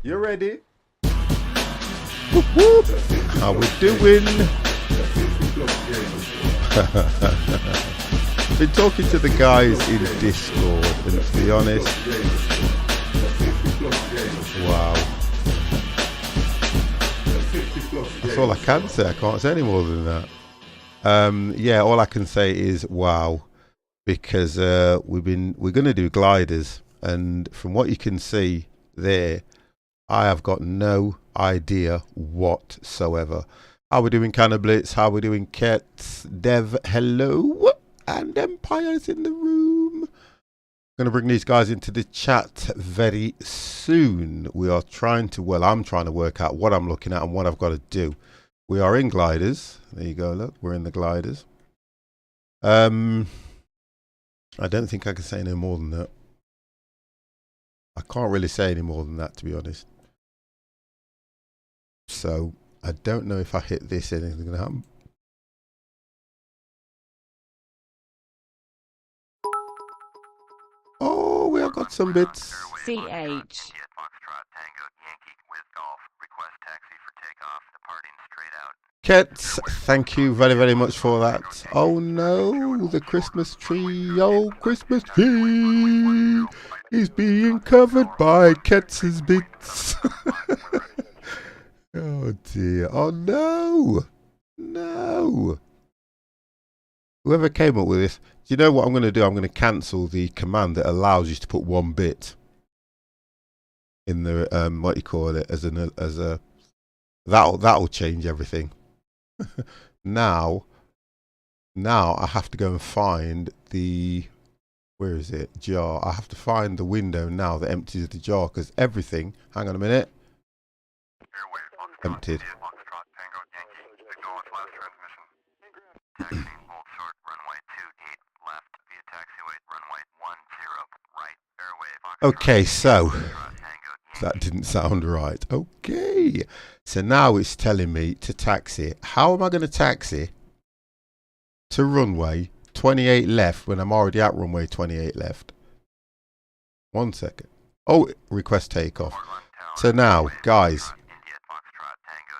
You ready? Whoop, whoop. How we doing? Been talking to the guys in Discord, and to be honest, wow. That's all I can say. I can't say any more than that. Yeah, all I can say is wow, because we're going to do gliders, and from what you can see there, I have got no idea whatsoever. How we doing, Cannablitz? How we doing, Kets? Dev, hello, and Empire's in the room. Going to bring these guys into the chat very soon. We are trying to, well, I'm trying to work out what I'm looking at and what I've got to do. We are in gliders. There you go, look, we're in the gliders. I don't think I can say any more than that. I can't really say any more than that, to be honest. So, I don't know if I hit this, anything's going to happen. Oh, we have got some bits. CH. Kets, thank you very, very much for that. Oh no, the Christmas tree, oh Christmas tree is being covered by Kets's bits. Oh dear, oh no, no. Whoever came up with this, do you know what I'm going to do? I'm going to cancel the command that allows you to put one bit in the, what you call it, as a, that'll change everything. Now I have to go and find the, where is it, jar. I have to find the window now that empties the jar, because everything, hang on a minute, emptied. Okay, so that didn't sound right. Okay, so now it's telling me to taxi. How am I going to taxi to runway 28 left when I'm already at runway 28 left? 1 second. Oh, request takeoff. So now, guys,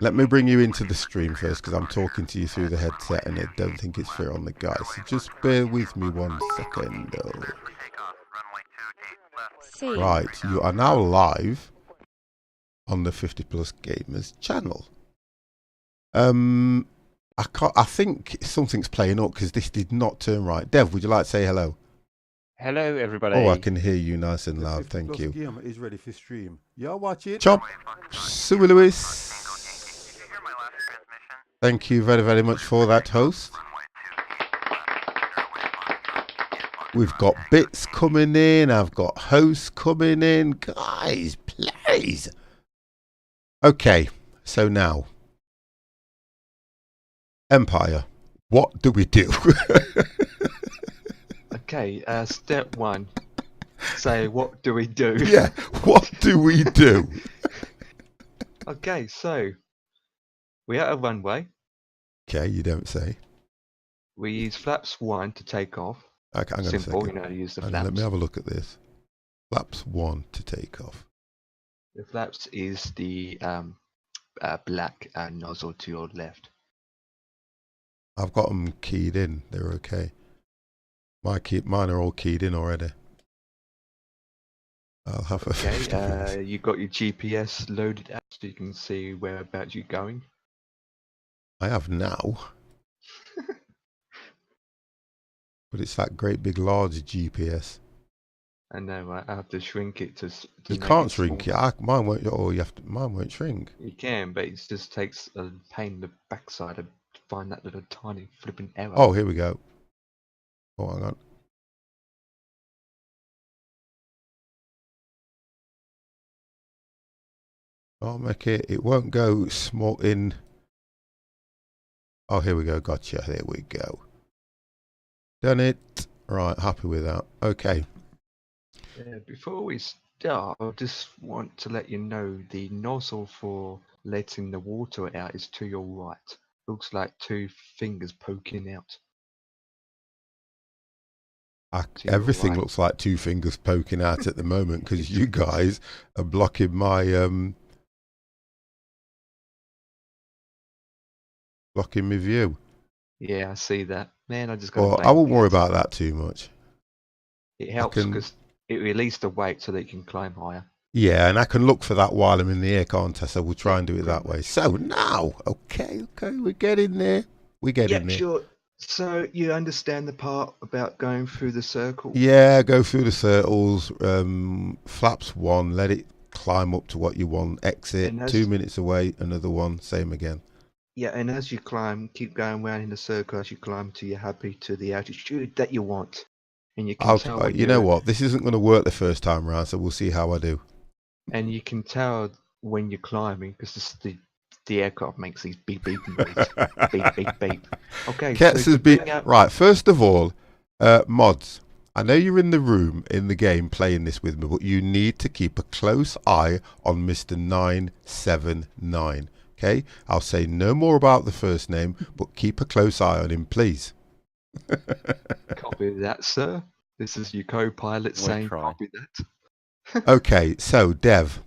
let me bring you into the stream first, because I'm talking to you through the headset and I don't think it's fair on the guys. So just bear with me 1 second. Right, you are now live on the 50 Plus Gamers channel. I think something's playing up because this did not turn right. Dev, would you like to say hello? Hello, everybody. Oh, I can hear you nice and loud. Thank you. Gamer is ready for stream. Y'all watch it. Chop, Sue Lewis. Thank you very, very much for that, host. We've got bits coming in. I've got hosts coming in. Guys, please. Okay, so now, Empire, what do we do? Okay, step 1. Say, what do we do? Yeah, what do we do? Okay, so we're at a runway. Okay, you don't say. We use flaps 1 to take off. Okay, hang on Simple, a second. you know, use the Hang on, flaps. let me have a look at this. Flaps 1 to take off. The flaps is the black nozzle to your left. I've got them keyed in. They're okay. Mine are all keyed in already. I'll have a Okay, you got your GPS loaded up so you can see whereabouts you're going. I have now. But it's that great big large GPS. I know, I have to shrink it to You make can't it shrink it. smaller. Mine won't. Oh, mine won't shrink. You can, but it just takes a pain in the backside to find that little tiny flipping error. Oh, here we go. Oh, hang on. I'll make it. It won't go small in. Oh, here we go. Gotcha. There we go. Done it. Right. Happy with that. Okay. Before we start, I just want to let you know the nozzle for letting the water out is to your right. Looks like 2 fingers poking out. Everything looks like 2 fingers poking out at the moment because you guys are blocking my Blocking my view. Yeah, I see that. Man, I just got Well, to I blame won't worry pants. about that too much. It I helps can, because it released the weight so that you can climb higher. yeah, and I can look for that while I'm in the air, can't I? So we'll try Yeah, and do it pretty that way. much. So now, okay, we're getting there. We're Yeah, getting there. sure. So you understand the part about going through the circle? Yeah, go through the circles. Flaps one, let it climb up to what you want. Exit. And 2 as minutes away, another one. Same again. yeah, and as you climb, keep going round in the circle as you climb till you're happy to the altitude that you want. And you can tell when You know you're what? This isn't going to work the first time round, so we'll see how I do. and you can tell when you're climbing because the aircraft makes these beep beep noise. Beep beep beep. Okay, so Kets has to been bring out right. First of all, mods. I know you're in the room in the game playing this with me, but you need to keep a close eye on Mr. 979. Okay, I'll say no more about the first name, but keep a close eye on him, please. copy that, sir. This is your co-pilot We'll saying try. copy that. Okay, so Dev,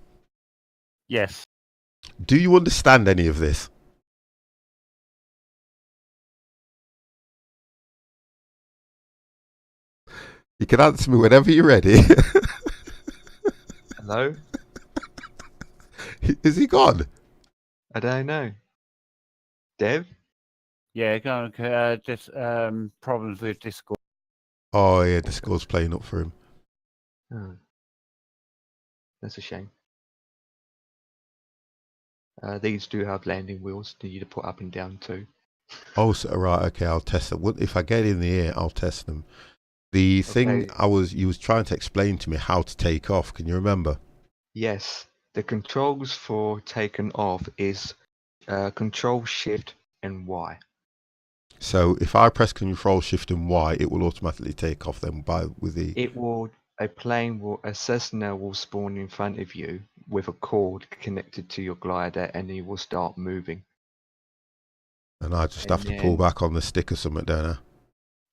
Yes. do you understand any of this? You can answer me whenever you're ready. Hello? Is he gone? I don't know. Dev? Yeah, go on. Just problems with Discord. Oh yeah, the score's playing up for him. Oh, that's a shame. These do have landing wheels that you to put up and down too. Oh, so, right. Okay, I'll test them. If I get in the air, I'll test them. The thing Okay. you was trying to explain to me how to take off. Can you remember? Yes, the controls for taking off is Control Shift and Y. So if I press Control Shift and Y, it will automatically take off. Then with the A Cessna will spawn in front of you with a cord connected to your glider, and it will start moving. and I just have And to pull then back on the stick or something, don't I?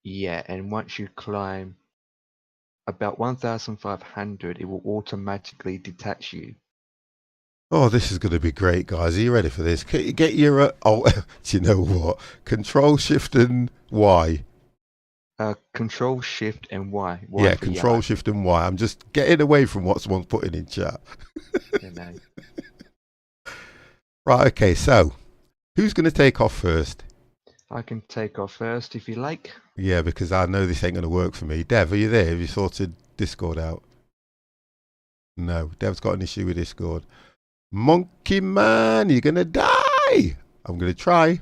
yeah, and once you climb about 1,500, it will automatically detach you. Oh, this is going to be great, guys. Are you ready for this? Get your oh, do you know what? Control Shift and Y. Control Shift and Y. Y Yeah, for Control yard. Shift and Y. I'm just getting away from what someone's putting in chat. You know. Right. Okay. So who's going to take off first? I can take off first if you like. Yeah, because I know this ain't going to work for me. Dev, are you there? Have you sorted Discord out? No, Dev's got an issue with Discord. Monkey man, you're going to die. I'm going to try.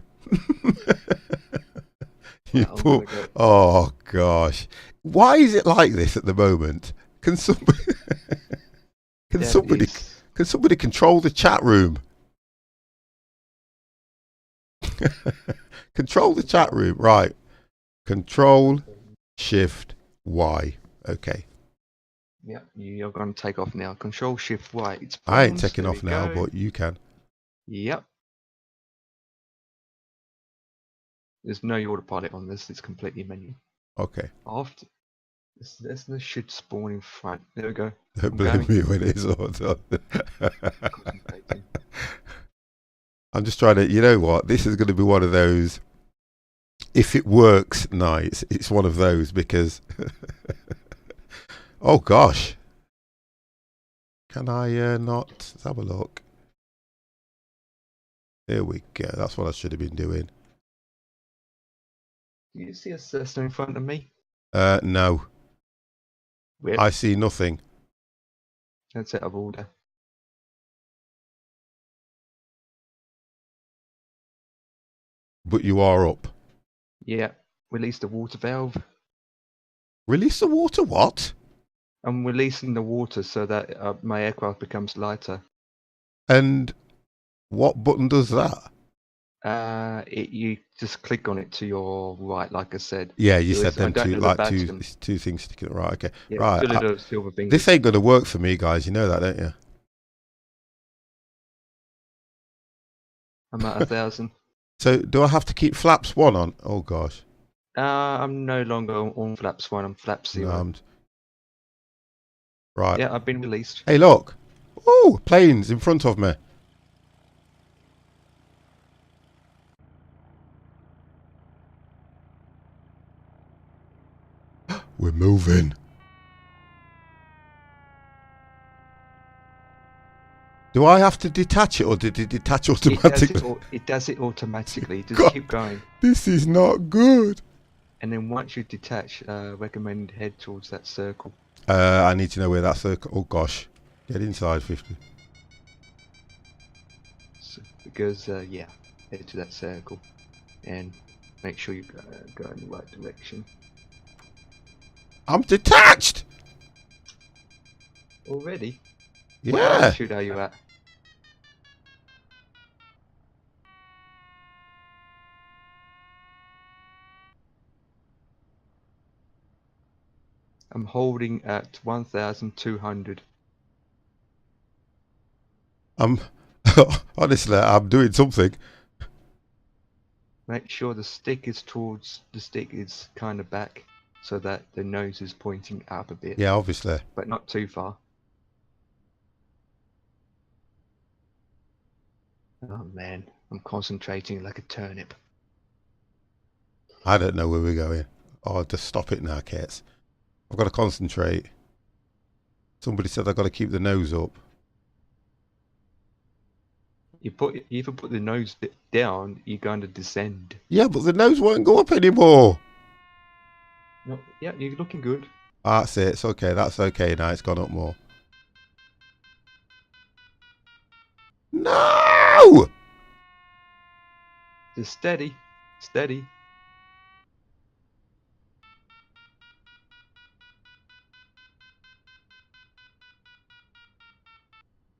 You I'm poor, gonna go. oh, gosh. Why is it like this at the moment? Can somebody, can That somebody, is can somebody control the chat room? Control the chat room. Right. Control, Shift, Y. Okay. yeah. You're gonna take off now. Control Shift Y. It's I ain't phones. taking There off we now, go. but you can. Yep. There's no autopilot on this. It's completely manual. Okay. After this should spawn in front. There we go. Don't I'm blame going. me when it's all done. Concentrating. I'm just trying to, you know what? This is going to be one of those, if it works nights, it's one of those because, oh gosh. Can I not? Let's have a look. There we go. That's what I should have been doing. Do you see a Cessna in front of me? No. Whip. I see nothing. That's out of order. But you are up. Yeah. Release the water valve. Release the water, what? I'm releasing the water so that my aircraft becomes lighter. And what button does that? You just click on it to your right, like I said. Yeah, you There said is, I them don't two, know the like two, button. two things sticking. Right, okay. Yeah, Right. two little silver This fingers. ain't going to work for me, guys. You know that, don't you? I'm at 1,000. So do I have to keep flaps one on? Oh gosh. I'm no longer on flaps 1. I'm flap No, 0. right. Yeah, I've been released. Hey, look. Oh, planes in front of me. We're moving. Do I have to detach it, or did it detach automatically? It does it automatically. Just God. keep going. This is not good. And then once you detach, recommend head towards that circle. I need to know where that circle... Oh, gosh. Get inside, 50. So, because, yeah, head to that circle. And make sure you go in the right direction. I'm detached! Already? Yeah. What altitude are you at? I'm holding at 1,200. Honestly, I'm doing something. Make sure the stick is kind of back so that the nose is pointing up a bit. Yeah, obviously. But not too far. Oh man, I'm concentrating like a turnip. I don't know where we're going. Oh, just stop it now, Kets. I've got to concentrate. Somebody said I've got to keep the nose up. You either put the nose down, you're going to descend. Yeah, but the nose won't go up anymore. No, yeah, you're looking good. That's it. It's okay. That's okay now. It's gone up more. No! Just steady, steady.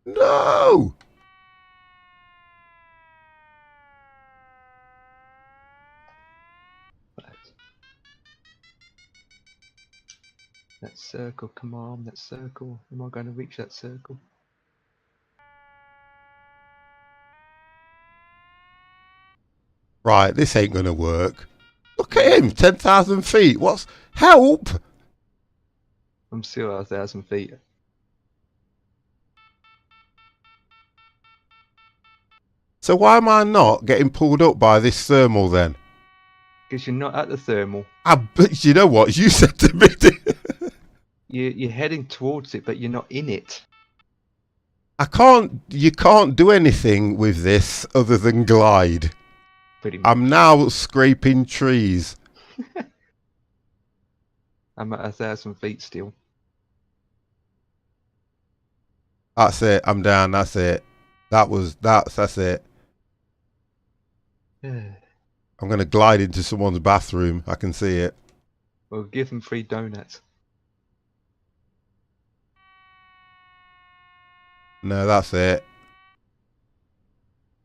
No! Right. That circle, come on, that circle. Am I going to reach that circle? Right, this ain't going to work. Look at him, 10,000 feet. What's... Help! I'm still at 1,000 feet. So why am I not getting pulled up by this thermal then? Because you're not at the thermal. But you know what? You said to me... You're heading towards it, but you're not in it. You can't do anything with this other than glide. Pretty much. I'm now scraping trees. I'm at 1,000 feet still. That's it. I'm down. That's it. That's it. I'm going to glide into someone's bathroom. I can see it. Well, give them free donuts. No, that's it.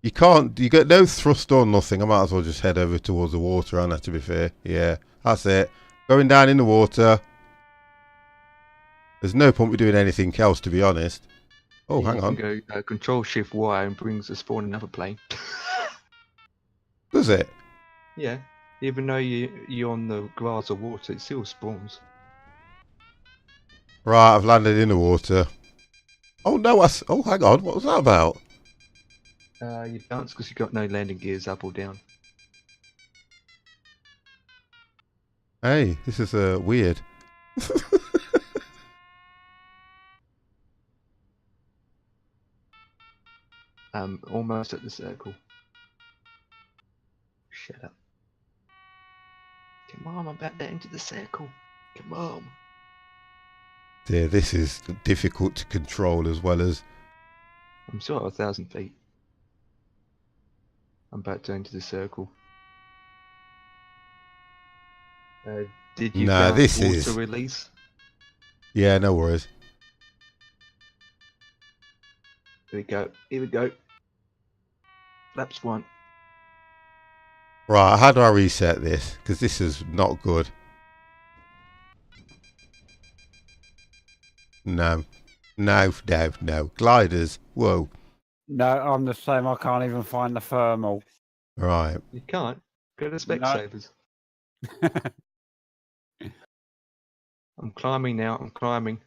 You get no thrust or nothing. I might as well just head over towards the water, Anna, to be fair. Yeah, that's it. Going down in the water. There's no point in doing anything else, to be honest. Oh, hang on. You can go Control Shift Y and brings the spawn another plane. Does it? Yeah. Even though you're on the grass or water, it still spawns. Right, I've landed in the water. Oh, no, oh, hang on. What was that about? You bounce because you've got no landing gears up or down. Hey, this is weird. Almost at the circle. Shut up. Come on, I'm about to enter the circle. Come on. Dear, this is difficult to control as well as... I'm still at 1,000 feet. I'm about to enter the circle. Did you bounce water release? Yeah, no worries. Here we go. Here we go. Laps 1. Right, how do I reset this? Because this is not good. No. No, no, no. Gliders. Whoa. No, I'm the same. I can't even find the thermal. Right. You can't. Go to Specsavers. I'm climbing now. I'm climbing.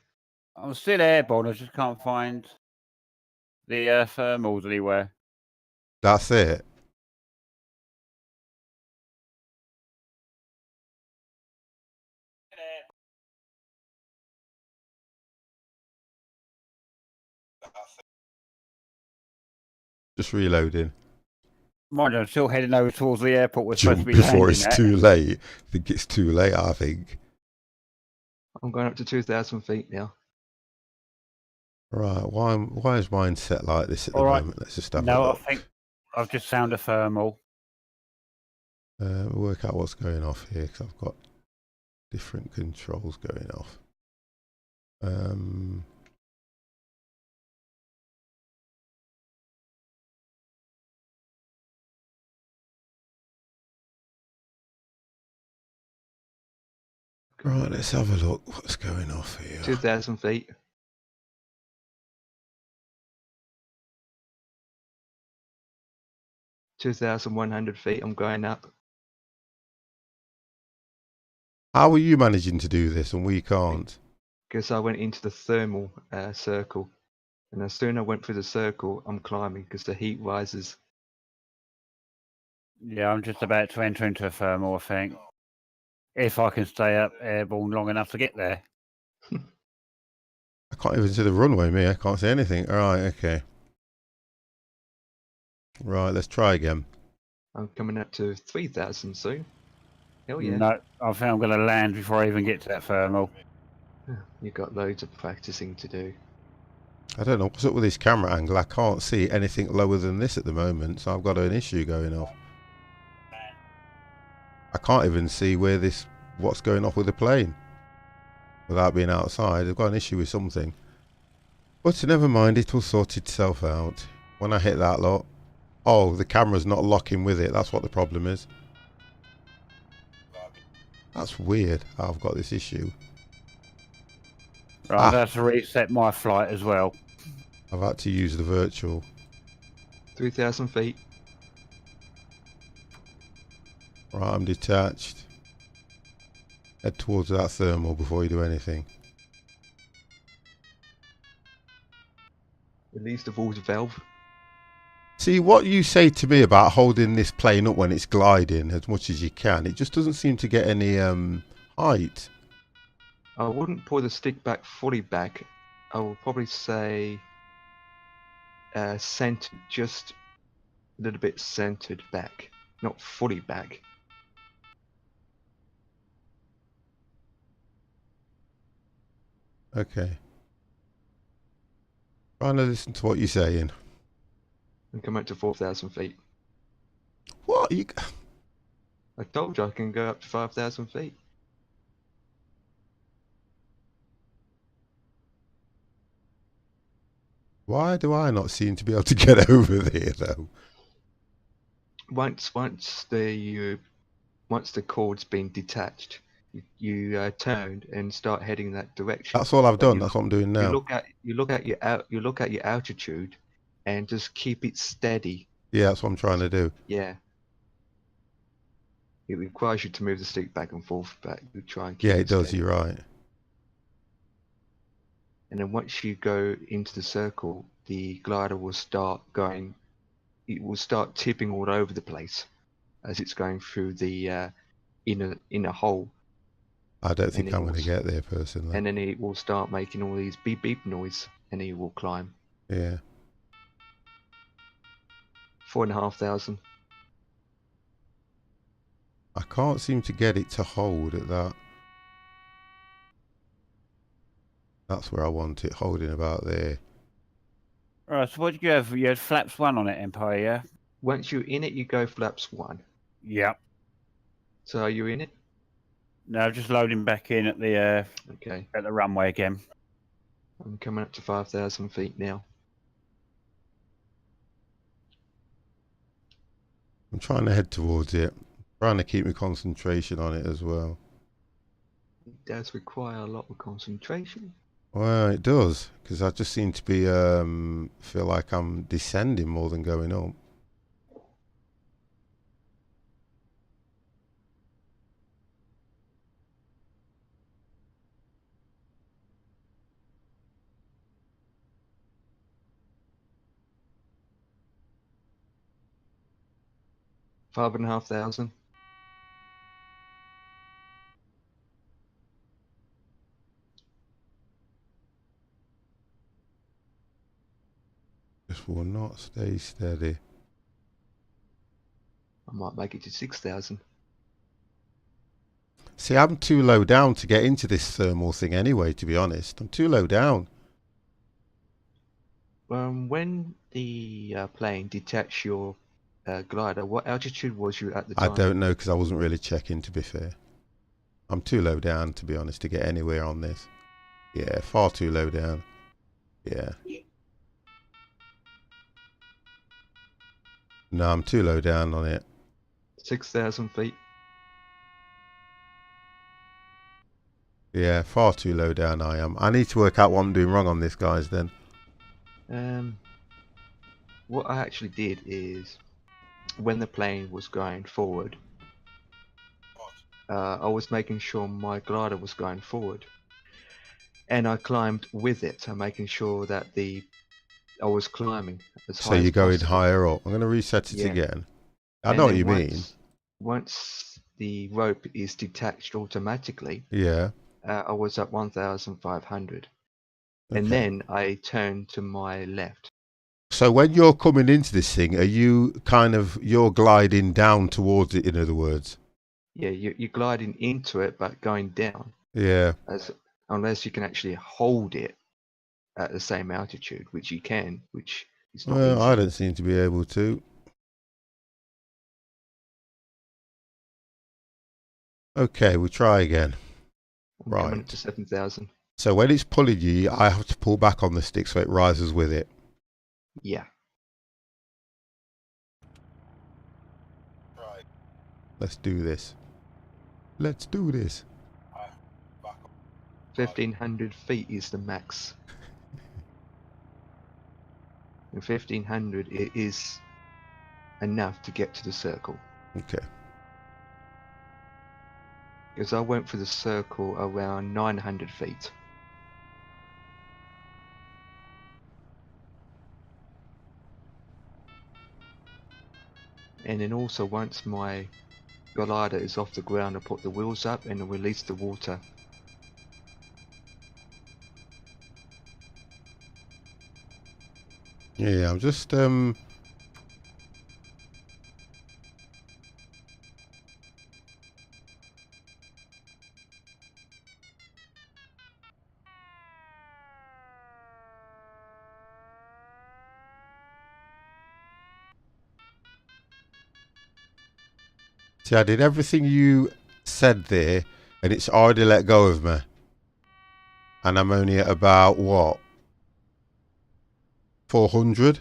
I'm still airborne. I just can't find the thermals anywhere. That's it. Just reloading. Mind you, I'm still heading over towards the airport we're supposed to Jump be before landing it's at. too late. I think it's too late, I think. I'm going up to 2,000 feet now. Right, why is mine set like this at the All right. moment? Let's just have a No, I look. think I've just found a thermal. Work out what's going off here, because I've got different controls going off. Right, let's have a look what's going off here. 2,000 feet. $2,100 feet. I'm going up. How are you managing to do this and we can't? Because I went into the thermal circle. And as soon as I went through the circle, I'm climbing because the heat rises. Yeah, I'm just about to enter into a thermal, I think. If I can stay up airborne long enough to get there. I can't even see the runway, me. I can't see anything. All right, okay. Right, let's try again. I'm coming up to 3,000 soon. Hell yeah. No, I think I'm going to land before I even get to that thermal. You've got loads of practicing to do. I don't know what's up with this camera angle. I can't see anything lower than this at the moment, so I've got an issue going off. I can't even see what's going off with the plane without being outside. I've got an issue with something. But never mind, it will sort itself out. When I hit that lot, oh, the camera's not locking with it. That's what the problem is. That's weird how I've got this issue. Right, I have to reset my flight as well. I've had to use the virtual. 3,000 feet. Right, I'm detached. Head towards that thermal before you do anything. Release the water valve. See, what you say to me about holding this plane up when it's gliding as much as you can, it just doesn't seem to get any height. I wouldn't pull the stick back fully back. I will probably say centered, just a little bit centered back, not fully back. Okay. Trying to listen to what you're saying. And come up to 4,000 feet. What? You... I told you I can go up to 5,000 feet. Why do I not seem to be able to get over there though? Once the cord's been detached, you turn and start heading that direction. That's all I've But done. That's what I'm doing now. You look at your altitude, and just keep it steady. Yeah, that's what I'm trying to do. Yeah. It requires you to move the stick back and forth, but you try and keep Yeah, it it does. steady. You're right. And then once you go into the circle, the glider will start going. It will start tipping all over the place as it's going through the inner hole. I don't think it I'm going to will- get there personally. And then it will start making all these beep beep noise, and it will climb. Yeah. 4,500. I can't seem to get it to hold at that. That's where I want it, holding about there. Right, so what did you have? You had flaps 1 on it, Empire, yeah? Once you're in it, you go flaps 1. Yep. So are you in it? No, just loading back in at Okay. the runway again. I'm coming up to 5,000 feet now. I'm trying to head towards it. Trying to keep my concentration on it as well. It does require a lot of concentration. Well, it does, because I just seem to be feel like I'm descending more than going up. Five and a half thousand. just will not stay steady. I might make it to 6,000. See, I'm too low down to get into this thermal thing anyway, to be honest. I'm too low down. When the plane detached your glider, what altitude was you at the I time? don't know because I wasn't really checking, to be fair. I'm too low down, to be honest, to get anywhere on this. Yeah, far too low down. Yeah. No, I'm too low down on it. 6,000 feet. Yeah, far too low down I am. I need to work out what I'm doing wrong on this, guys, then. What I actually did is, when the plane was going forward, I was making sure my glider was going forward, and I climbed with it, so making sure that I was climbing as So high as you're going possible. higher up. I'm going to reset it Yeah. again. I And know what then you mean. Once the rope is detached automatically, Yeah. I was at 1,500, and Okay. then I turned to my left. So when you're coming into this thing, are you you're gliding down towards it, in other words? Yeah, you're gliding into it, but going down, Yeah. unless you can actually hold it at the same altitude, which you can, which is not Well, I easy. don't seem to be able to. Okay, we'll try again. I'm coming up Right. to 7,000. So when it's pulling you, I have to pull back on the stick so it rises with it. Yeah. Right. Let's do this. Let's do this. 1,500 feet is the max. And 1,500 it is enough to get to the circle. Okay. Because I went for the circle around 900 feet. And then also once my glider is off the ground, I put the wheels up and I release the water. Yeah, I'm just See, I did everything you said there, and it's already let go of me. And I'm only at about, what, 400?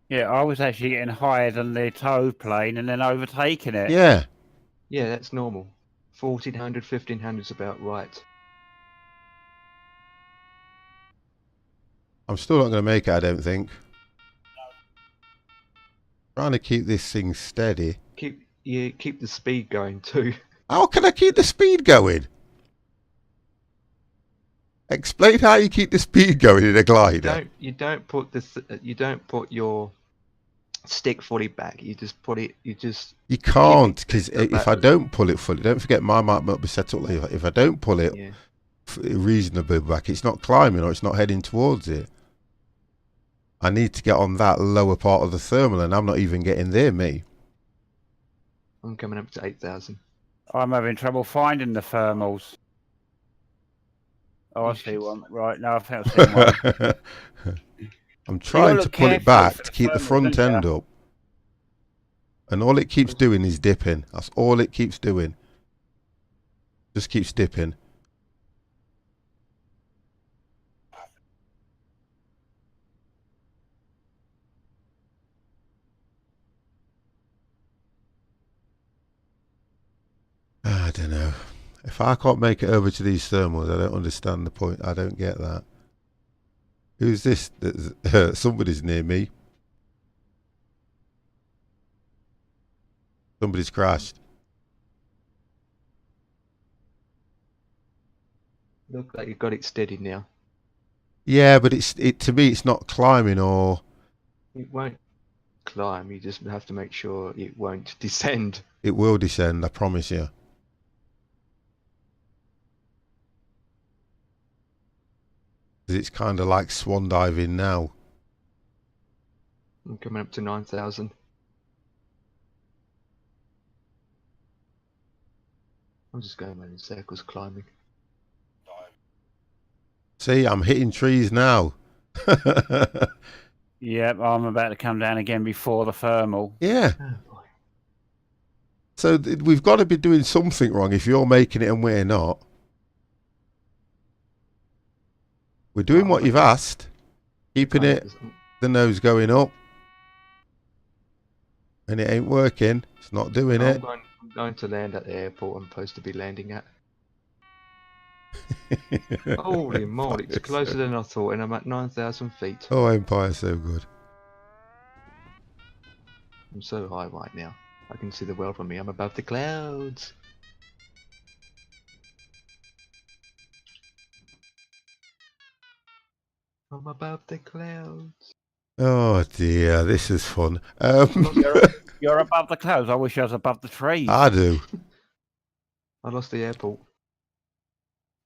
Yeah, I was actually getting higher than the tow plane and then overtaking it. Yeah. Yeah, that's normal. 1,400, 1,500 is about right. I'm still not going to make it, I don't think. Trying to keep this thing steady. Keep the speed going too. How can I keep the speed going? Explain how you keep the speed going in a glider. You don't put your stick fully back. You just put it. You can't, keep it because to if I about- don't pull it fully, don't forget my mic might be set up. If I don't pull it Yeah. reasonably back, it's not climbing or it's not heading towards it. I need to get on that lower part of the thermal, and I'm not even getting there, me. I'm coming up to 8,000. I'm having trouble finding the thermals. Oh, I You see should- one. Right, now I think I've seen one. I'm trying to look pull it carefully back for to the keep the thermals, front don't end up. And all it keeps doing is dipping. That's all it keeps doing. Just keeps dipping. I don't know. If I can't make it over to these thermals, I don't understand the point. I don't get that. Who's this? Somebody's near me. Somebody's crashed. Look like you got it steady now. Yeah, but to me it's not climbing or It won't climb. You just have to make sure it won't descend. it will descend, I promise you. 'Cause it's kind of like swan diving now. I'm coming up to 9,000. I'm just going around in circles climbing. See, I'm hitting trees now. Yep, I'm about to come down again before the thermal. Yeah. Oh boy. So we've got to be doing something wrong if you're making it and we're not. We're doing what you've asked, keeping it the nose going up, and it ain't working. It's not doing it. I'm going to land at the airport I'm supposed to be landing at. Holy moly, it's closer than I thought, and I'm at 9,000 feet. Oh, Empire's so good. I'm so high right now. I can see the world from me. I'm above the clouds. I'm above the clouds. Oh dear, this is fun. You're above the clouds. I wish I was above the trees. I do. I lost the airport.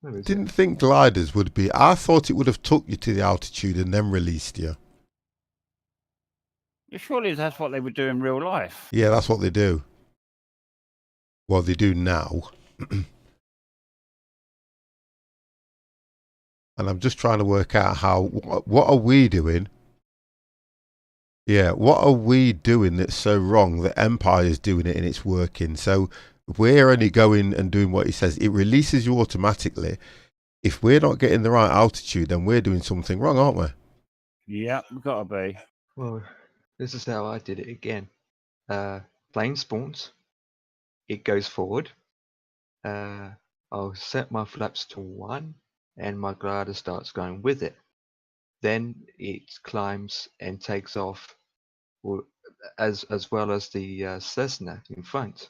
Where is Didn't think gliders would be. I thought it would have took you to the altitude and then released you. Surely that's what they would do in real life. Yeah, that's what they do. Well, they do now. And I'm just trying to work out how. What are we doing? Yeah, what are we doing that's so wrong that Empire's doing it and it's working? So we're only going and doing what he says. It releases you automatically. If we're not getting the right altitude, then we're doing something wrong, aren't we? Yep, we've got to be. Well, this is how I did it again. Plane spawns. It goes forward. I'll set my flaps to 1 and my glider starts going with it. Then it climbs and takes off as well as the Cessna in front.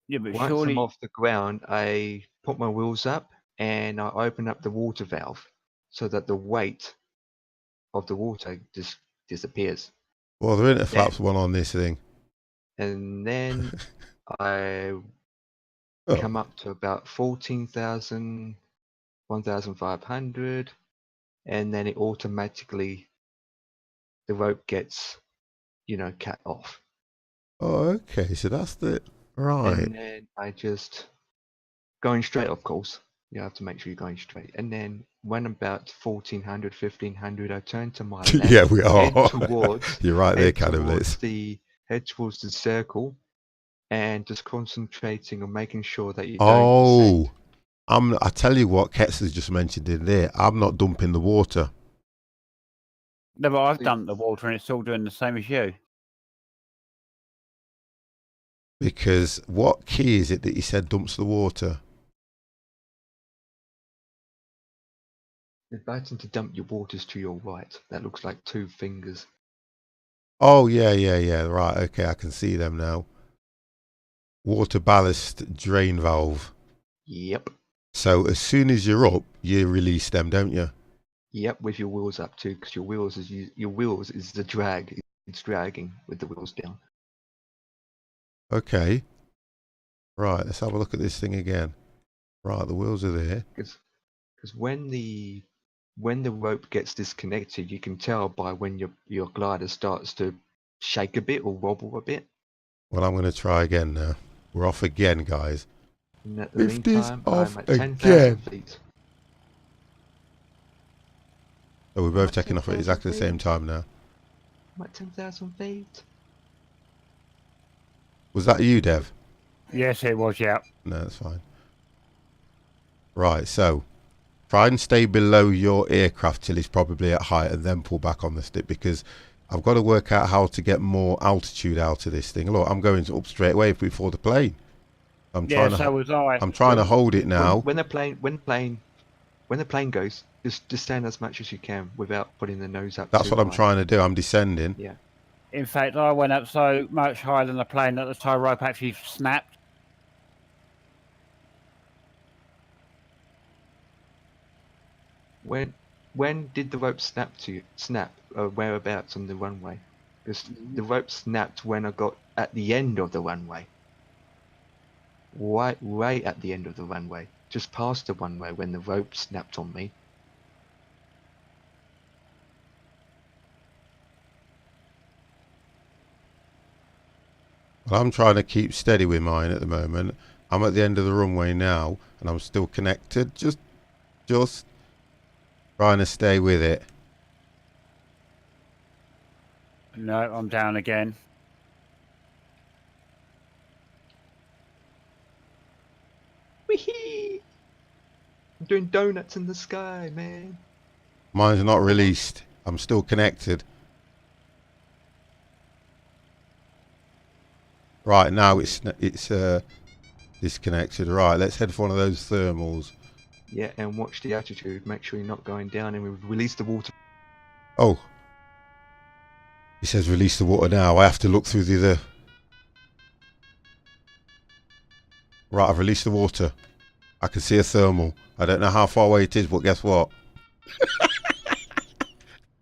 Yeah, but Once surely I'm off the ground, I put my wheels up and I open up the water valve so that the weight of the water just disappears. Well, there ain't a flaps one on this thing. And then I come up to about 14,000, 1,500, and then it automatically, the rope gets, cut off. Oh, okay. So that's the right. And then I just going straight, of course. You have to make sure you're going straight. And then when about 1,400, 1,500, I turn to my left. Yeah, we are. Head towards. You're right there, head Cannibals. head towards the circle, and just concentrating on making sure that you don't Oh, descend. I tell you what, Ketz has just mentioned in there. I'm not dumping the water. No, but I've dumped the water and it's all doing the same as you. Because what key is it that he said dumps the water? The button to dump your waters to your right. That looks like 2 fingers. Oh, yeah. Right, okay, I can see them now. Water ballast drain valve. Yep. So as soon as you're up, you release them, don't you? Yep, with your wheels up too, because your wheels is the drag. It's dragging with the wheels down. Okay. Right, let's have a look at this thing again. Right, the wheels are there. Because when the rope gets disconnected, you can tell by when your glider starts to shake a bit or wobble a bit. Well, I'm going to try again now. We're off again, guys. And at the Lift this meantime, off I'm at 10,000 again. feet. So we're both taking off at exactly the same time now. I'm at 10,000 feet. Was that you, Dev? Yes, it was, yeah. No, that's fine. Right, so try and stay below your aircraft till it's probably at height and then pull back on the stick, because I've got to work out how to get more altitude out of this thing. Look, I'm going up straight away before the plane. I'm trying to hold it now. When the plane goes, just descend as much as you can without putting the nose up. That's what I'm trying to do. I'm descending. Yeah. In fact, I went up so much higher than the plane that the tie rope actually snapped. When did the rope snap? Whereabouts on the runway? Because the rope snapped when I got at the end of the runway. Right at the end of the runway, just past the runway when the rope snapped on me. Well, I'm trying to keep steady with mine at the moment. I'm at the end of the runway now, and I'm still connected. Just trying to stay with it. No, I'm down again. Wee-hee! I'm doing donuts in the sky, man. Mine's not released. I'm still connected. Right, now it's disconnected. Right, let's head for one of those thermals. Yeah, and watch the attitude. Make sure you're not going down, and we've released the water. Oh. It says release the water now. I have to look through the other. Right, I've released the water. I can see a thermal. I don't know how far away it is, but guess what?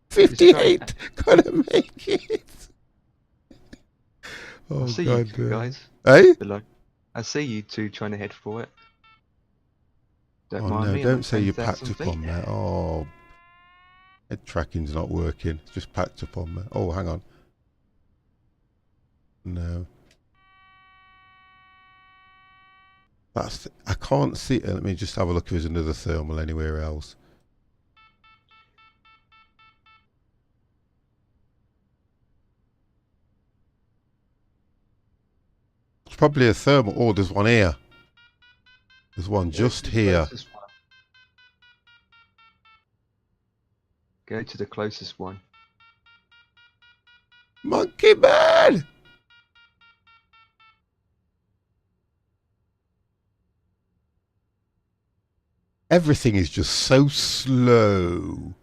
58! Gonna make it! Oh, I see God. you two guys. Hey? Below. I see you two trying to head for it. Don't Oh, mind no, me. don't say you packed 10,000 up feet. on me. Oh. Head tracking's not working. It's just packed up on me. Oh, hang on. No. I can't see it. Let me just have a look if there's another thermal anywhere else. It's probably a thermal. Oh, there's one here. There's one just here. Go to the closest one. Monkey man! Everything is just so slow.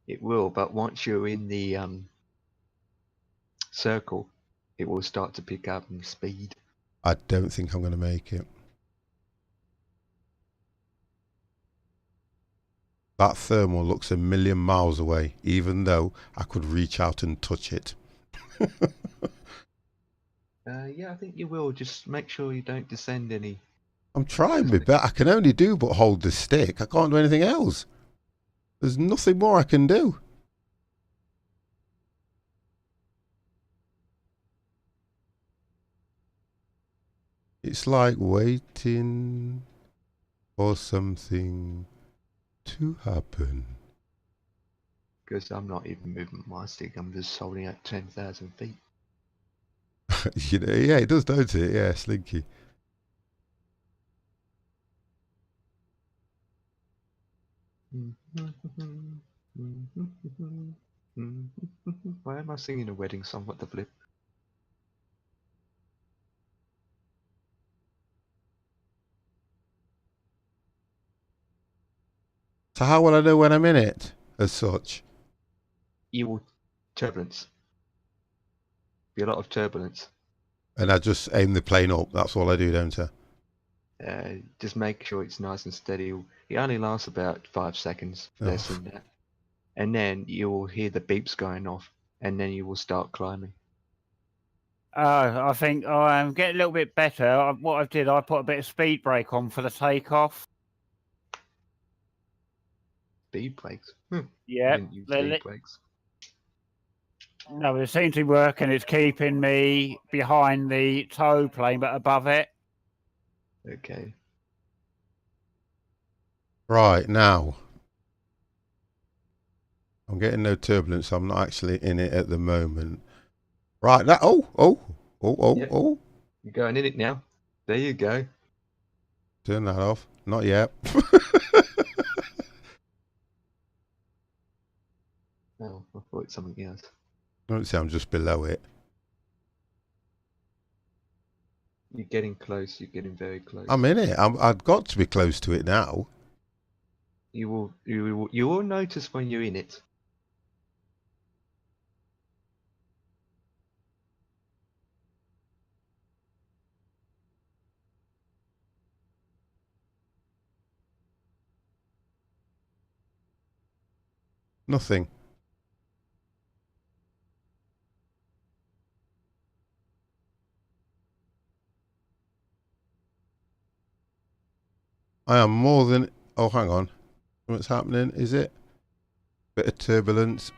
It will, but once you're in the circle, it will start to pick up in speed. I don't think I'm going to make it. That thermal looks a million miles away, even though I could reach out and touch it. Yeah, I think you will. Just make sure you don't descend any. I'm trying my best. I can only do but hold the stick. I can't do anything else. There's nothing more I can do. It's like waiting for something to happen. Because I'm not even moving my stick. I'm just holding at 10,000 feet. You know, yeah, it does, don't it? Yeah, slinky. Why am I singing a wedding song? What the flip? So how will I know when I'm in it, as such? You will turbulence. Be a lot of turbulence. And I just aim the plane up. That's all I do, don't I? Just make sure it's nice and steady. It only lasts about 5 seconds, less than that. And then you will hear the beeps going off, and then you will start climbing. I think I'm getting a little bit better. What I did, I put a bit of speed brake on for the takeoff. Speed brakes? Yeah. You didn't use speed brakes. No, it seems to be working. It's keeping me behind the tow plane, but above it. Okay. Right, now. I'm getting no turbulence. I'm not actually in it at the moment. Right, that. Oh. You're going in it now. There you go. Turn that off. Not yet. Oh, I thought it's something else. Don't say I'm just below it. You're getting close. You're getting very close. I'm in it. I've got to be close to it now. You will notice when you're in it. Nothing. I am more than... Oh, hang on. What's happening? Is it? Bit of turbulence.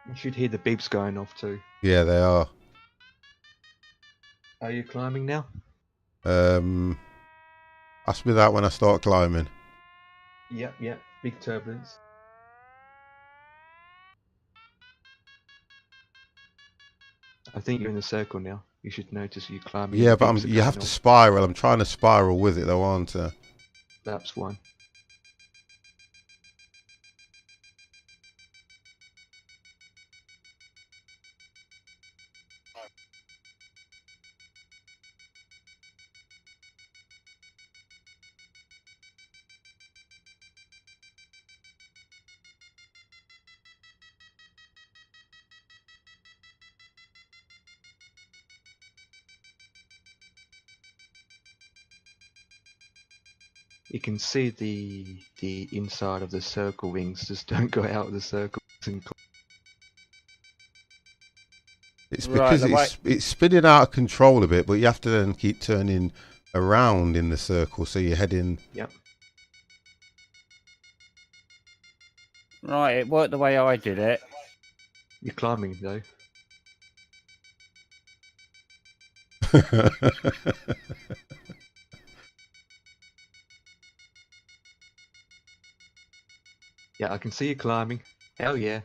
You should hear the beeps going off too. Yeah, they are. Are you climbing now? Ask me that when I start climbing. Yep. Big turbulence. I think you're in a circle now. You should notice you climbing. Yeah, The but beeps are you have going to off. spiral. I'm trying to spiral with it though, aren't I? That's one. You can see the inside of the circle wings. Just don't go out of the circle. It's Right, because the way it's spinning out of control a bit, but you have to then keep turning around in the circle, so you're heading. Yep. right, it worked the way I did it. You're climbing though. Yeah, I can see you climbing. Hell yeah.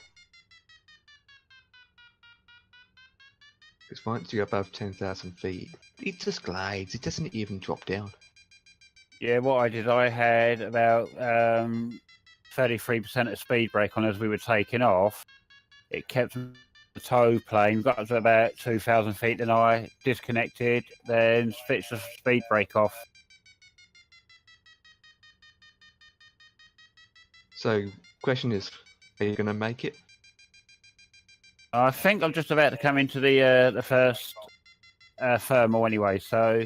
Because once you're above 10,000 feet, it just glides. It doesn't even drop down. Yeah, what I did, I had about 33% of speed brake on as we were taking off. It kept the tow plane, got up to about 2,000 feet, then I disconnected, then switched the speed brake off. So, question is, are you going to make it? I think I'm just about to come into the first thermal anyway, so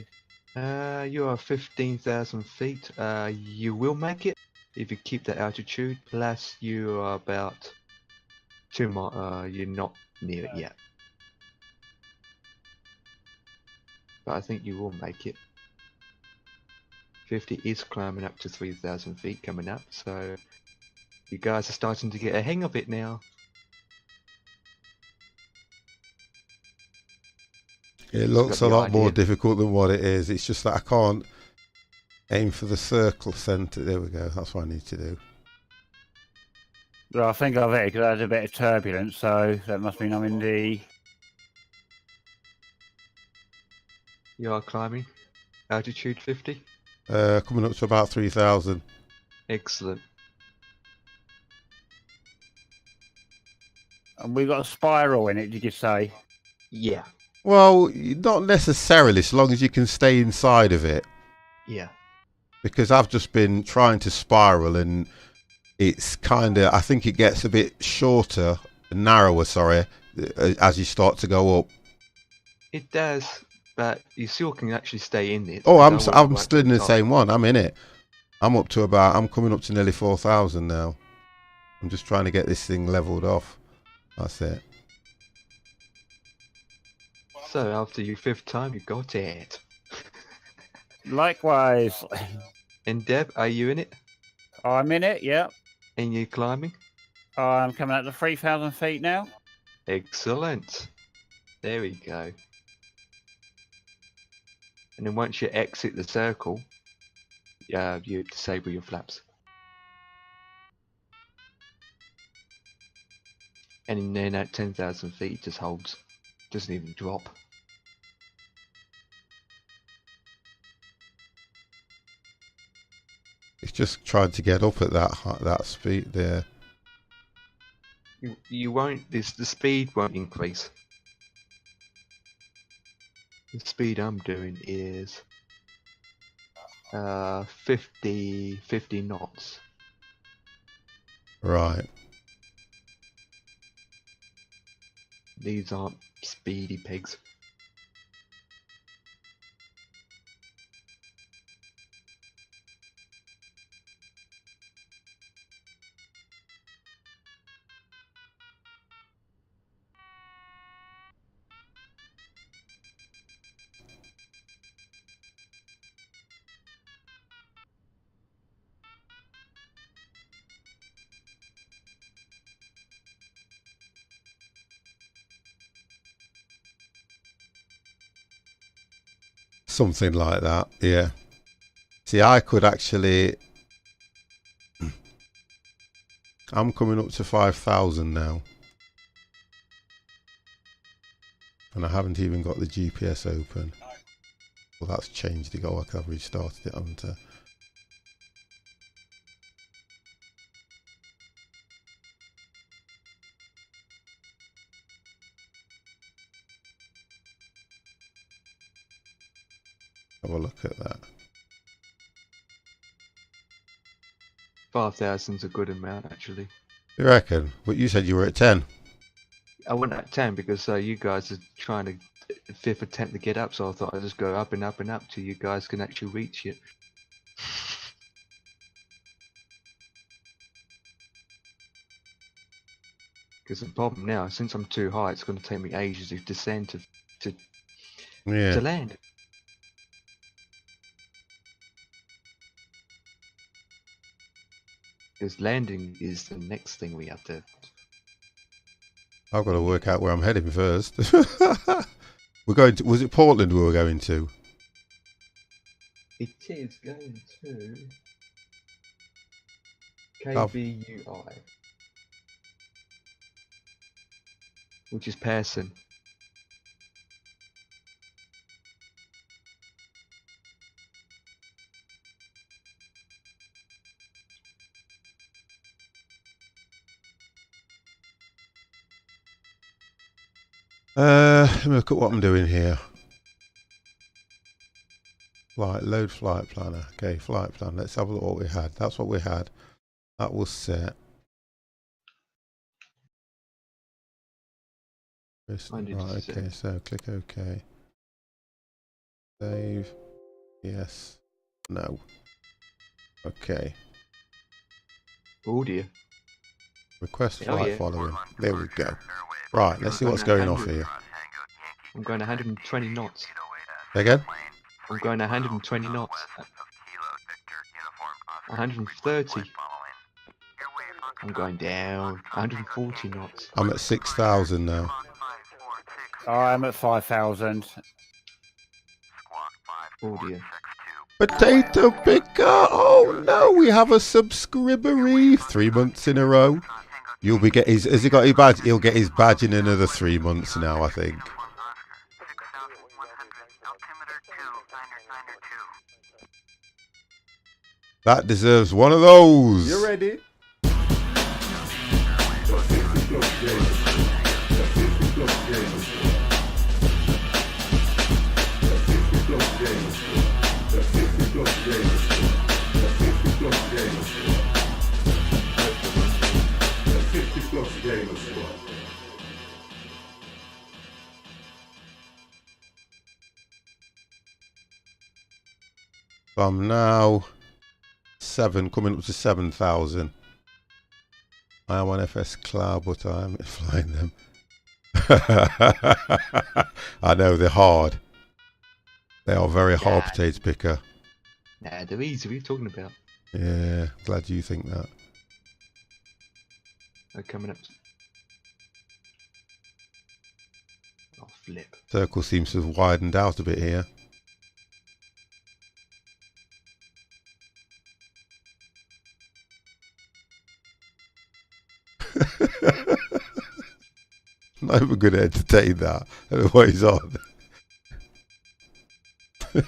You are 15,000 feet. You will make it if you keep the altitude. Plus, you are about 2 miles. You're not near it yet. But I think you will make it. 50 is climbing up to 3,000 feet coming up, so you guys are starting to get a hang of it now. It Just looks got a the lot more idea. difficult than what it is. It's just that I can't aim for the circle centre. There we go. That's what I need to do. well, I think I've hit it because I had a bit of turbulence, so that must mean I'm in the... You are climbing. Altitude 50. Coming up to about 3,000. Excellent. And we got a spiral in it, did you say? Yeah. Well, not necessarily, as long as you can stay inside of it. Yeah. Because I've just been trying to spiral, and it's kind of, I think it gets a bit shorter, narrower, sorry, as you start to go up. It does, but you still can actually stay in it. Oh, I I'm don't want you right still to in the top. same one. I'm in it. I'm coming up to nearly 4,000 now. I'm just trying to get this thing leveled off. That's it. So after your 5th time, you got it. Likewise. And Deb, are you in it? I'm in it, yeah. And you climbing? I'm coming up to 3,000 feet now. Excellent. There we go. And then once you exit the circle, you disable your flaps. And then at 10,000 feet, it just holds. Doesn't even drop. It's just trying to get up at that speed there. You won't. The speed won't increase. The speed I'm doing is 50 knots. Right. These aren't speedy pigs. Something like that, yeah. See, I could actually... I'm coming up to 5,000 now. And I haven't even got the GPS open. Well, that's changed it. Oh, I've restarted it, haven't I? Have a look at that. 5,000's a good amount, actually. You reckon? But you said you were at 10. I went at 10 because you guys are trying to 5th attempt to get up, so I thought I'd just go up and up and up till you guys can actually reach it. Because the problem now, since I'm too high, it's going to take me ages to descend to Yeah. land. Because landing is the next thing we have to... I've got to work out where I'm heading first. We're going to... Was it Portland we were going to? It is going to... KBUI. Which is Pearson. Let me look at what I'm doing here. Load flight planner. Okay, flight plan. Let's have a look at what we had. That's what we had. That was set. Right, okay, so click OK. Save. Yes. No. Okay. Oh dear. Request Oh, flight yeah. following. There we go. Right, let's see what's going off here. I'm going 120 knots. Again? I'm going 120 knots. 130. I'm going down. 140 knots. I'm at 6,000 now. I'm at 5,000. Oh dear. Potato picker! Oh no, we have a subscribery 3 months in a row. You'll be get his. Has he got his badge? He'll get his badge in another 3 months now, I think. That deserves one of those. You ready? I'm now coming up to 7,000. I am on FS Cloud, but I am flying them. I know they're hard. They are very hard, potato picker. Nah, they're easy. What are you talking about? Yeah, glad you think that. They're coming up. Oh, flip. Circle seems to have widened out a bit here. Not even going to entertain that. I don't know what he's on. The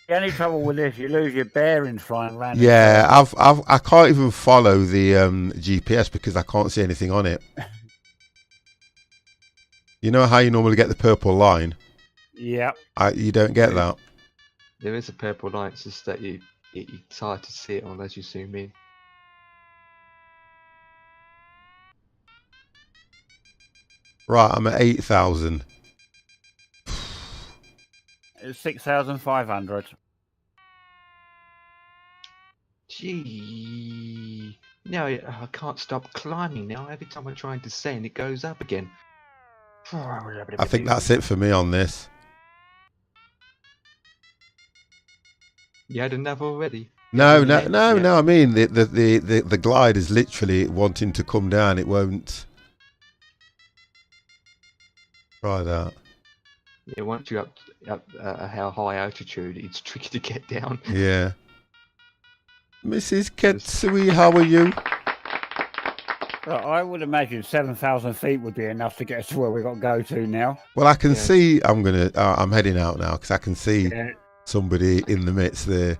only trouble with this, you lose your bearings flying around. Yeah, I can't even follow the GPS because I can't see anything on it. You know how you normally get the purple line? Yeah. You don't get that. There is a purple line. It's just that it's hard to see it unless you zoom in. Right, I'm at 8,000. It's 6,500. Gee. No, I can't stop climbing now. Every time I try and descend, it goes up again. I think that's it for me on this. You had enough already? No. I mean, the glide is literally wanting to come down. It won't. Try that. Yeah, once you're up how high altitude, it's tricky to get down. Yeah. Mrs. Ketsui, how are you? Well, I would imagine 7,000 feet would be enough to get us to where we got to go to now. Well, I can Yeah. see. I'm heading out now because I can see Yeah, somebody in the midst there.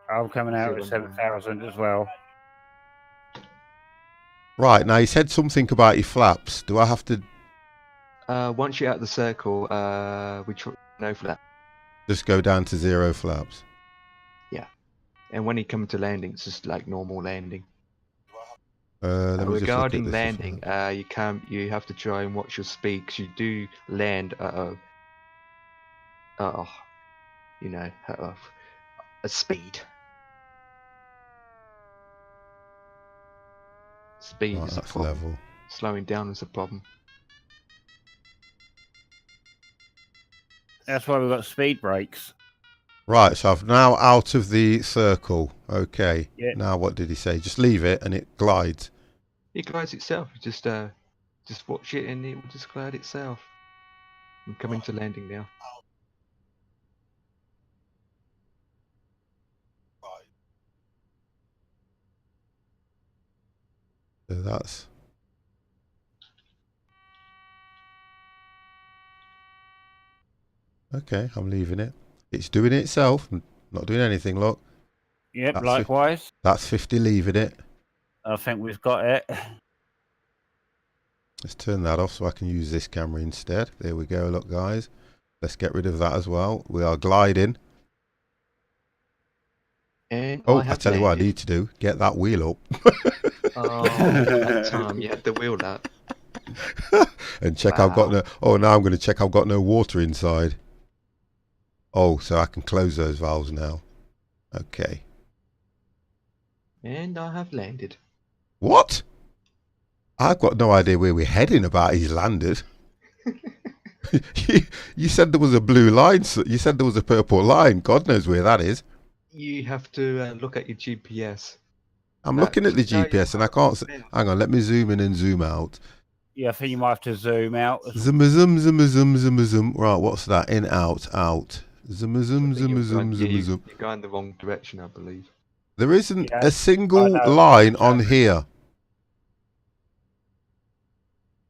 I'm coming out at 7,000 as well. Right, now you said something about your flaps. Do I have to Once you're out of the circle, we no flap. just go down to 0 flaps? And when you come to landing, it's just like normal landing. Let me just look at Regarding this. landing, you have to try and watch your speed, 'cause you do land you know, a speed. Speed Right, is a that's problem. level. Slowing down is a problem. That's why we've got speed brakes. Right, so I've now out of the circle. Okay. Yeah. Now what did he say? Just leave it and it glides. It glides itself. Just watch it and it will just glide itself. I'm coming to landing now. So that's... Okay, I'm leaving it. It's doing it itself. Not doing anything, look. Yep, That's likewise. That's 50 leaving it. I think we've got it. Let's turn that off so I can use this camera instead. There we go, look guys. Let's get rid of that as well. We are gliding. And Oh, I I have tell you what I landed. need to do. Get that wheel up. Oh, that time you had the wheel up. And check I've got no... Oh, now I'm going to check I've got no water inside. Oh, so I can close those valves now. Okay. And I have landed. What? I've got no idea where we're heading about he's landed. You said there was a blue line. You said there was a purple line. God knows where that is. You have to look at your GPS. I'm looking at the show you GPS and I can't see. Hang on, let me zoom in and zoom out. Yeah, I think you might have to zoom out. Zoom, zoom, zoom, zoom, zoom, zoom. Right, what's that? In, out, out. Zoom, zoom, zoom, zoom, zoom, zoom. You're going the wrong direction, I believe. There isn't Yeah, a single I know. line on here.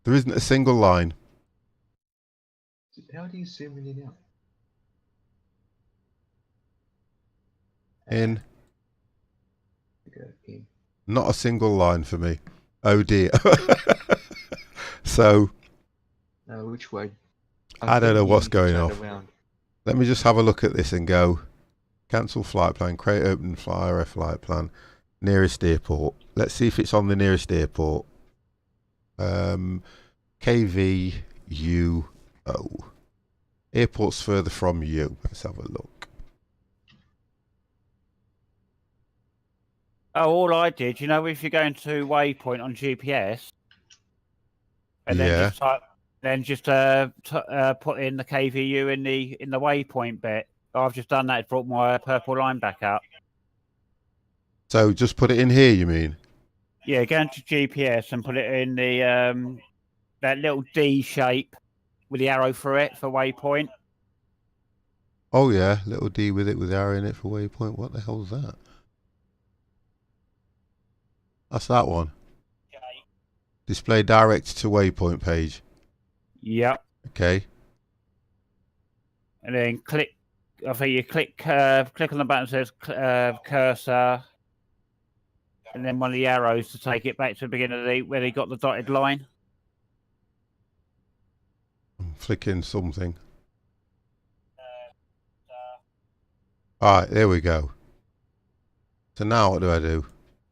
There isn't a single line. How do you zoom in and out? In. Go in. Not a single line for me. Oh dear. So, Which way? I don't think know you what's need to going turn off. around. Let me just have a look at this and go. Cancel flight plan. Create open fire flight plan. Nearest airport. Let's see if it's on the nearest airport. KVUO. Airport's further from you. Let's have a look. Oh, all I did, you know, if you're going to waypoint on GPS, and Yeah. then just put in the KVU in the waypoint bit. I've just done that. It's brought my purple line back up. So just put it in here, you mean? Yeah, go into GPS and put it in the that little D shape with the arrow through it for waypoint. Oh yeah, little D with it with the arrow in it for waypoint. What the hell's that? That's that one. Display direct to waypoint page. Yep. Okay. And then click. I think you click on the button that says cursor, and then one of the arrows to take it back to the beginning of where they got the dotted line. I'm flicking something. Alright, there we go. So now what do I do?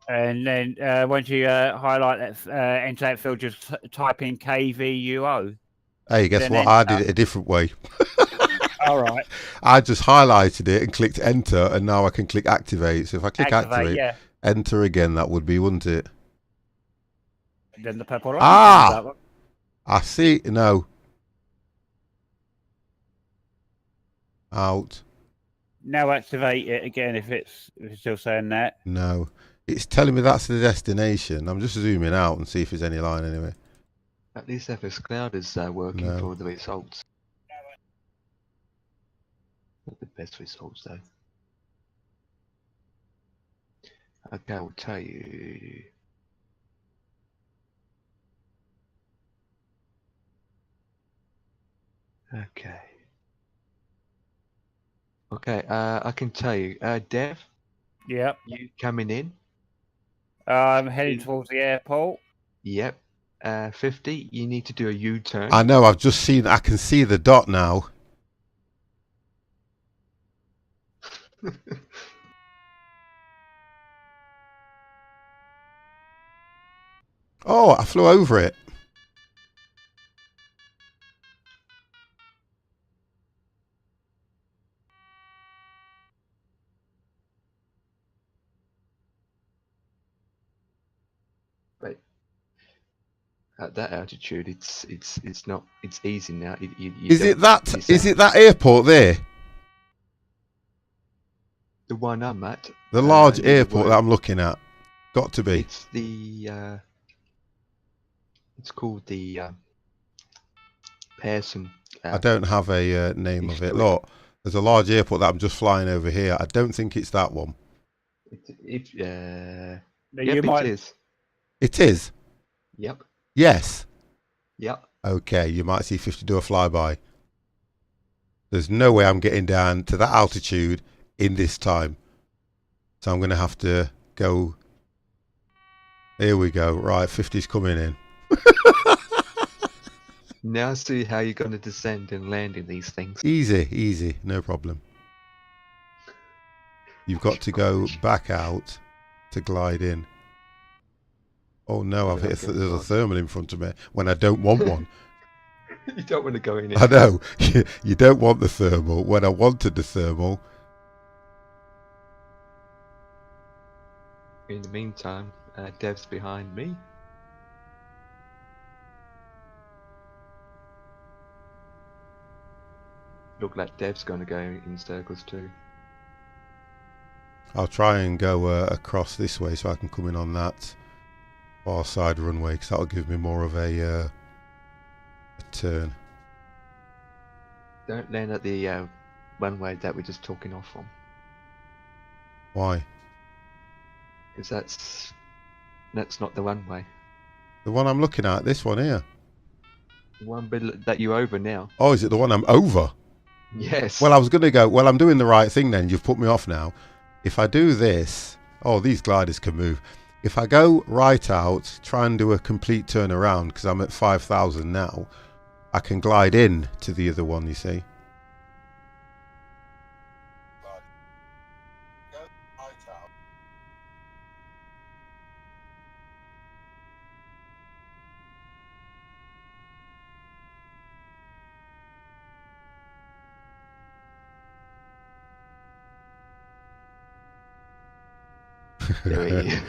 And then once you highlight that, enter that field, just type in KVUO. Hey, guess Then what? I did it a different way. All right. I just highlighted it and clicked enter, and now I can click activate. So if I click activate, yeah. enter again, that would be, wouldn't it? And then the purple line. Ah! I see. No. Out. Now activate it again if it's still saying that. No. It's telling me that's the destination. I'm just zooming out and see if there's any line anyway. At least FS Cloud is working No. for the results. Not the best results though. Okay, I'll tell you. Okay. Okay, I can tell you. Dev, Yep. you coming in? I'm heading towards the airport. Yep. 50, you need to do a U-turn. I know. I've just seen. I can see the dot now. Oh, I flew over it. But at that altitude, it's not, it's easy now. You Is don't it that? Is descend. it that airport there? The one I'm at? The large near the airport word. that I'm looking at. Got to be. It's the it's called the Pearson. I don't have a name of it. Historic. Look, there's a large airport that I'm just flying over here. I don't think it's that one. If Now, yep, you might. it is. It is. Yep. Yes. Yep. Okay, you might see 50 do a flyby. There's no way I'm getting down to that altitude in this time. So I'm going to have to go. Here we go. Right, 50's coming in. Now see how you're going to descend and land in these things. Easy, easy. No problem. You've got to go back out to glide in. Oh no, I've hit there's a thermal in front of me when I don't want one. You don't want to go in it. I know. You don't want the thermal when I wanted the thermal. In the meantime, Dev's behind me. Look like Dev's going to go in circles too. I'll try and go across this way so I can come in on that far side runway because that'll give me more of a turn. Don't land at the runway that we're just talking off from. Why? Because that's not the runway. The one I'm looking at, this one here. The one that you're over now. Oh, is it the one I'm over? Yes. Well, I was going to go, well, I'm doing the right thing then. You've put me off now. If I do this, oh, these gliders can move. If I go right out, try and do a complete turn around because I'm at 5,000 now, I can glide in to the other one, you see. There he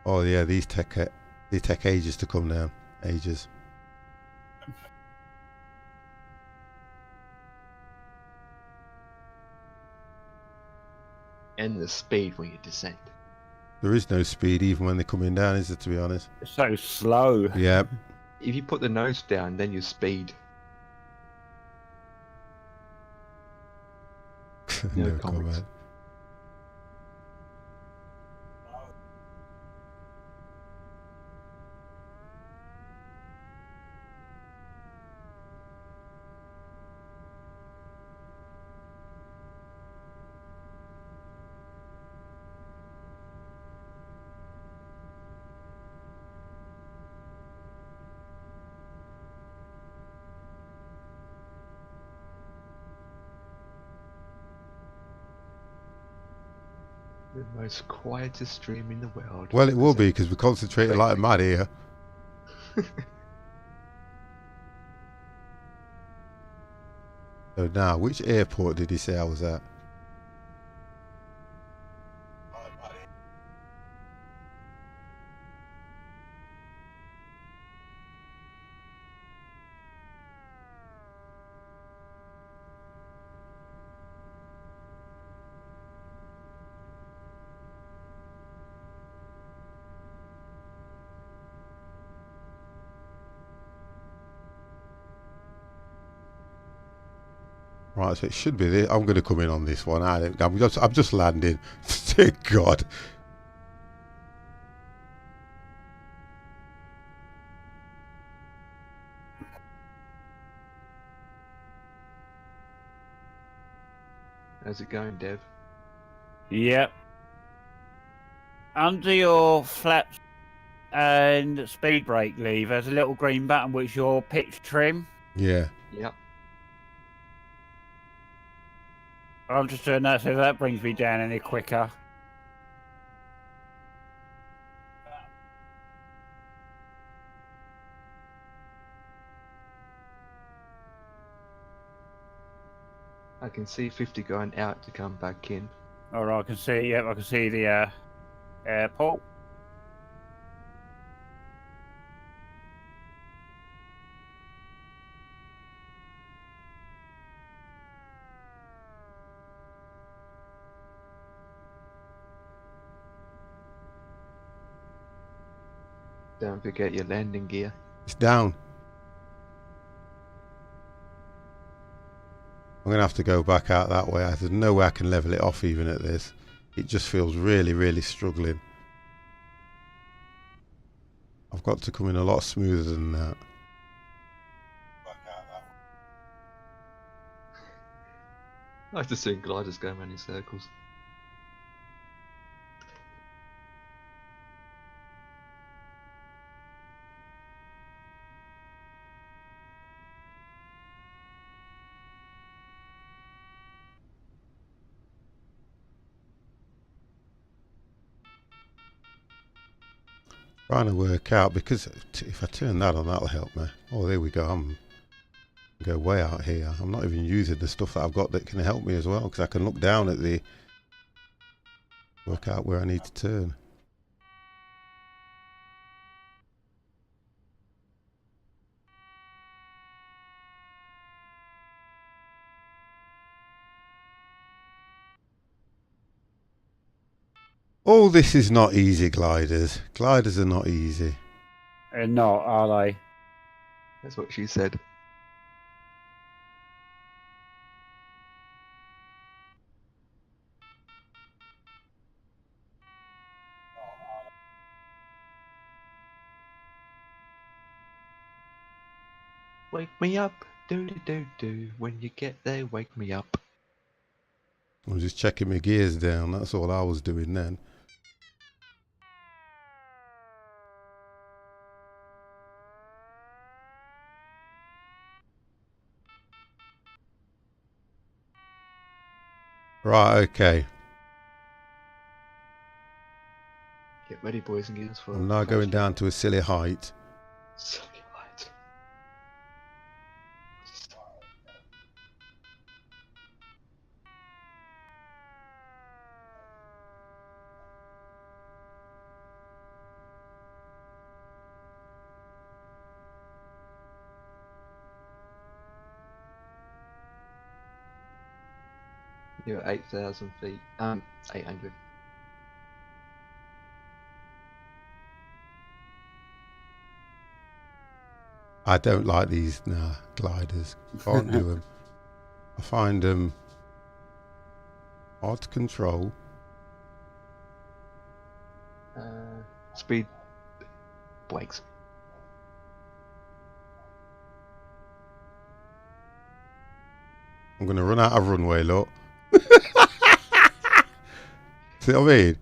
Oh yeah, they take ages to come down. Ages. And the speed when you descend. There is no speed even when they're coming down, is there, to be honest? It's so slow. Yeah. If you put the nose down, then you speed. No No comments. comment. The most quietest stream in the world. Well, it will be because we're concentrating like mad here. So now, which airport did he say I was at? Right, so it should be this. I'm going to come in on this one. I'm just landing. Dear God. How's it going, Dev? Yep. Under your flaps and speed brake lever, there's a little green button which your pitch trim. Yeah. Yep. I'm just doing that so that brings me down any quicker. I can see 50 going out to come back in. Alright, I can see, yep, I can see the airport. Don't forget your landing gear. It's down. I'm going to have to go back out that way. There's no way I can level it off even at this. It just feels really, really struggling. I've got to come in a lot smoother than that. I just seen gliders going around in circles. Trying to work out, because if I turn that on, that'll help me. Oh, there we go. I'm go way out here. I'm not even using the stuff that I've got that can help me as well, because I can look down at the, work out where I need to turn. Oh, this is not easy, gliders. Gliders are not easy. They're not, are they? That's what she said. Wake me up, do do do do. When you get there, wake me up. I'm just checking my gears down. That's all I was doing then. Right, okay. Get ready, boys and girls, for I'm now going down to a silly height. Silly light. You're at 8,000 feet. 800. I don't like these gliders. Can't do them. I find them hard to control. Speed brakes. I'm going to run out of runway, look. See what I mean?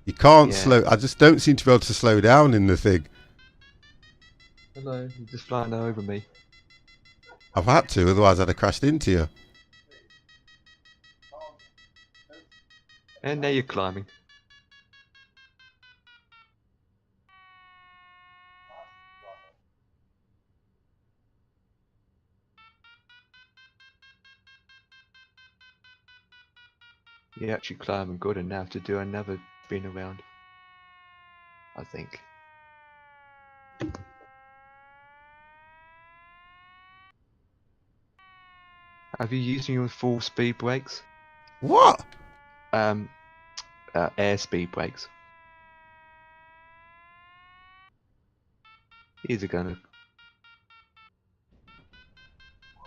You can't slow. I just don't seem to be able to slow down in the thing. Hello, you're just flying over me. I've had to, otherwise I'd have crashed into you. And now you're climbing. You're actually climbing good enough to do another spin around. I think. Have you used your full speed brakes? What? Air speed brakes. Here's a gunner.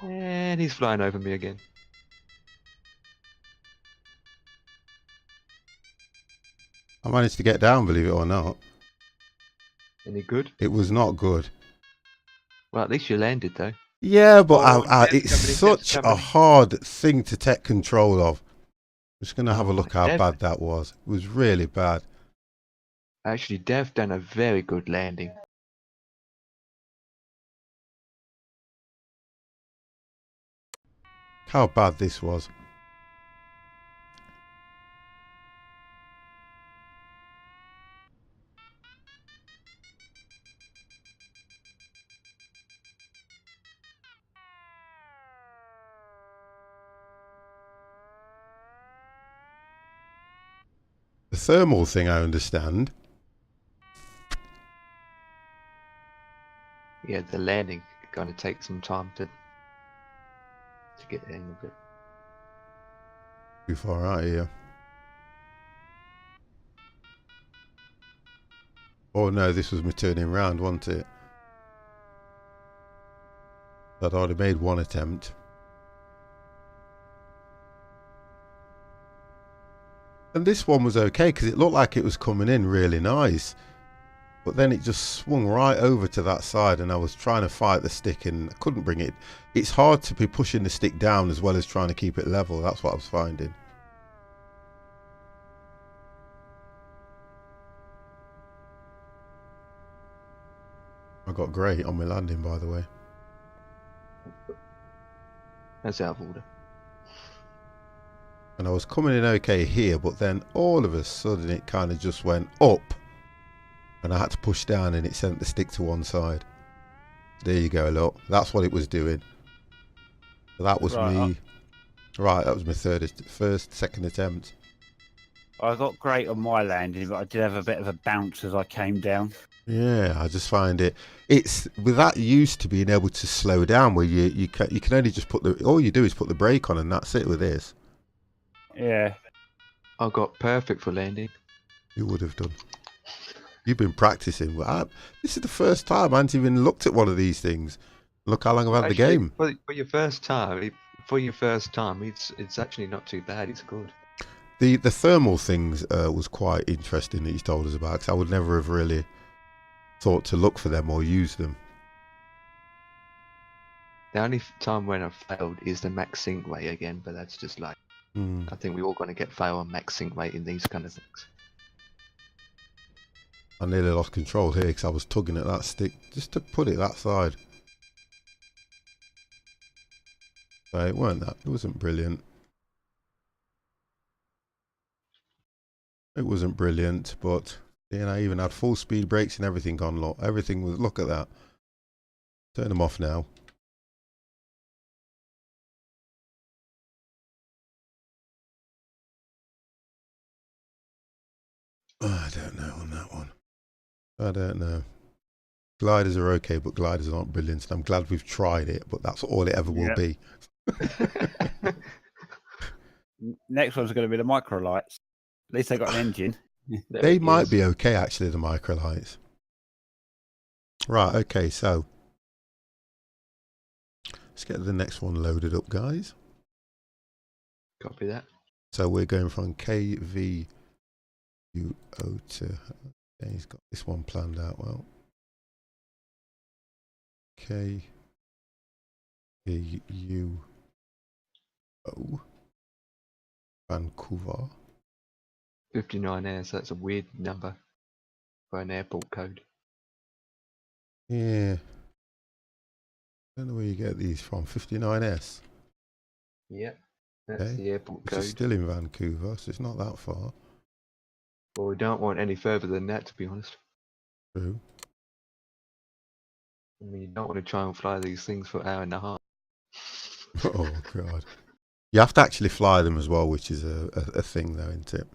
And he's flying over me again. I managed to get down, believe it or not. Any good? It was not good. Well, at least you landed though. Yeah, but Oh, it's Dev's such a coming. hard thing to take control of. I'm just going to have a Oh, look how Dev. bad that was. It was really bad. Actually, Dev done a very good landing. How bad this was. The thermal thing, I understand. Yeah, the landing gonna take some time to get the hang of it. Too far out here. Oh no, this was me turning round, wasn't it? I'd already made one attempt. And this one was okay because it looked like it was coming in really nice. But then it just swung right over to that side and I was trying to fight the stick and I couldn't bring it. It's hard to be pushing the stick down as well as trying to keep it level. That's what I was finding. I got great on my landing, by the way. That's out of order. And I was coming in okay here, but then all of a sudden it kind of just went up. And I had to push down and it sent the stick to one side. There you go, look. That's what it was doing. So that was me. Right, that was my second attempt. I got great on my landing, but I did have a bit of a bounce as I came down. Yeah, I just find it's with that used to being able to slow down where you can only just all you do is put the brake on and that's it with this. Yeah. I got perfect for landing. You would have done. You've been practicing. This is the first time I haven't even looked at one of these things. Look how long I've had the game. For your first time, it's actually not too bad. It's good. The thermal things was quite interesting that you told us about because I would never have really thought to look for them or use them. The only time when I've failed is the max sync rate again, but that's just like I think we're all going to get fail on max sync rate in these kind of things. I nearly lost control here because I was tugging at that stick just to put it that side. So it wasn't brilliant. It wasn't brilliant, but I even had full speed brakes and everything on. Look at that. Turn them off now. I don't know on that one. I don't know. Gliders are okay, but gliders aren't brilliant. And I'm glad we've tried it, but that's all it ever will be. Next one's going to be the microlights. At least they got an engine. They might be okay, actually, the microlights. Right, okay, so let's get the next one loaded up, guys. Copy that. So we're going from KVUO to... Okay, he's got this one planned out well. KVUO Vancouver. 59 air, so that's a weird number for an airport code. Yeah. Don't know where you get these from. 59S. Yep, that's the airport Which code. is still in Vancouver, so it's not that far. Well, we don't want any further than that, to be honest. True. I mean, you don't want to try and fly these things for an hour and a half. Oh, God. You have to actually fly them as well, which is a thing, though, isn't it?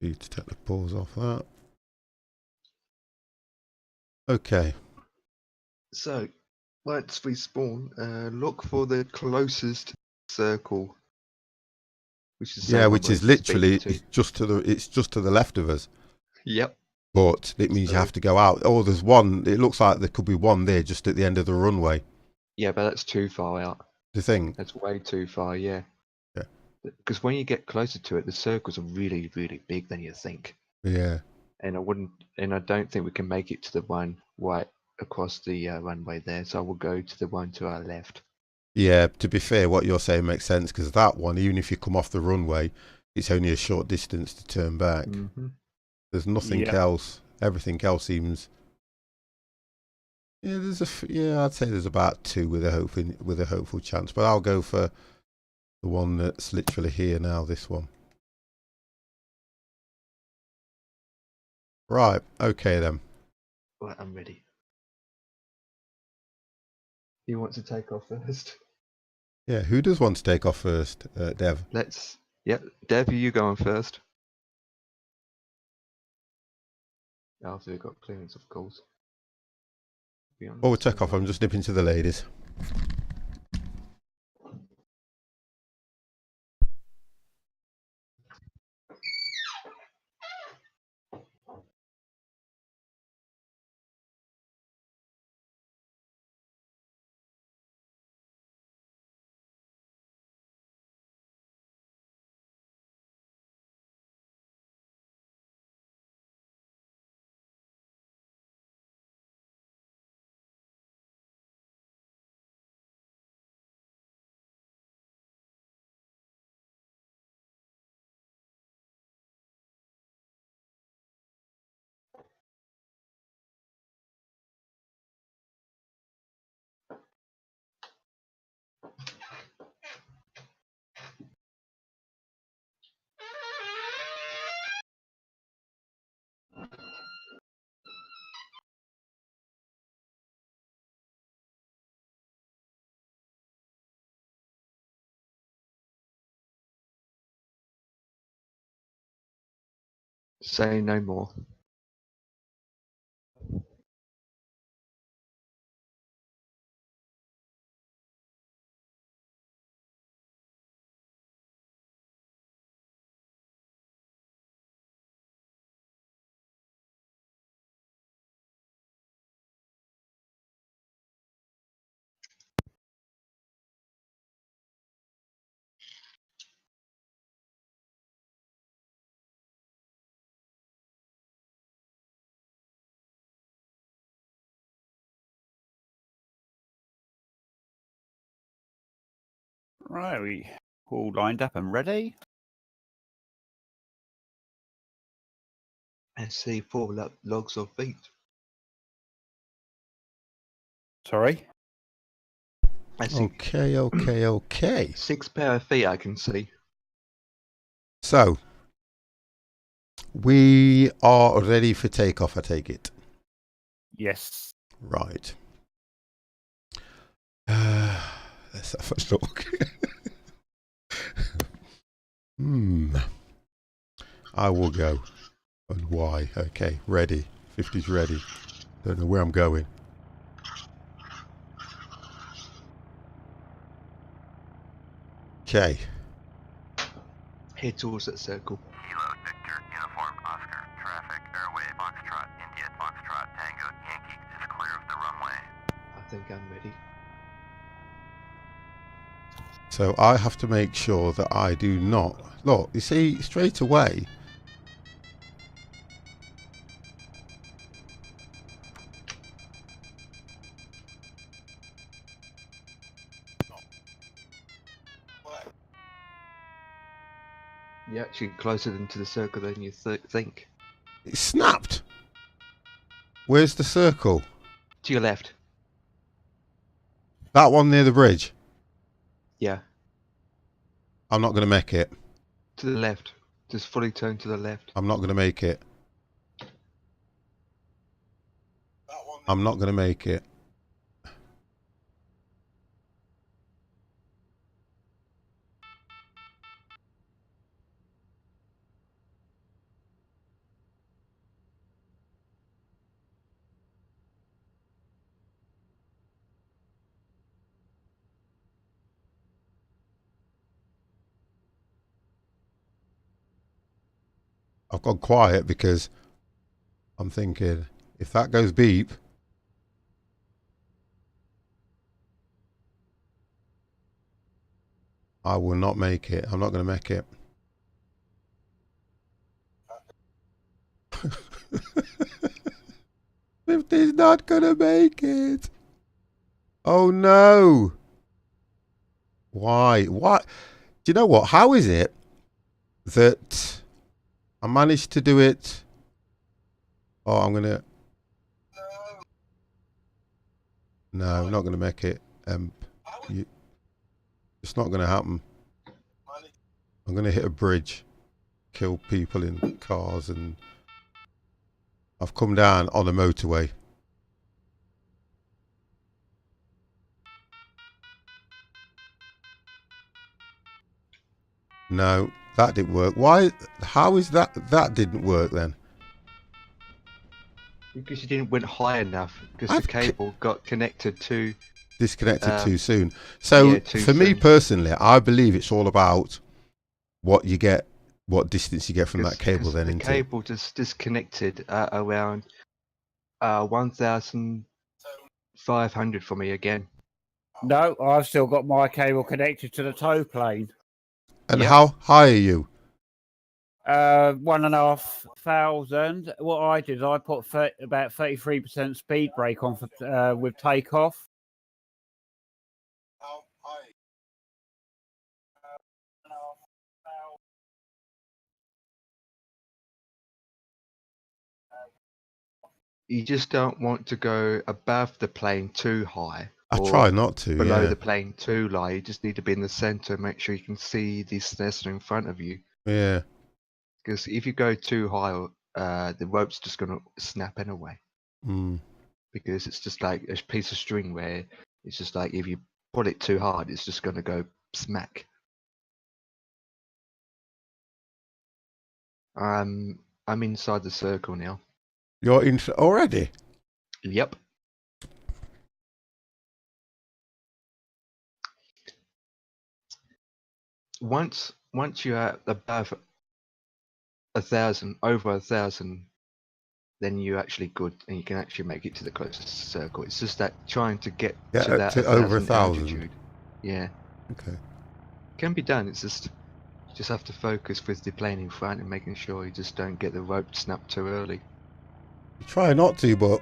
You need to take the paws off that. Okay. So, once we spawn, look for the closest circle, which is which is literally just to the left of us. Yep. But it means you have to go out. Oh, there's one. It looks like there could be one there just at the end of the runway. Yeah, but that's too far out. Do you think? That's way too far, yeah. Yeah. Because when you get closer to it, the circles are really, really big than you think. Yeah. And I don't think we can make it to the one right across the runway there. So I will go to the one to our left. Yeah, to be fair, what you're saying makes sense, because that one, even if you come off the runway, it's only a short distance to turn back. Mm-hmm. There's nothing Yeah. else. Everything else seems. Yeah, I'd say there's about 2 with a hopeful chance, but I'll go for the one that's literally here now. This one. Right. Okay then. Right, I'm ready. You want to take off first? Yeah. Who does want to take off first, Dev? Yeah, Dev, you go on first. After we've got clearance, of course. Oh, we'll take off. I'm just nipping to the ladies. Say no more. Right, we all lined up and ready. And see 4 logs of feet. Sorry. I see Okay. 6 pair of feet I can see. So we are ready for takeoff. I take it. Yes. Right. Let's have a look. I will go. And why? Okay, ready. 50's ready. Don't know where I'm going. Okay. Head towards that circle. Kilo Victor, Uniform Oscar, traffic, airway, Foxtrot, India, Foxtrot, Tango, Yankee is clear of the runway. I think I'm ready. So I have to make sure that I do not... Look, you see, straight away... You're actually closer into the circle than you think. It snapped. Where's the circle? To your left. That one near the bridge. Yeah. I'm not going to make it. To the left. Just fully turn to the left. I'm not going to make it. I'm not going to make it. I've gone quiet because I'm thinking, if that goes beep... I will not make it. I'm not going to make it. Fifty's not going to make it. Oh no. Why? What? Do you know what? How is it that I managed to do it? Oh, I'm going to... No, I'm not going to make it. It's not going to happen. I'm going to hit a bridge, kill people in cars, and I've come down on a motorway. No, that didn't work. Why? How is that? That didn't work then? Because you didn't went high enough. Because the cable got connected to... Disconnected too soon. So yeah, for me personally, I believe it's all about what you get, what distance you get from that cable. Then the into cable just disconnected at around 1,500 for me again. No, I've still got my cable connected to the tow plane. And how high are you? 1,500. What I did is I put about 33% speed brake on for with takeoff. You just don't want to go above the plane too high. I try not to. Below the plane too low. You just need to be in the center. Make sure you can see the Cessna in front of you. Yeah. Because if you go too high, the rope's just going to snap anyway. Mm. Because it's just like a piece of string where it's just like if you pull it too hard, it's just going to go smack. I'm inside the circle now. You're in already? Yep. Once you're above 1,000, over 1,000, then you're actually good and you can actually make it to the closest circle. It's just that trying to get to that over 1,000 altitude. Yeah. Okay. Can be done. It's just you just have to focus with the plane in front and making sure you just don't get the rope snapped too early. You try not to, but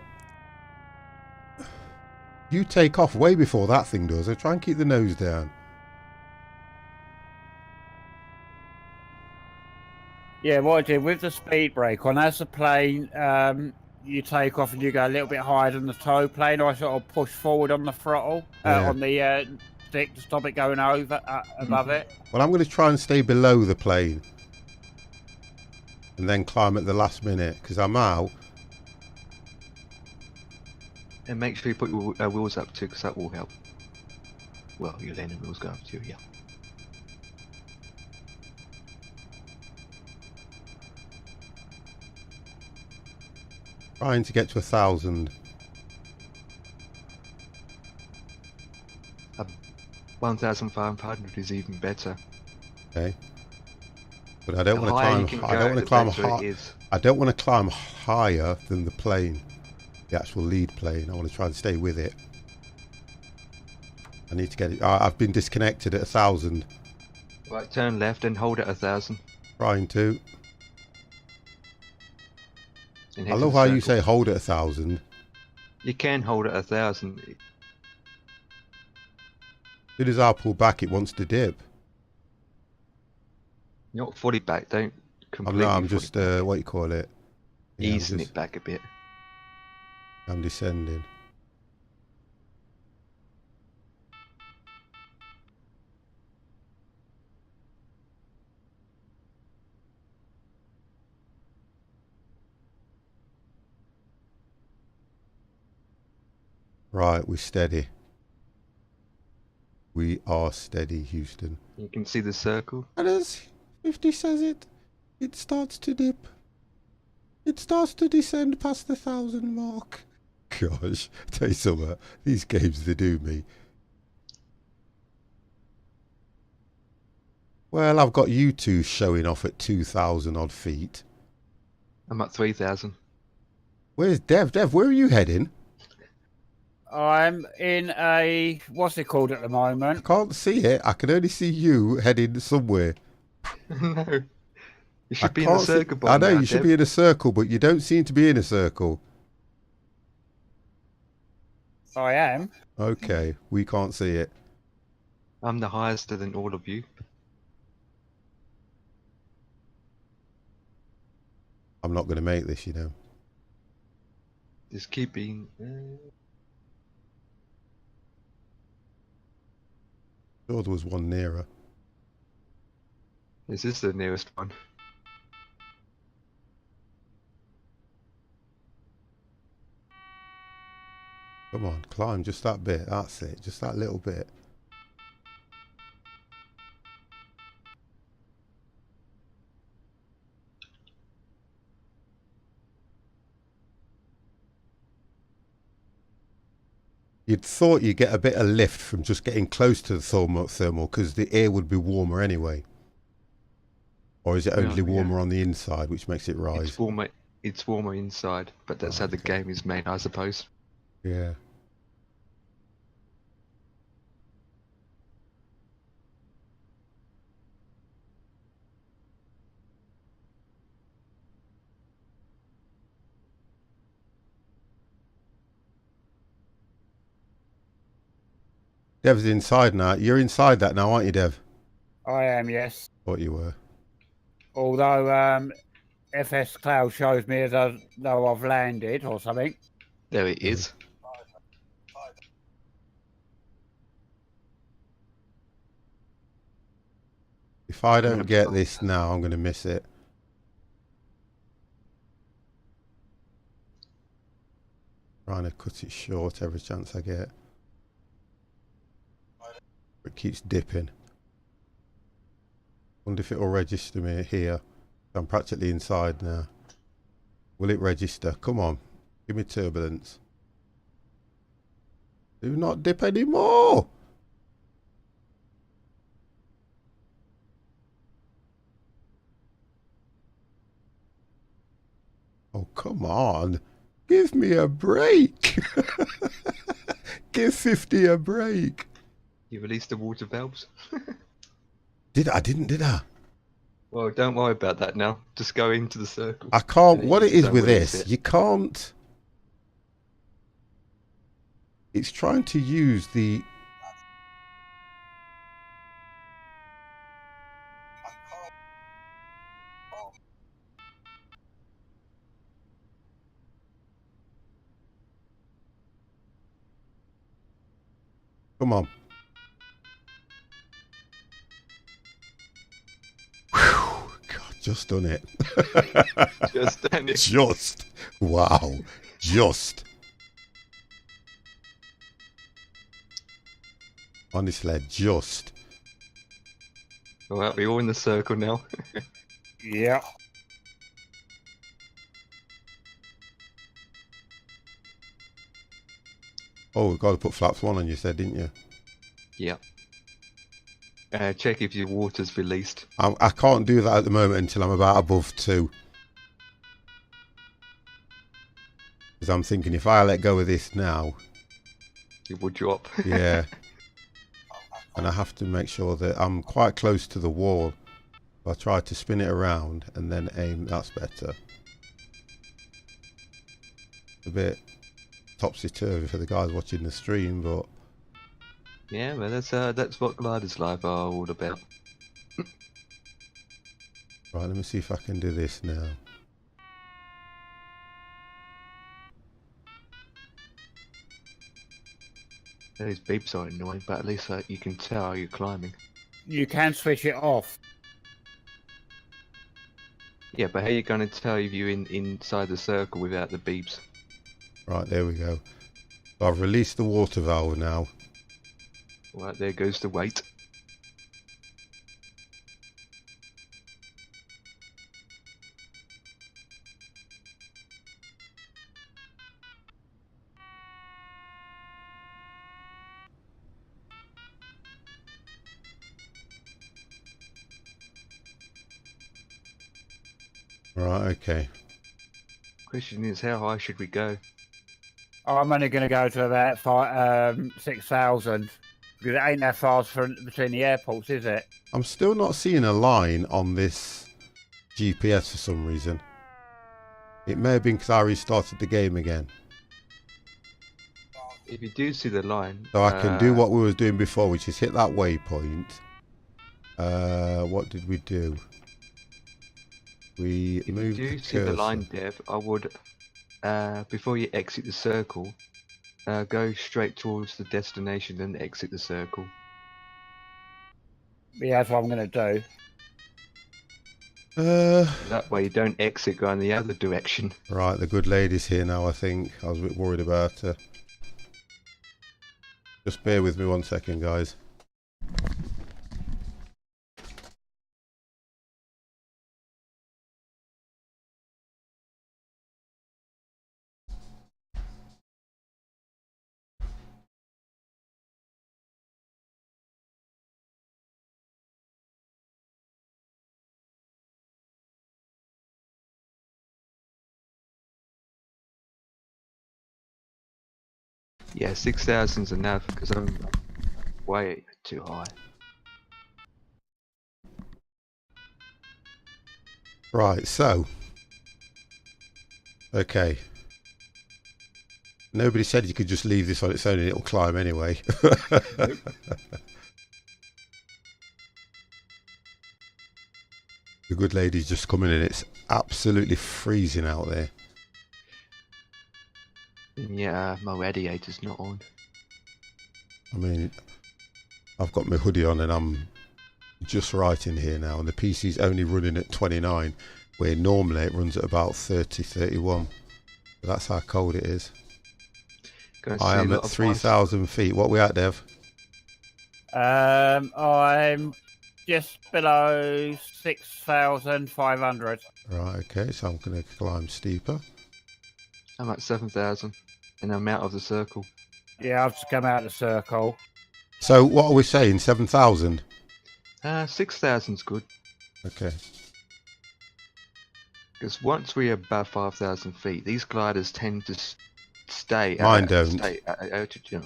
you take off way before that thing does. I try and keep the nose down. Yeah, what I did with the speed brake on, as the plane, you take off and you go a little bit higher than the tow plane, I sort of push forward on the throttle, on the stick to stop it going over, above it. Well, I'm going to try and stay below the plane and then climb at the last minute because I'm out. And make sure you put your wheels up too, because that will help. Well, your landing wheels go up too, yeah. Trying to get to 1,000. 1,500 is even better. Okay. But I don't want to climb. I don't want to climb high. I don't want to climb higher than the plane, the actual lead plane. I want to try and stay with it. I need to get it. I've been disconnected at 1,000. Right, turn left and hold at 1,000. Trying to. I love how you say hold at 1,000. You can hold at 1,000. As soon as I pull back, it wants to dip. Not fully back, don't completely. I'm just what you call it? Yeah, easing it back a bit. I'm descending. Right, we're steady. We are steady, Houston. You can see the circle. And as 50 says it starts to dip. It starts to descend past the 1,000 mark. Gosh, tell you something, these games, they do me. Well, I've got you two showing off at 2,000 odd feet. I'm at 3,000. Where's Dev? Dev, where are you heading? I'm in a what's it called at the I moment? can't see it. I can only see you heading somewhere. No. You I should be in the can't see. circle I by know now, you should Deb. be in a circle, but you don't seem to be in a circle. I am. Okay, we can't see it. I'm the highest than all of you. I'm not going to make this, you know. Just keep being. Sure, there was one nearer. This is the nearest one. Come on, climb just that bit. That's it. Just that little bit. You'd thought you'd get a bit of lift from just getting close to the thermal because the air would be warmer anyway. Or is it only Yeah. warmer on the inside, which makes it rise? It's warmer. It's warmer inside, but that's how the Okay. game is made, I suppose. Yeah. Dev's inside now. You're inside that now, aren't you, Dev? I am, yes. Thought you were. Although FS Cloud shows me as though I've landed or something. There it Yeah. is. If I don't get this now, I'm going to miss it. Trying to cut it short every chance I get. It keeps dipping. Wonder if it will register me here. I'm practically inside now. Will it register? Come on. Give me turbulence. Do not dip anymore. Oh, come on. Give me a break. Give 50 a break. You released the water valves. Did I? Well, don't worry about that now. Just go into the circle. I can't. And What you it is don't with release this, it. you can't. It's trying to use the. Come on. Whew, God, just done it. Just done it. Just. Wow. Just. Honestly, just. Alright, we're all in the circle now. Yeah. Oh, we've got to put flaps 1 on, you said, didn't you? Yeah. Check if your water's released. I can't do that at the moment until I'm about above 2. Because I'm thinking if I let go of this now, It will drop. yeah. And I have to make sure that I'm quite close to the wall. I try to spin it around and then aim. That's better. A bit topsy-turvy for the guys watching the stream, but Yeah, well, that's what Gliders Live are all about. right, let me see if I can do this now. Those beeps are annoying, but at least you can tell you're climbing. You can switch it off. Yeah, but how are you going to tell if you're inside the circle without the beeps? Right, there we go. So I've released the water valve now. Right, there goes the weight. Right, okay. Question is, how high should we go? I'm only going to go to about 6,000 because it ain't that fast between the airports, is it? I'm still not seeing a line on this GPS for some reason. It may have been because I restarted the game again. If you do see the line, So I can do what we were doing before, which is hit that waypoint. What did we do? We moved the if you do see the line, cursor. Dev, I would, before you exit the circle, go straight towards the destination, then exit the circle. Yeah, that's what I'm going to do. That way you don't exit, go in the other direction. Right, the good lady's here now, I think. I was a bit worried about her. Just bear with me 1 second, guys. Yeah, 6,000's enough because I'm way too high. Right, so. Okay. Nobody said you could just leave this on its own and it'll climb anyway. Nope. The good lady's just coming in. It's absolutely freezing out there. And yeah, my radiator's not on. I mean, I've got my hoodie on and I'm just right in here now, and the PC's only running at 29, where normally it runs at about 30, 31. So that's how cold it is. I am at 3,000 feet. What are we at, Dev? I'm just below 6,500. Right, okay, so I'm going to climb steeper. I'm at 7,000 and I'm out of the circle. Yeah, I've just come out of the circle. So what are we saying, 7,000? 6,000's good. Okay. Because once we're above 5,000 feet, these gliders tend to stay Mine don't. Stay at altitude.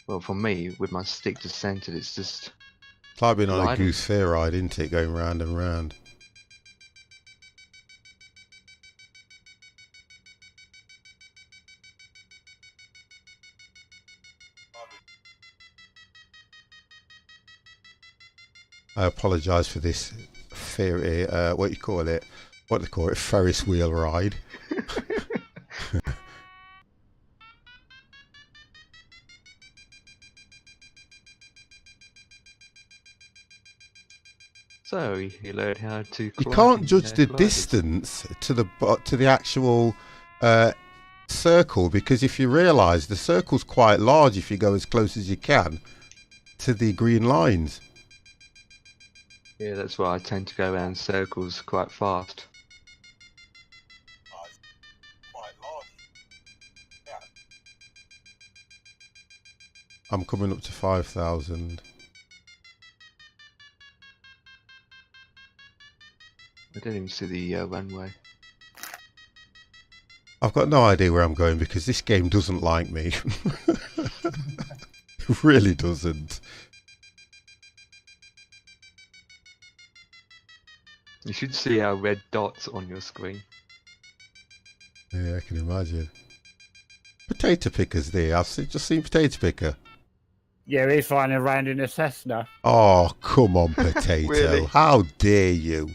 Well, for me, with my stick just centered, it's just... It's like being on a gliding. goose fair ride, isn't it? Going round and round. I apologise for this what you call it? What they call it? Ferris wheel ride. So you learn how to. You climb can't judge the gliders. distance to the actual circle, because if you realise the circle's quite large if you go as close as you can to the green lines. Yeah, that's why I tend to go around circles quite fast. I'm coming up to 5,000. I don't even see the runway. I've got no idea where I'm going because this game doesn't like me. It really doesn't. You should see our red dots on your screen. Yeah, I can imagine. Potato picker's there. I've just seen potato picker. Yeah, he's flying around in a Cessna. Oh, come on, potato. Really? How dare you?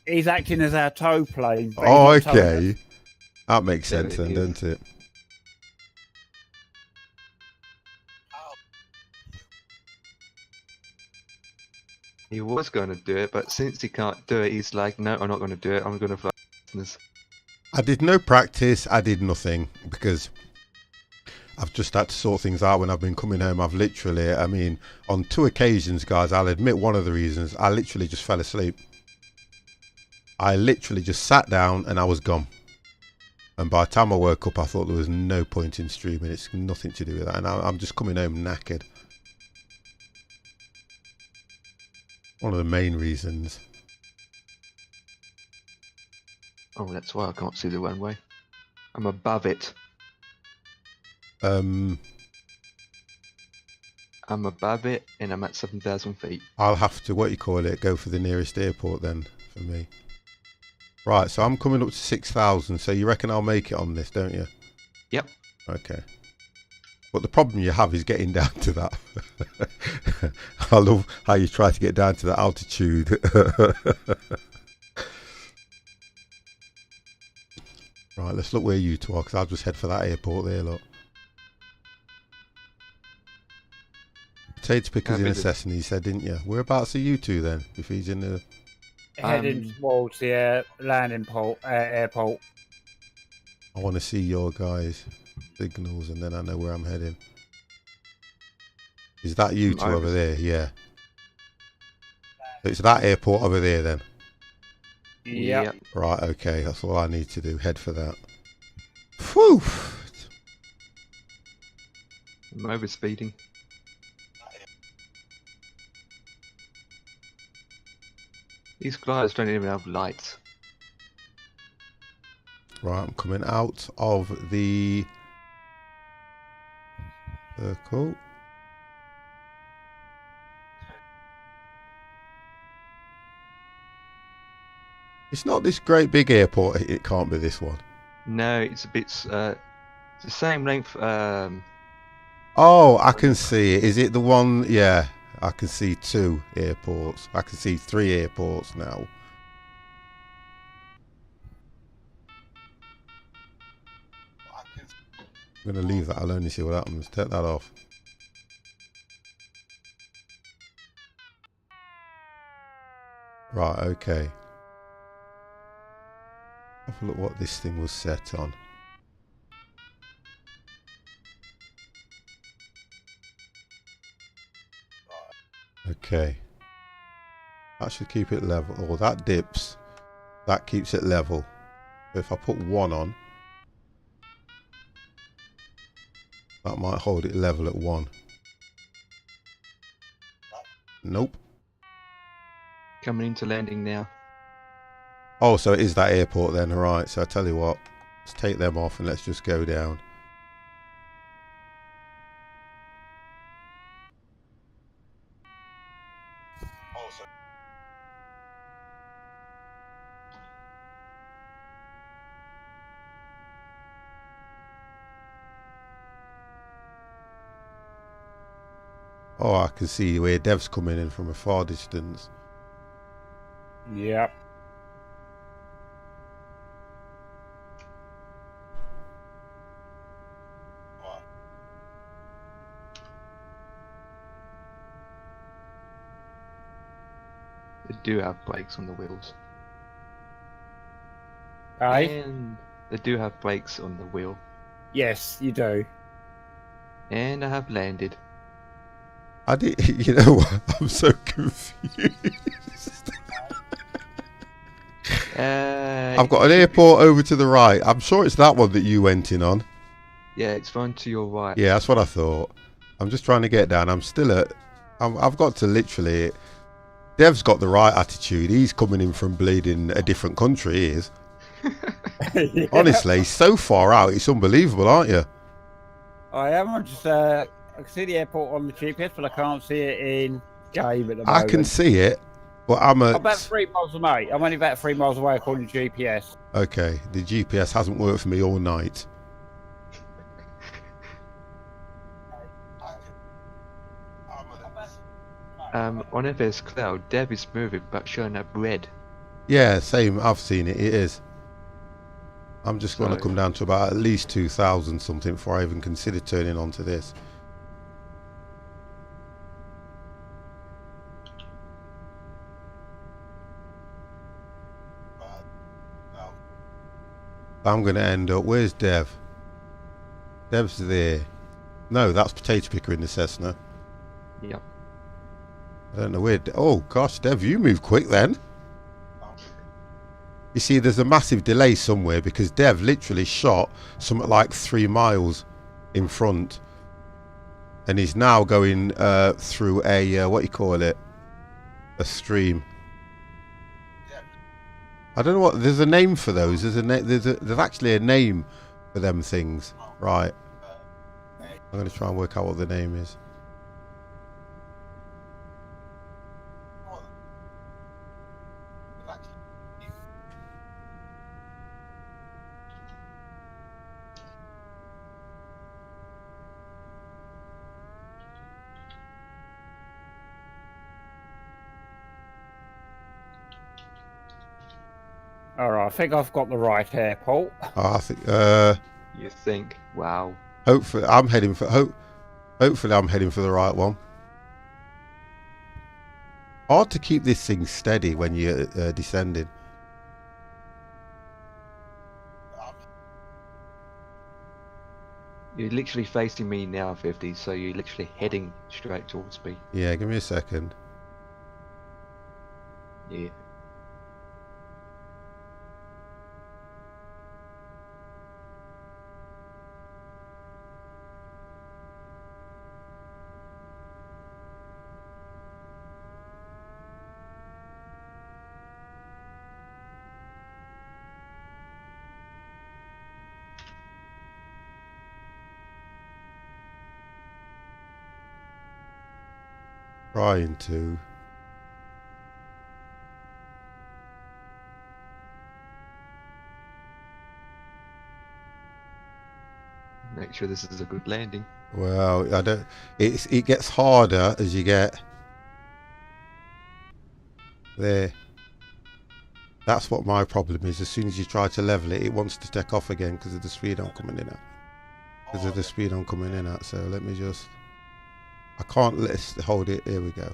He's acting as our tow plane. but Oh, he's not towing us. okay. That makes There sense it then, is. doesn't it? He was going to do it, but since he can't do it, he's like, no, I'm not going to do it. I'm going to fly business. I did no practice. I did nothing because I've just had to sort things out when I've been coming home. I've literally, I mean, on 2 occasions, guys, I'll admit one of the reasons, I literally just fell asleep. I literally just sat down and I was gone. And by the time I woke up, I thought there was no point in streaming. It's nothing to do with that. And I'm just coming home knackered. One of the main reasons. Oh, that's why I can't see the runway. I'm above it. Um, I'm above it, and I'm at 7,000 feet. I'll have to, what you call it, go for the nearest airport then, for me. Right, so I'm coming up to 6,000, so you reckon I'll make it on this, don't you? Yep. Okay. But the problem you have is getting down to that. I love how you try to get down to that altitude. Right, let's look where you two are, because I'll just head for that airport there, look. Potato Picker's in a Cessna, you said, didn't you? Whereabouts are you two then, if he's in the... Heading towards the airport. I want to see your guys' signals, and then I know where I'm heading. Is that you two over there? Yeah. So it's that airport over there then? Yep. Right, okay, that's all I need to do. Head for that. Whew! I'm over speeding. These gliders don't even have lights. Right, I'm coming out of the circle. It's not this great big airport. It can't be this one. No, it's a bit. It's the same length. Oh, I can see it. Is it the one? Yeah, I can see 2 airports. I can see 3 airports now. I'm going to leave that alone and see what happens. Take that off. Right, okay. Have a look what this thing was set on. Okay. That should keep it level. Oh, that dips. That keeps it level. If I put 1 on, that might hold it level at 1. Nope. Coming into landing now. Oh, so it is that airport then, right. So I tell you what, let's take them off and let's just go down. Oh, I can see where Dev's coming in from a far distance. Yep. They do have brakes on the wheels. Aye? And they do have brakes on the wheel. Yes, you do. And I have landed. I did, you know what? I'm so confused. I've got an airport over to the right. I'm sure it's that one that you went in on. Yeah, it's one to your right. Yeah, that's what I thought. I'm just trying to get down. I'm still at... I've got to literally... Dev's got the right attitude. He's coming in from bleeding a different country, he is. Yeah. Honestly, so far out, it's unbelievable, aren't you? I am. I'm just, I can see the airport on the GPS, but I can't see it in game at the moment. I can see it, but I'm at... I'm about 3 miles away. I'm only about 3 miles away according to GPS. Okay, the GPS hasn't worked for me all night. On FS Cloud, Dev is moving but showing up red. Yeah, same. I've seen it. It is. I'm just going to come down to about at least 2,000 something before I even consider turning onto this. I'm going to end up... Where's Dev? Dev's there. No, that's Potato Picker in the Cessna. Yep. I don't know where... Oh, gosh, Dev, you move quick then. You see, there's a massive delay somewhere because Dev literally shot something like 3 miles in front. And he's now going through a... what do you call it? A stream. I don't know what... There's a name for those. There's actually a name for them things. Right. I'm going to try and work out what the name is. All right, I think I've got the right airport. I think. You think? Wow. Hopefully, I'm heading for. Hopefully, I'm heading for the right one. Hard to keep this thing steady when you're descending. You're literally facing me now, 50, so you're literally heading straight towards me. Yeah, give me a second. Yeah. Trying to. Make sure this is a good landing. Well, I don't. It gets harder as you get there. That's what my problem is. As soon as you try to level it, it wants to take off again because of the speed I'm coming in at. Because of the speed I'm coming in at. So let me just. I can't hold it. Here we go.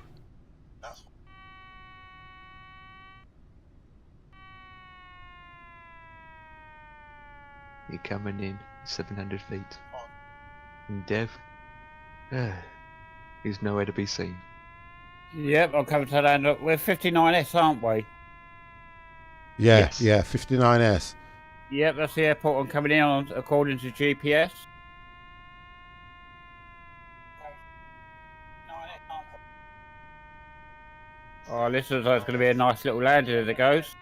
You're coming in 700 feet. And Dev, he's nowhere to be seen. Yep, I'm coming to land. We're 59S, aren't we? Yeah, Yes. yeah, 59S. Yep, that's the airport I'm coming in on according to GPS. Oh, this looks like it's going to be a nice little landing as it goes.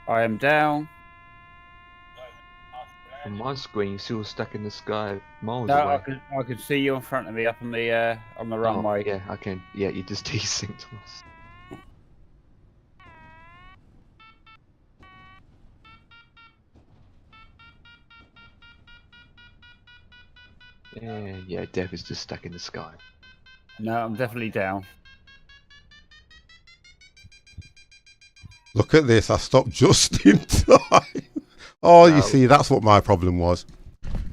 I am down. On my screen, you're still stuck in the sky miles No, away. I can see you in front of me up on the runway. Yeah, I can. Yeah, you just desynced us. Yeah, Dev is just stuck in the sky. No, I'm definitely down. Look at this. I stopped just in time. Oh, you Wow. see, that's what my problem was.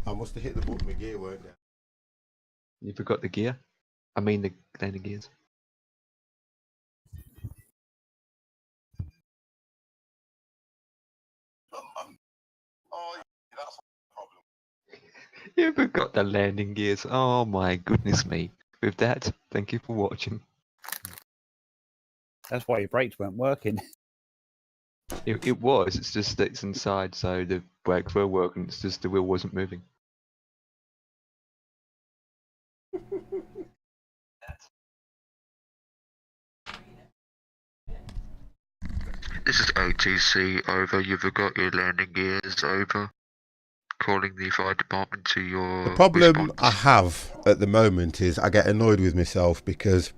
I must have hit the button with gear, weren't I? You forgot the gear? I mean the landing gears. You forgot the landing gears. Oh my goodness me. With that, thank you for watching. That's why your brakes weren't working. It was, it's just that it's inside, so the brakes were working, it's just the wheel wasn't moving. This is ATC, over. You forgot your landing gears, over. Calling the fire department to your The problem response. I have at the moment is I get annoyed with myself because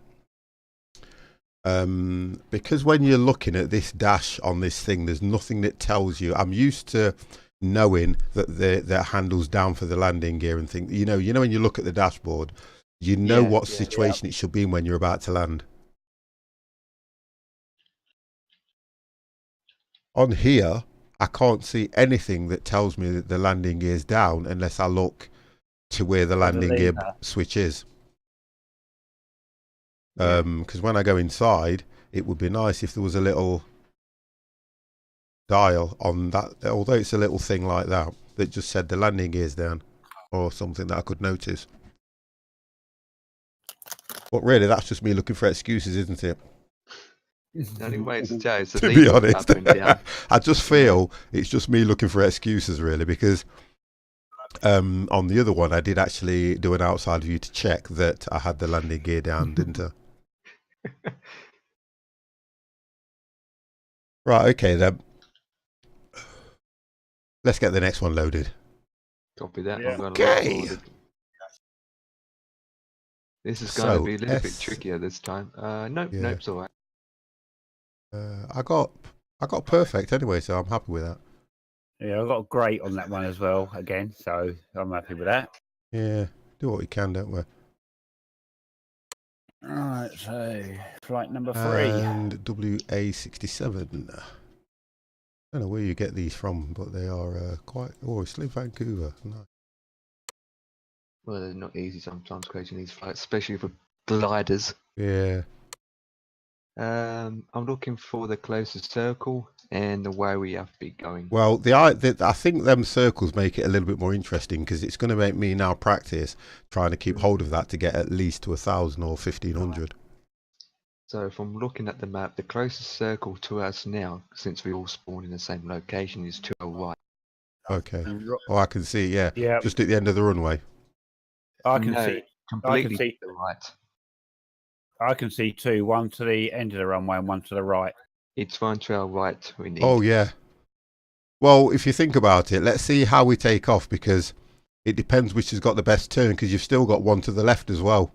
when you're looking at this dash on this thing, there's nothing that tells you. I'm used to knowing that the handle's down for the landing gear and things. You know when you look at the dashboard, you know what situation it should be in when you're about to land. On here, I can't see anything that tells me that the landing gear's down unless I look to where the landing gear switch is. Because when I go inside, it would be nice if there was a little dial on that, although it's a little thing like that just said the landing gear's down or something that I could notice. But really, that's just me looking for excuses, isn't it? The only way to tell is To the be lever honest, up and down. I just feel it's just me looking for excuses, really, because on the other one, I did actually do an outside view to check that I had the landing gear down, didn't I? Right, okay then. Let's get the next one loaded. Copy that. Yeah. I'm going Okay. This is going to be a little bit S- trickier this time. Nope, Yeah. nope, it's alright. I got perfect anyway, so I'm happy with that. Yeah, I got a great on that one as well again, so I'm happy with that. Yeah, do what we can, don't we? Right, so flight number 3. And WA67. I don't know where you get these from, but they are quite. Oh, it's in Vancouver. Nice. Well, they're not easy sometimes creating these flights, especially for gliders. Yeah. I'm looking for the closest circle and the way we have to be going. Well, I think them circles make it a little bit more interesting because it's going to make me now practice trying to keep hold of that to get at least to 1,000 or 1,500. So if I'm looking at the map, the closest circle to us now, since we all spawn in the same location, is to our right. Okay. Oh, I can see. Yeah. Yeah, Just at the end of the runway. I can No, see. completely see- to the right. I can see 2. One to the end of the runway and one to the right. It's one to our right we need. Oh, yeah. Well, if you think about it, let's see how we take off because it depends which has got the best turn because you've still got one to the left as well,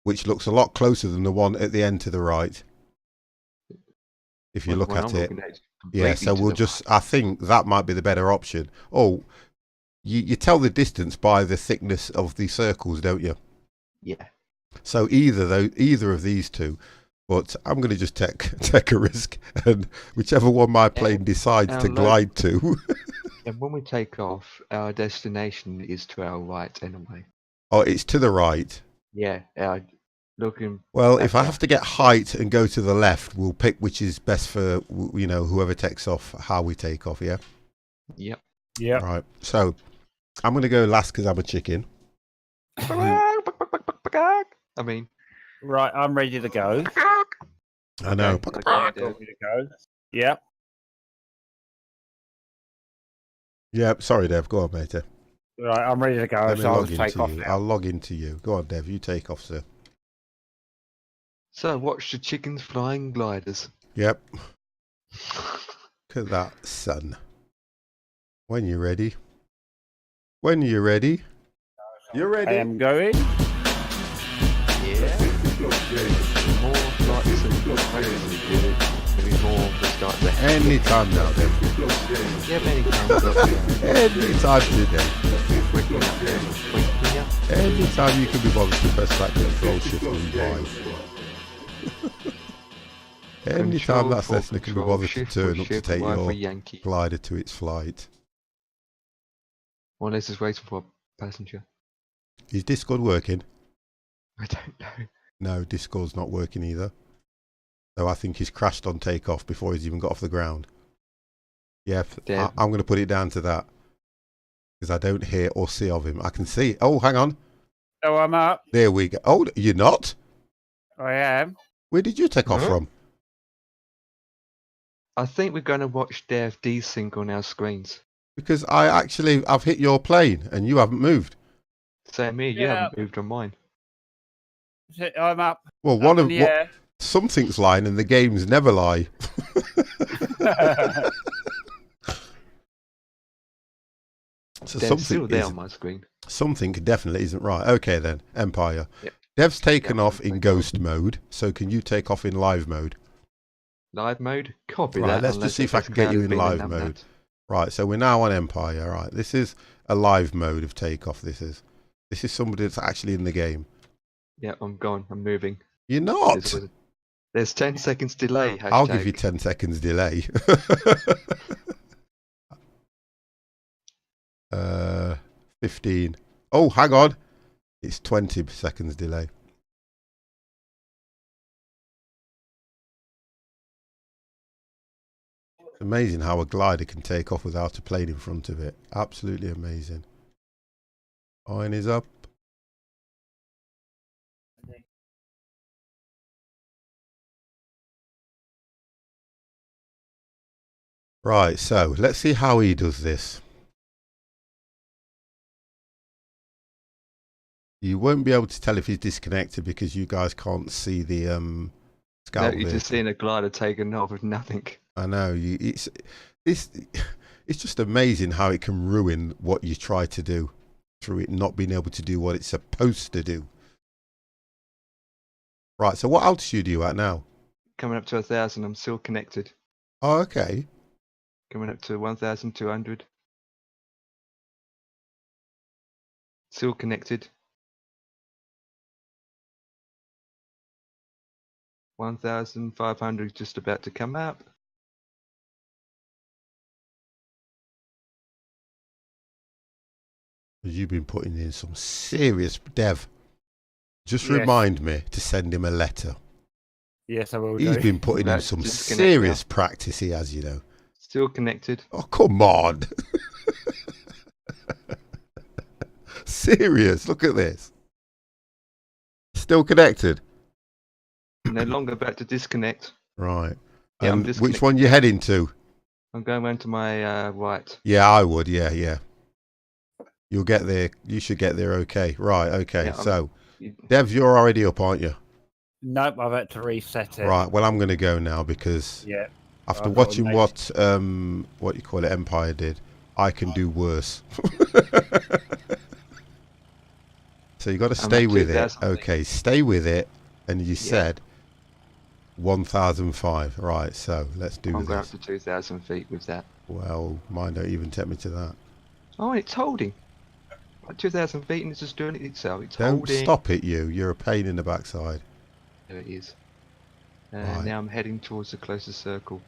which looks a lot closer than the one at the end to the right. If you Well, look when at I'm it. looking at Yeah, completely so to we'll the just, I think that might be the better option. Oh, you tell the distance by the thickness of the circles, don't you? right. Yeah. So either of these two, but I'm going to just take a risk, and whichever one my plane decides to glide to. And when we take off, our destination is to our right anyway. Oh, it's to the right. Yeah, looking. Well, at if I the- have to get height and go to the left, we'll pick which is best for whoever takes off, how we take off. Yeah. Yep. Yeah. Right. So I'm going to go last because I'm a chicken. I mean, Right, I'm ready to go. I know. okay, Ready Dev. to go. Yeah. Yeah. Sorry, Dev. Go on, mate. Right, I'm ready to go. Let me So I'll log just take into off you. now. I'll log into you. Go on, Dev. You take off, sir. So watch the chickens flying gliders. Yep. Look at that, son. When you're ready. When you're ready. You I ready? am going. Yeah. More flights and gliders we do, maybe more to start the Anytime now, Dev. Yeah, many times. Anytime today. Waking up there, waking up. Anytime you can be bothered to press that control shift and Y. Anytime that Cessna can be bothered to turn up to take your Yankee. glider to its flight. Well, this is waiting for a passenger. Is Discord working? I don't know. No, Discord's not working either. So I think he's crashed on takeoff before he's even got off the ground. Yeah, I'm going to put it down to that. Because I don't hear or see of him. I can see. Oh, hang on. So I'm up. There we go. Oh, you're not? I am. Where did you take off from? I think we're going to watch Dev desync on our screens. Because I've hit your plane and you haven't moved. Same here, you haven't moved on mine. I'm up. Well, something's lying and the games never lie. So Dev's still there on my screen. Something definitely isn't right. Okay then, Empire. Yep. Dev's taken off in ghost mode, so can you take off in live mode? Live mode? Copy Right, that. let's just see if I can get you in live mode. Right, so we're now on Empire. Right, this is a live mode of takeoff. This is somebody that's actually in the game. Yeah, I'm gone. I'm moving. You're not. There's 10 seconds delay. I'll give you 10 seconds delay. 15. Oh, hang on. It's 20 seconds delay. It's amazing how a glider can take off without a plane in front of it. Absolutely amazing. Iron is up. Right, so let's see how he does this. You won't be able to tell if he's disconnected because you guys can't see the scout. No, you're just seeing a glider taking off with nothing. I know it's just amazing how it can ruin what you try to do through it not being able to do what it's supposed to do. Right. So what altitude are you at now? Coming up to 1,000. I'm still connected. Oh, okay. Coming up to 1,200. Still connected. 1,500 just about to come up. You've been putting in some serious Dev. Just Yes. remind me to send him a letter. Yes, I will He's do. been putting in About to some disconnect serious practice, he has, you know. Still connected. Oh, come on. Serious. Look at this. Still connected. No longer about to disconnect. Right. Yeah, I'm Which disconnected. one you heading to? I'm going round to my right. Yeah, I would. Yeah. You'll get there. You should get there okay. Right, okay. Yeah, So, Dev, you're already up, aren't you? Nope, I've had to reset it. Right. Well, I'm going to go now because Yeah. after I've got watching a what you call it, Empire did, I can do worse. So you got to stay at with it. 2,000 feet. Okay, stay with it. And you said 1,005. Right. So let's do I'm going up this. to 2,000 feet with that. Well, mine don't even take me to that. Oh, it's holding. At 2,000 feet and it's just doing it itself. It's Don't holding. stop it, you. You're a pain in the backside. There it is. Right. Now I'm heading towards the closest circle.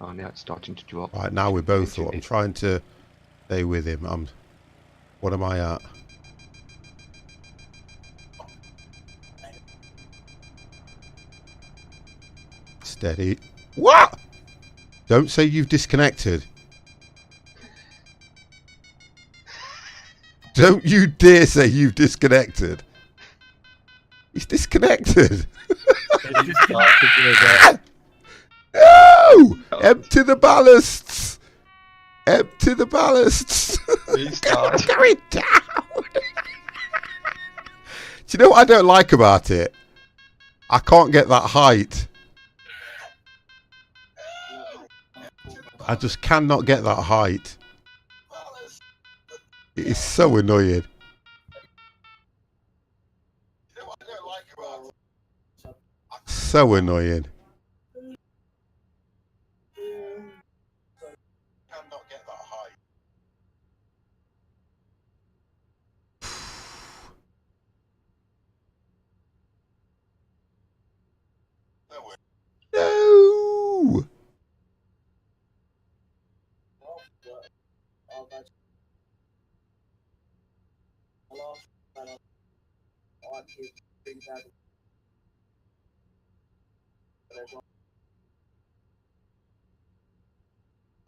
Oh, now it's starting to drop. Right, now we're both up. I'm Eventually. trying to stay with him. What am I at? Steady. What? Don't say you've disconnected. Don't you dare say you've disconnected. He's disconnected. It's disconnected with it. No! Empty the ballasts. Empty the ballasts. Restart. Go it down. Do you know what I don't like about it? I can't get that height. I just cannot get that height. It is so annoying. So annoying. No!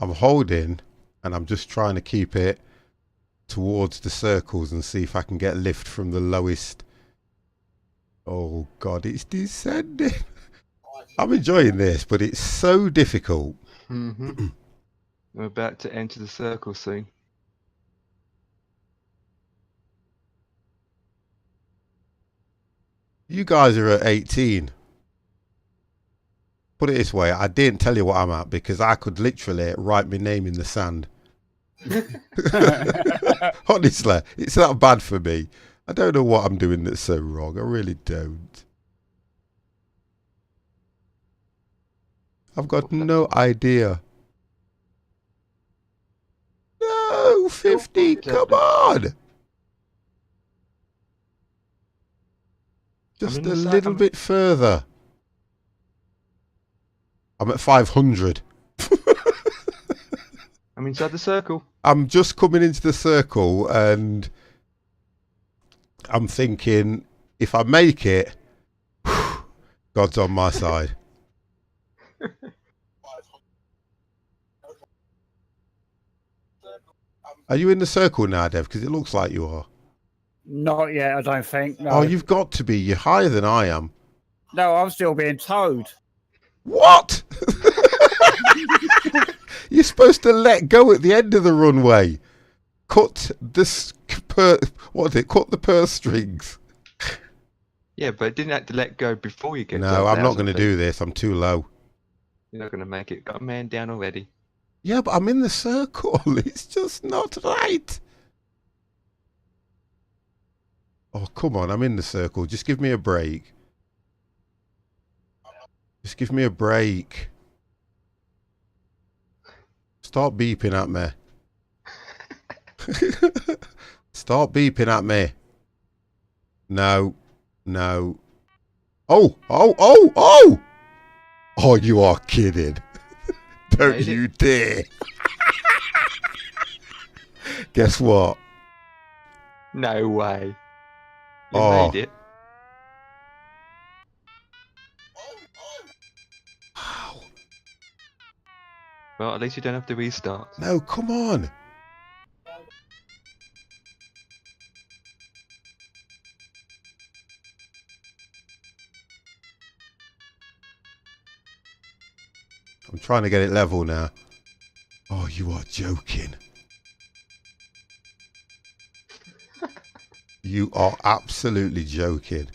I'm holding and I'm just trying to keep it towards the circles and see if I can get lift from the lowest. Oh God, it's descending. I'm enjoying this, but it's so difficult. Mm-hmm. We're about to enter the circle soon. You guys are at 18. Put it this way, I didn't tell you what I'm at because I could literally write my name in the sand. Honestly, it's that bad for me. I don't know what I'm doing that's so wrong. I really don't. I've got no idea. No, 50, come on. Just a little bit further. I'm at 500. I'm inside the circle. I'm just coming into the circle and I'm thinking, if I make it, God's on my side. Are you in the circle now, Dev? Because it looks like you are. Not yet, I don't think. No. Oh, you've got to be. You're higher than I am. No, I'm still being towed. What? You're supposed to let go at the end of the runway. Cut the Cut the purse strings. Yeah, but it didn't have to let go before you get to No, I'm not 1,000 going to feet. do this. I'm too low. You're not going to make it. Got a man down already. Yeah, but I'm in the circle. It's just not right. Oh, come on. I'm in the circle. Just give me a break. Just give me a break. Start beeping at me. Start beeping at me. No. No. Oh! Oh! Oh! Oh! Oh, you are kidding. Don't Made you dare. Guess what? No way. You Oh. made it. Wow. Well, at least you don't have to restart. No, come on. I'm trying to get it level now. Oh, you are joking. You are absolutely joking.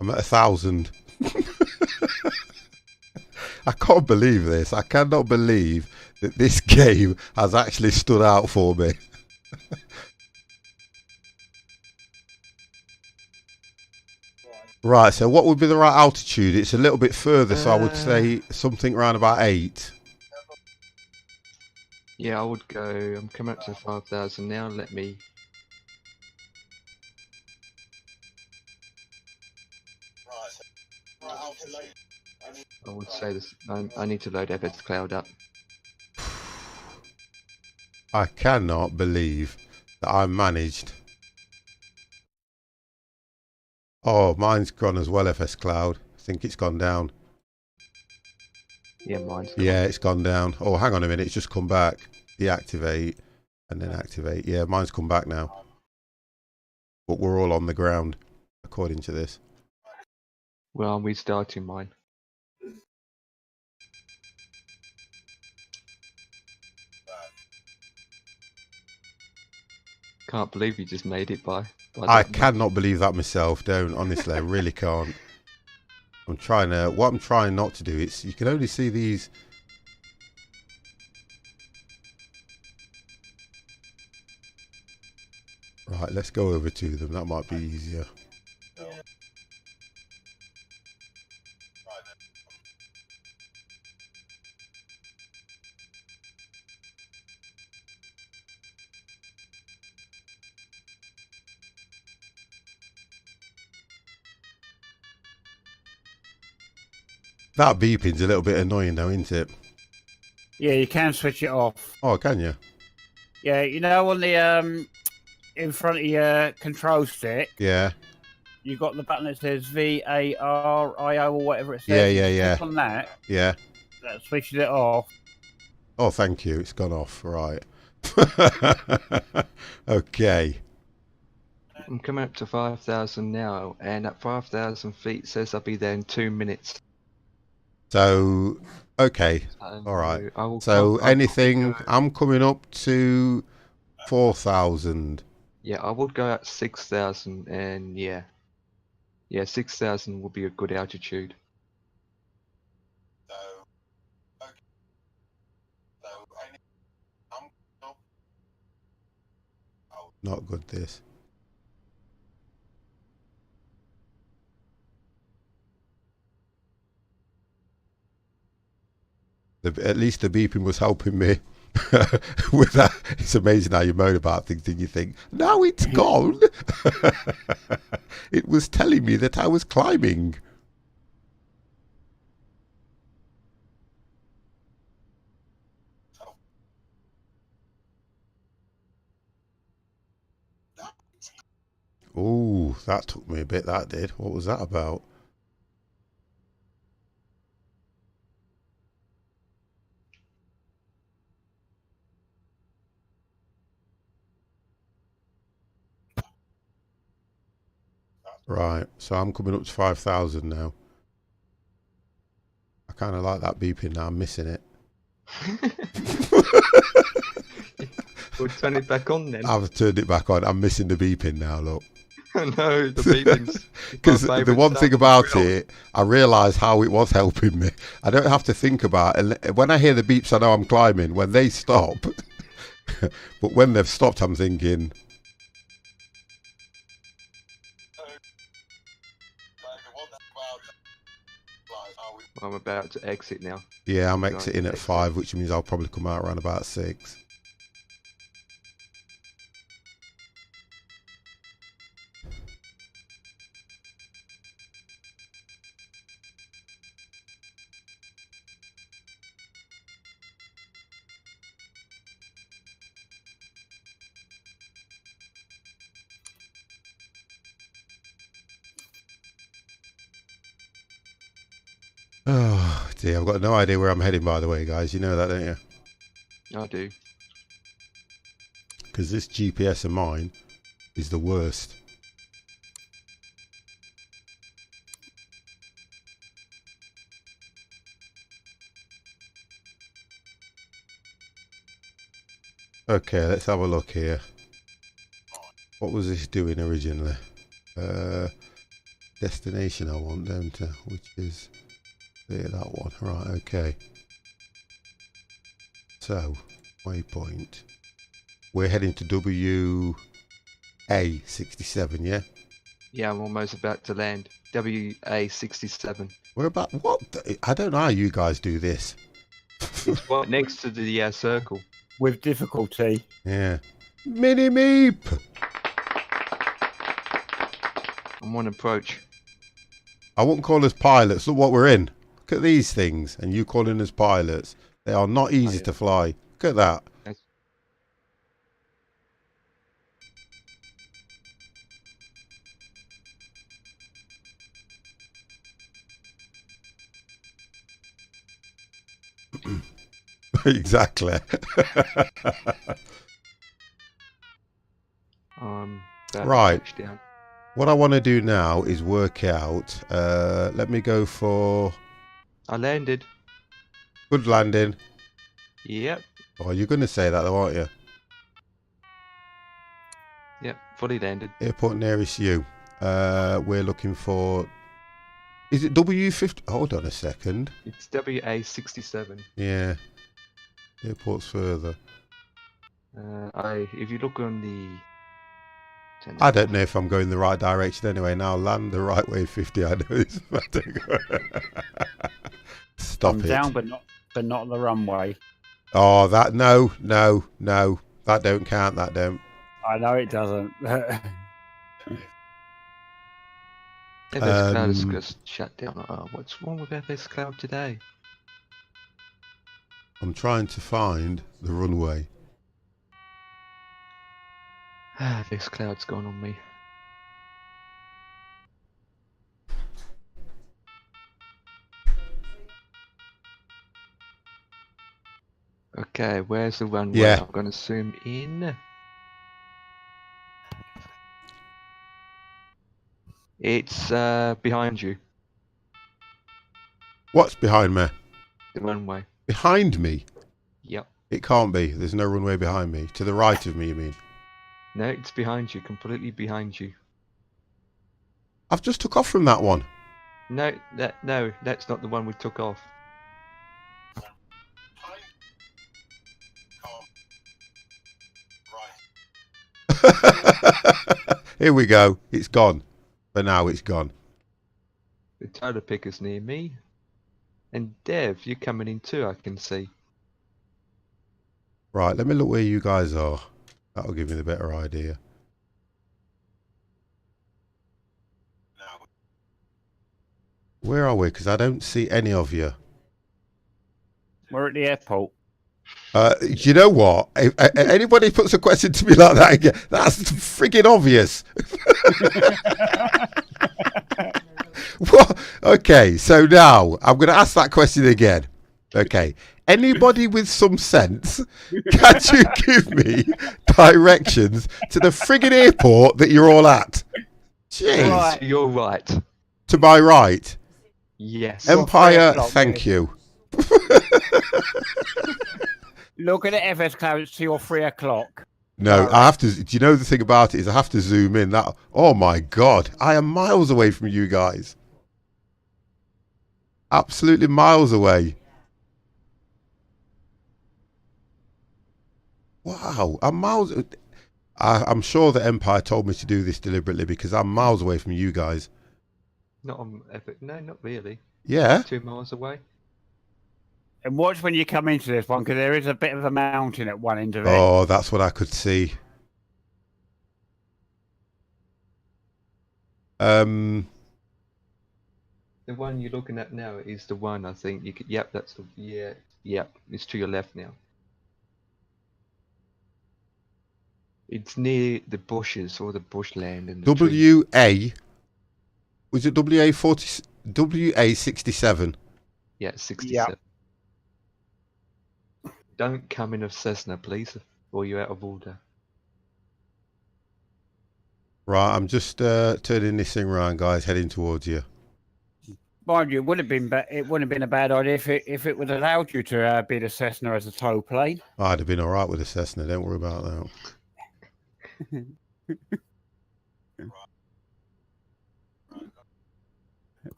I'm at 1,000. I can't believe this. I cannot believe that this game has actually stood out for me. Right, so what would be the right altitude? It's a little bit further, so I would say something around about 8. Yeah, I would go. I'm coming up to 5,000 now. Let me. I would say this. I need to load Evid's Cloud up. I cannot believe that I managed. Oh, mine's gone as well, FS Cloud. I think it's gone down. Yeah, mine's gone. Yeah, it's gone down. Oh, hang on a minute. It's just come back. Deactivate and then activate. Yeah, mine's come back now. But we're all on the ground, according to this. Well, I'm restarting mine. Can't believe you just made it by I that much. cannot believe that myself. Don't. Honestly, I really can't. I'm trying to... What I'm trying not to do, it's... You can only see these... Right, let's go over to them. That might be easier. That beeping's a little bit annoying though, isn't it? Yeah, you can switch it off. Oh, can you? Yeah, you know, on the in front of your control stick, Yeah. you've got the button that says VARIO or whatever it says. Yeah, You yeah, yeah. click on that. Yeah. That switches it off. Oh, thank you. It's gone off. Right. Okay. I'm coming up to 5,000 now, and at 5,000 feet says I'll be there in 2 minutes. So, okay. So All right. I will So I'll anything, go- I'm coming up to 4,000. Yeah, I would go at 6,000, and yeah, 6,000 would be a good altitude. Not good, this. At least the beeping was helping me. With that, it's amazing how you moan about things and you think, now it's gone. It was telling me that I was climbing. Oh, that took me a bit, that did. What was that about? Right, so I'm coming up to 5,000 now. I kind of like that beeping now. I'm missing it. We'll turn it back on then. I've turned it back on. I'm missing the beeping now, look. No, the beeping's Because the one thing about it, I realise how it was helping me. I don't have to think about it. And when I hear the beeps, I know I'm climbing. When they stop, but when they've stopped, I'm thinking. I'm about to exit now. Yeah, I'm exiting at 5, which means I'll probably come out around about 6. Oh dear, I've got no idea where I'm heading, by the way, guys. You know that, don't you? I do. Because this GPS of mine is the worst. Okay, let's have a look here. What was this doing originally? Destination I want, don't I? Which is there, that one. Right, okay. So, waypoint. We're heading to WA-67, yeah? Yeah, I'm almost about to land. WA-67. We're about, what? I don't know how you guys do this. It's right next to the circle. With difficulty. Yeah. Mini meep! I'm on approach. I wouldn't call us pilots. Look what we're in. Look at these things. And you calling us pilots. They are not easy to fly. Look at that. Yes. Exactly. Right. Down. What I want to do now is work out. Let me go for... I landed. Good landing. Yep. Oh, you're going to say that though, aren't you? Yep, fully landed. Airport nearest you. We're looking for... Is it W50? Hold on a second. It's WA-67. Yeah. Airport's further. If you look on the... I don't know if I'm going the right direction anyway. Now land the right way 50. I know it's Stop it. Down, but not the runway. Oh, that no. That don't count. That don't. I know it doesn't. FS Cloud is just shut down. Oh, what's wrong with FS Cloud today? I'm trying to find the runway. FS Cloud's gone on me. Okay, where's the runway? Yeah. I'm going to zoom in. It's behind you. What's behind me? The runway. Behind me? Yep. It can't be. There's no runway behind me. To the right of me, you mean? No, it's behind you. Completely behind you. I've just took off from that one. No, that's not the one we took off. Here we go. It's gone. For now, it's gone. The total picker's near me. And Dev, you're coming in too, I can see. Right, let me look where you guys are. That'll give me the better idea. Where are we? Because I don't see any of you. We're at the airport. You know what? If anybody puts a question to me like that again, that's friggin' obvious. What? Okay, so now I'm going to ask that question again. Okay, anybody with some sense, can you give me directions to the friggin' airport that you're all at? Jeez. Right. You're right. To my right. Yes. Empire, thank you. Look at the FS Cloud. It's 2 or 3 o'clock. No, I have to. Do you know the thing about it is I have to zoom in. That. Oh my God, I am miles away from you guys. Absolutely miles away. Wow, I'm miles. I'm sure the Empire told me to do this deliberately because I'm miles away from you guys. Not on Epic. No, not really. Yeah. 2 miles away. And watch when you come into this one, because there is a bit of a mountain at one end of it. Oh, that's what I could see. The one you're looking at now is the one I think you could. Yep, that's the. Yeah, yep. It's to your left now. It's near the bushes or the bushland and the trees. WA. Was it WA 40? WA 67. Yeah, 67. Don't come in a Cessna, please, or you're out of order. Right, I'm just turning this thing around, guys, heading towards you. Mind you, it wouldn't have been a bad idea if it would have allowed you to be the Cessna as a tow plane. I'd have been all right with a Cessna. Don't worry about that.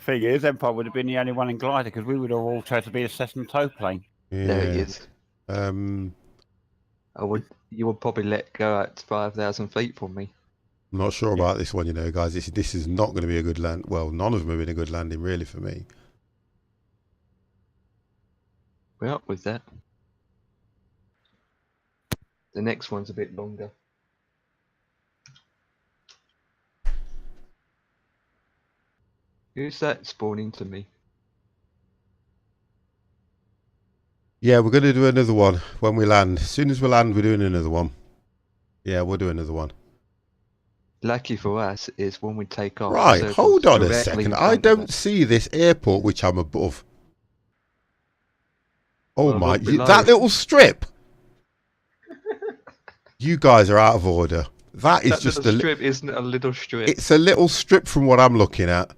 Thing is, Empire would have been the only one in glider because we would have all tried to be a Cessna tow plane. Yeah. There it is. You would probably let go at 5,000 feet from me. I'm not sure about this one, you know, guys. This is not going to be a good land. Well, none of them have been a good landing, really, for me. We're up with that. The next one's a bit longer. Who's that spawning to me? Yeah, we're going to do another one when we land. As soon as we land, we're doing another one. Yeah, we'll do another one. Lucky for us is when we take off. Right, hold on a directly second. in I front of don't us. see this airport which I'm above. Oh Well, my, look below. that little strip. You guys are out of order. That is That just little strip isn't a little strip. It's a little strip from what I'm looking at.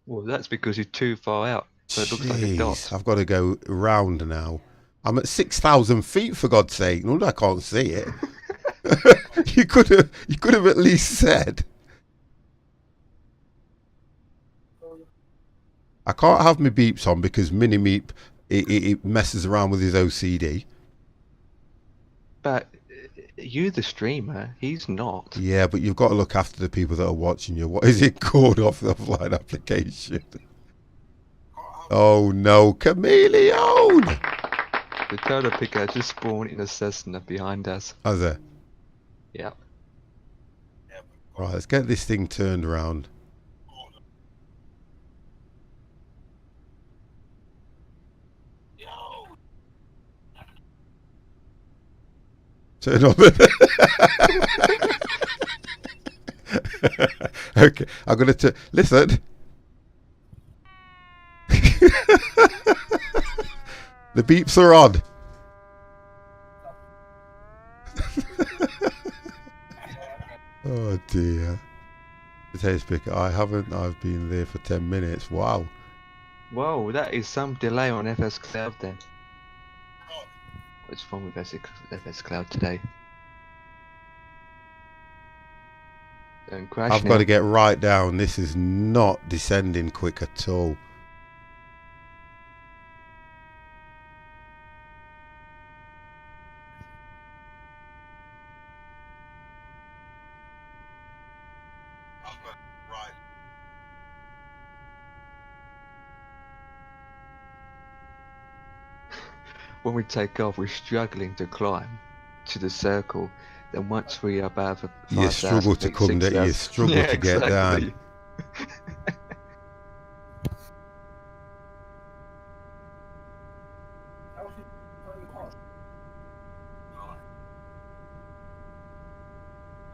Well, that's because you're too far out. So it looks like a dot. Jeez, I've got to go round now. I'm at 6,000 feet, for God's sake. No, I can't see it. You could have at least said. I can't have my beeps on because Mini Meep it messes around with his OCD. But you're the streamer. He's not. Yeah, but you've got to look after the people that are watching you. What is it called off the offline application? Oh no, Chameleon! The turtle picker just spawned in a Cessna behind us. Has it? Yeah. Right, let's get this thing turned around. Turn on the... Okay, I'm going to... Listen. The beeps are on. Oh dear. Potato picker, I've been there for 10 minutes. Wow. Whoa, that is some delay on FS Cloud then. What's wrong with FS Cloud today? Don't crash I've now. got to get right down. This is not descending quick at all. When we take off, we're struggling to climb to the circle. Then once we are above 5,000 You struggle to feet, come down. You 6,000 struggle yeah, to get exactly. down.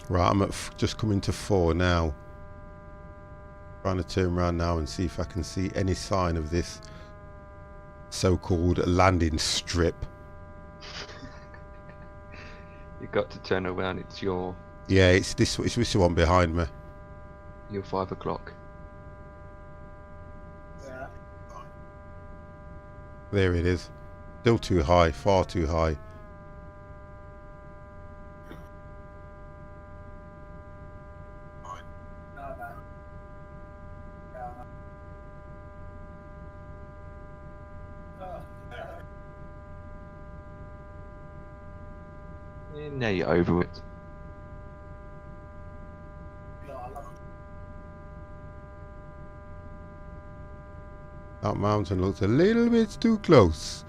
Right, I'm at just coming to 4 now. Trying to turn around now and see if I can see any sign of this so-called landing strip. You got to turn around. It's your Yeah, it's this one behind me. 5 o'clock. There it is. Still too high, far too high. Yeah, now you're over it. That mountain looks a little bit too close.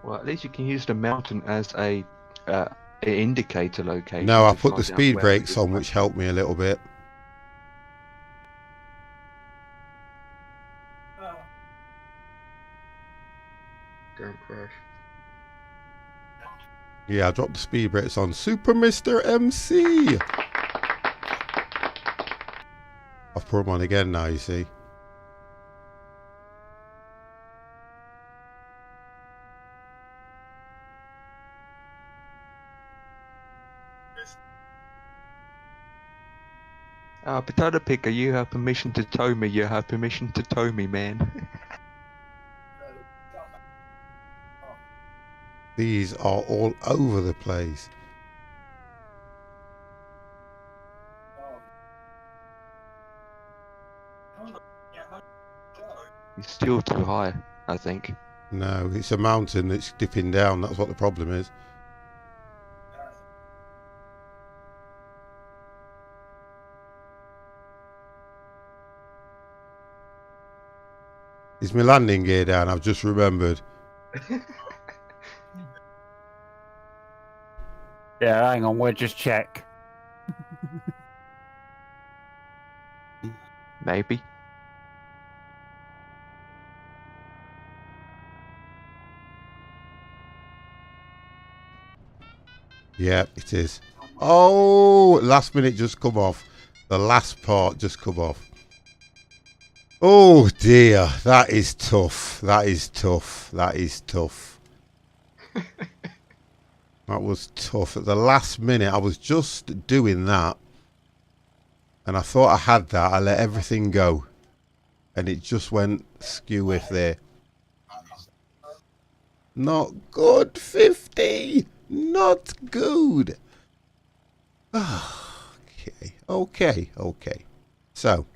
Well, at least you can use the mountain as a indicator location. No, I to put the find out speed where brakes it on, is. which helped me a little bit. Don't crash. Yeah, I dropped the speed brakes on. Super Mr. MC! I've put them on again now, you see. Potato picker, you have permission to tow me. You have permission to tow me, man. These are all over the place. It's still too high, I think. No, it's a mountain that's dipping down. That's what the problem is. Is my landing gear down? I've just remembered. Yeah, hang on, we'll just check. Maybe. Yeah, it is. Oh, last minute just come off. The last part just come off. Oh dear, that is tough. That is tough. That is tough. That was tough. At the last minute, I was just doing that. And I thought I had that. I let everything go. And it just went skew with there. Not good, 50. Not good. Okay, okay. So,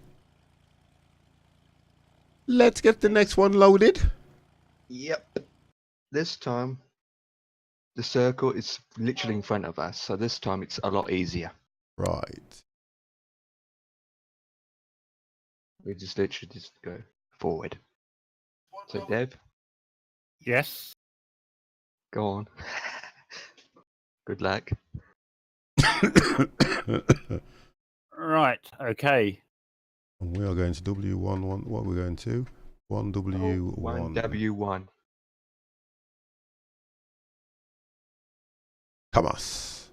let's get the next one loaded. Yep. This time, the circle is literally in front of us, so this time it's a lot easier. Right. We just literally just go forward. So, Deb, Yes. go on. Good luck. Right, okay. And we are going to W11. What are we going to? 1W1. 1W1. Thomas.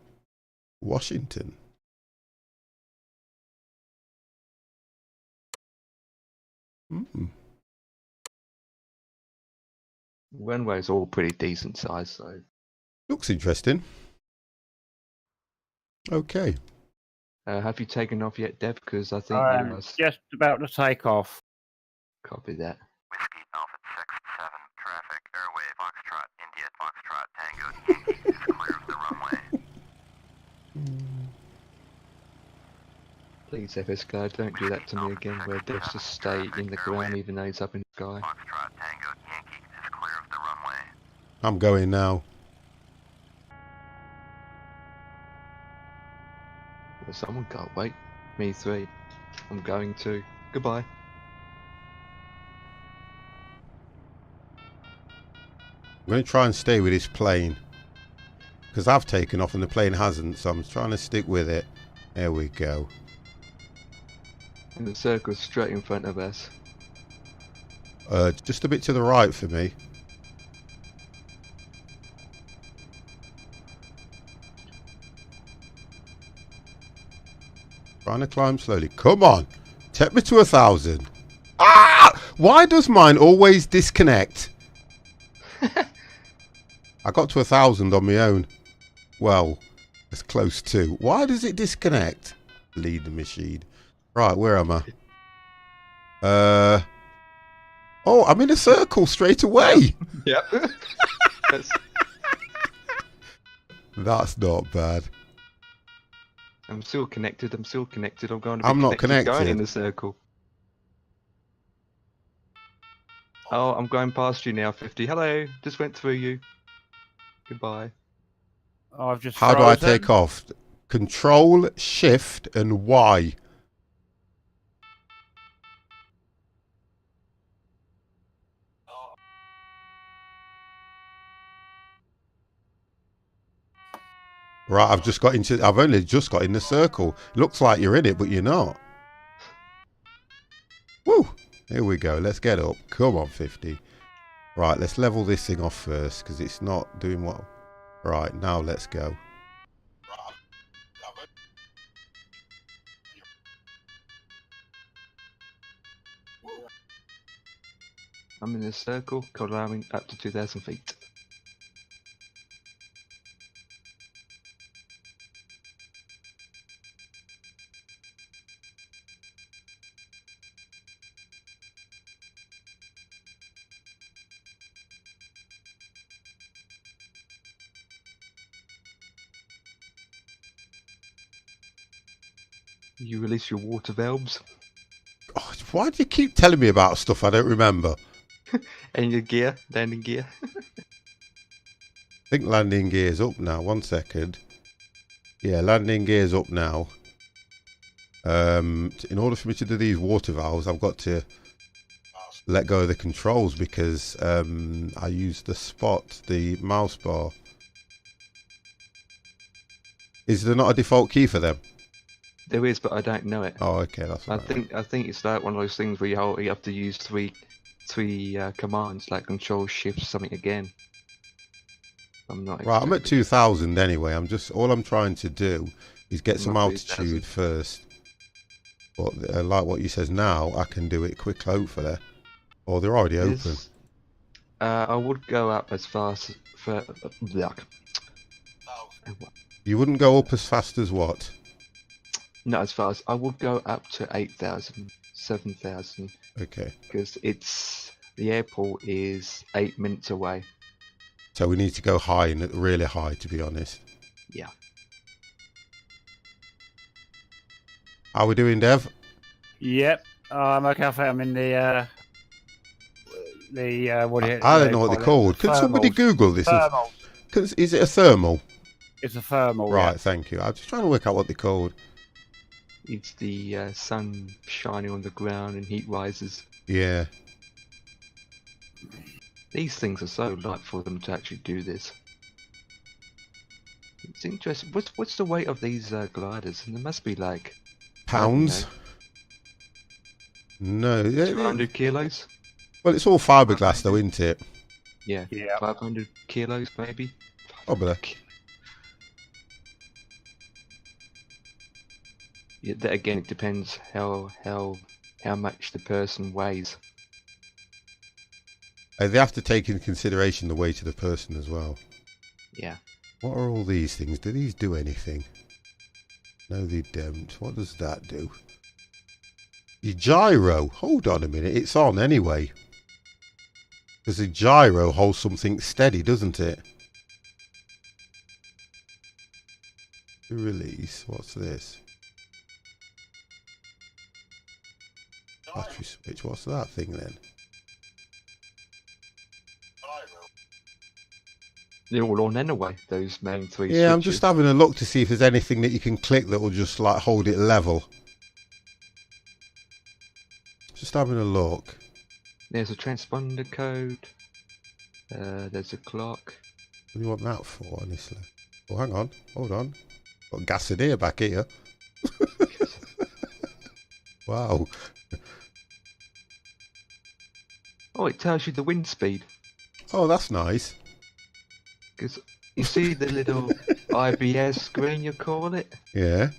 Washington. Runway's all pretty decent size, so. Looks interesting. Okay. Have you taken off yet, Deb? Because I think I'm you must just about to take off. copy that. Whiskey Alpha 6-7, traffic, airway, Foxtrot, India, Foxtrot, Tango, Yankee is clear of the runway. Please, FSK, don't do that to me again, where Dev's just stay in the ground even though he's up in the sky. Foxtrot, Tango, Yankee is clear of the runway. I'm going now. Well, someone can't wait. Me three. I'm going too. Goodbye. I'm going to try and stay with this plane. Because I've taken off and the plane hasn't, so I'm trying to stick with it. There we go. And the circle's straight in front of us. Just a bit to the right for me. Trying to climb slowly. Come on! Take me to 1,000. Ah! Why does mine always disconnect? I got to 1,000 on my own. Well, it's close to. Why does it disconnect? Lead the machine. Right, where am I? Oh, I'm in a circle straight away. Yep. That's That's not bad. I'm still connected. I'm still connected. I'm going to be I'm not Going connected. in a circle. Oh, I'm going past you now, 50. Hello. Just went through you. Goodbye. I've just How do I frozen. take off? Control, Shift, and Y. Right, I've only just got in the circle. Looks like you're in it, but you're not. Woo! Here we go. Let's get up. Come on, 50. Right, let's level this thing off first, because it's not doing what... Right, now let's go. I'm in a circle, climbing up to 2,000 feet. You release your water valves Oh, why do you keep telling me about stuff I don't remember? and your gear, landing gear. I think landing gear's up now. 1 second. Yeah, landing gear's up now. In order for me to do these water valves, I've got to let go of the controls because I used the mouse bar. Is there not a default key for them? There is, but I don't know it. Oh, okay, that's I right. think it's like one of those things where you have to use three commands, like Control Shift something again. I'm not Right, I'm at exactly 2,000 anyway. All I'm trying to do is get some Not altitude 3,000. first. But like what you says now, I can do it quick, hopefully. Or they're already open. This- I would go up as fast for You wouldn't go up as fast as what? not as fast. I would go up to 8,000, 7,000, Okay. because the airport is 8 minutes away. So we need to go high, and really high, to be honest. Yeah. How we doing, Dev? Yep. I'm okay. I think I'm in the what do I don't know what they're called. Can somebody Google this? Thermal. Is it a thermal? It's a thermal. Right, Yeah. thank you. I'm just trying to work out what they're called. It's the sun shining on the ground and heat rises. Yeah. These things are so light for them to actually do this. It's interesting. What's the weight of these gliders? And there must be like Pounds? No. 200 kilos. Well, it's all fiberglass, though, isn't it? Yeah. Yeah. 500 kilos maybe. Probably. Yeah, that again, it depends how much the person weighs. They have to take into consideration the weight of the person as well. Yeah. What are all these things? Do these do anything? No, they don't. What does that do? Your gyro. Hold on a minute. It's on anyway. Because the gyro holds something steady, doesn't it? Release. What's this? Battery switch. What's that thing then? They're all on anyway, those main three switches. Yeah, I'm just having a look to see if there's anything that you can click that will just like hold it level. Just having a look. There's a transponder code. There's a clock. What do you want that for, honestly? Oh, hang on. Hold on. Got Gassideer back here. Wow. Oh, it tells you the wind speed. Oh, that's nice. Because you see the little IBS screen, you call it? Yeah.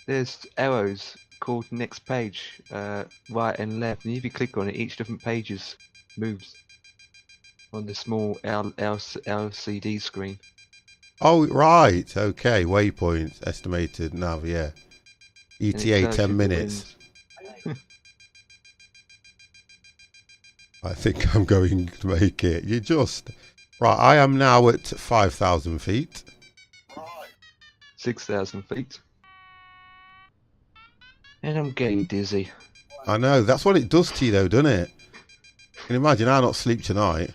There's arrows called next page, right and left. And if you click on it, each different pages moves on the small LCD screen. Oh, right. Okay. Waypoint. Estimated nav, yeah. And it ETA tells you 10 the minutes. winds. I think I'm going to make it. You just... Right, I am now at 5,000 feet. 6,000 feet. And I'm getting dizzy. I know, that's what it does to you though, doesn't it? Can you imagine I not sleep tonight?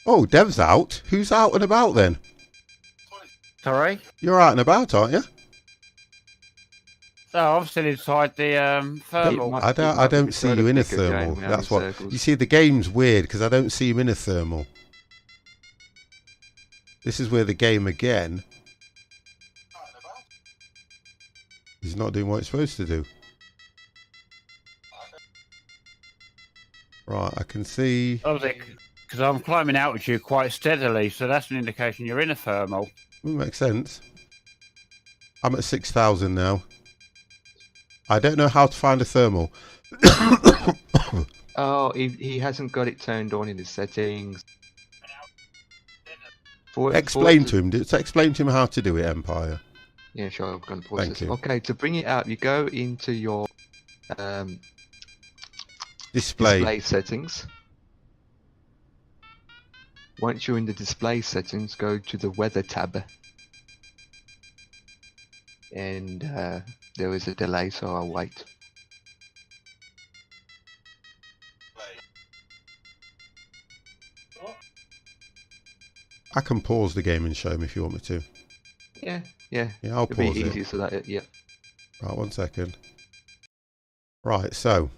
Oh, Dev's out. Who's out and about then? Sorry? You're out and about, aren't you? No, I'm still inside the thermal. might- I don't see you in a bigger game thermal. round That's in what. circles. You see, the game's weird because I don't see him in a thermal. This is where the game again. He's not doing what it's supposed to do. Right, I can see. Because I'm climbing altitude quite steadily, so that's an indication you're in a thermal. Makes sense. I'm at 6,000 now. I don't know how to find a thermal. Oh, he hasn't got it turned on in his settings. Explain to him. Explain to him how to do it, Empire. Yeah, sure. I'm going to pause Thank this. you. Okay, to bring it up, you go into your Display. settings. Once you're in the display settings, go to the weather tab. And there is a delay, so I'll wait. I can pause the game and show him if you want me to. Yeah. Yeah, I'll It'll be pause easy it. so that yeah. Right, 1 second. Right, so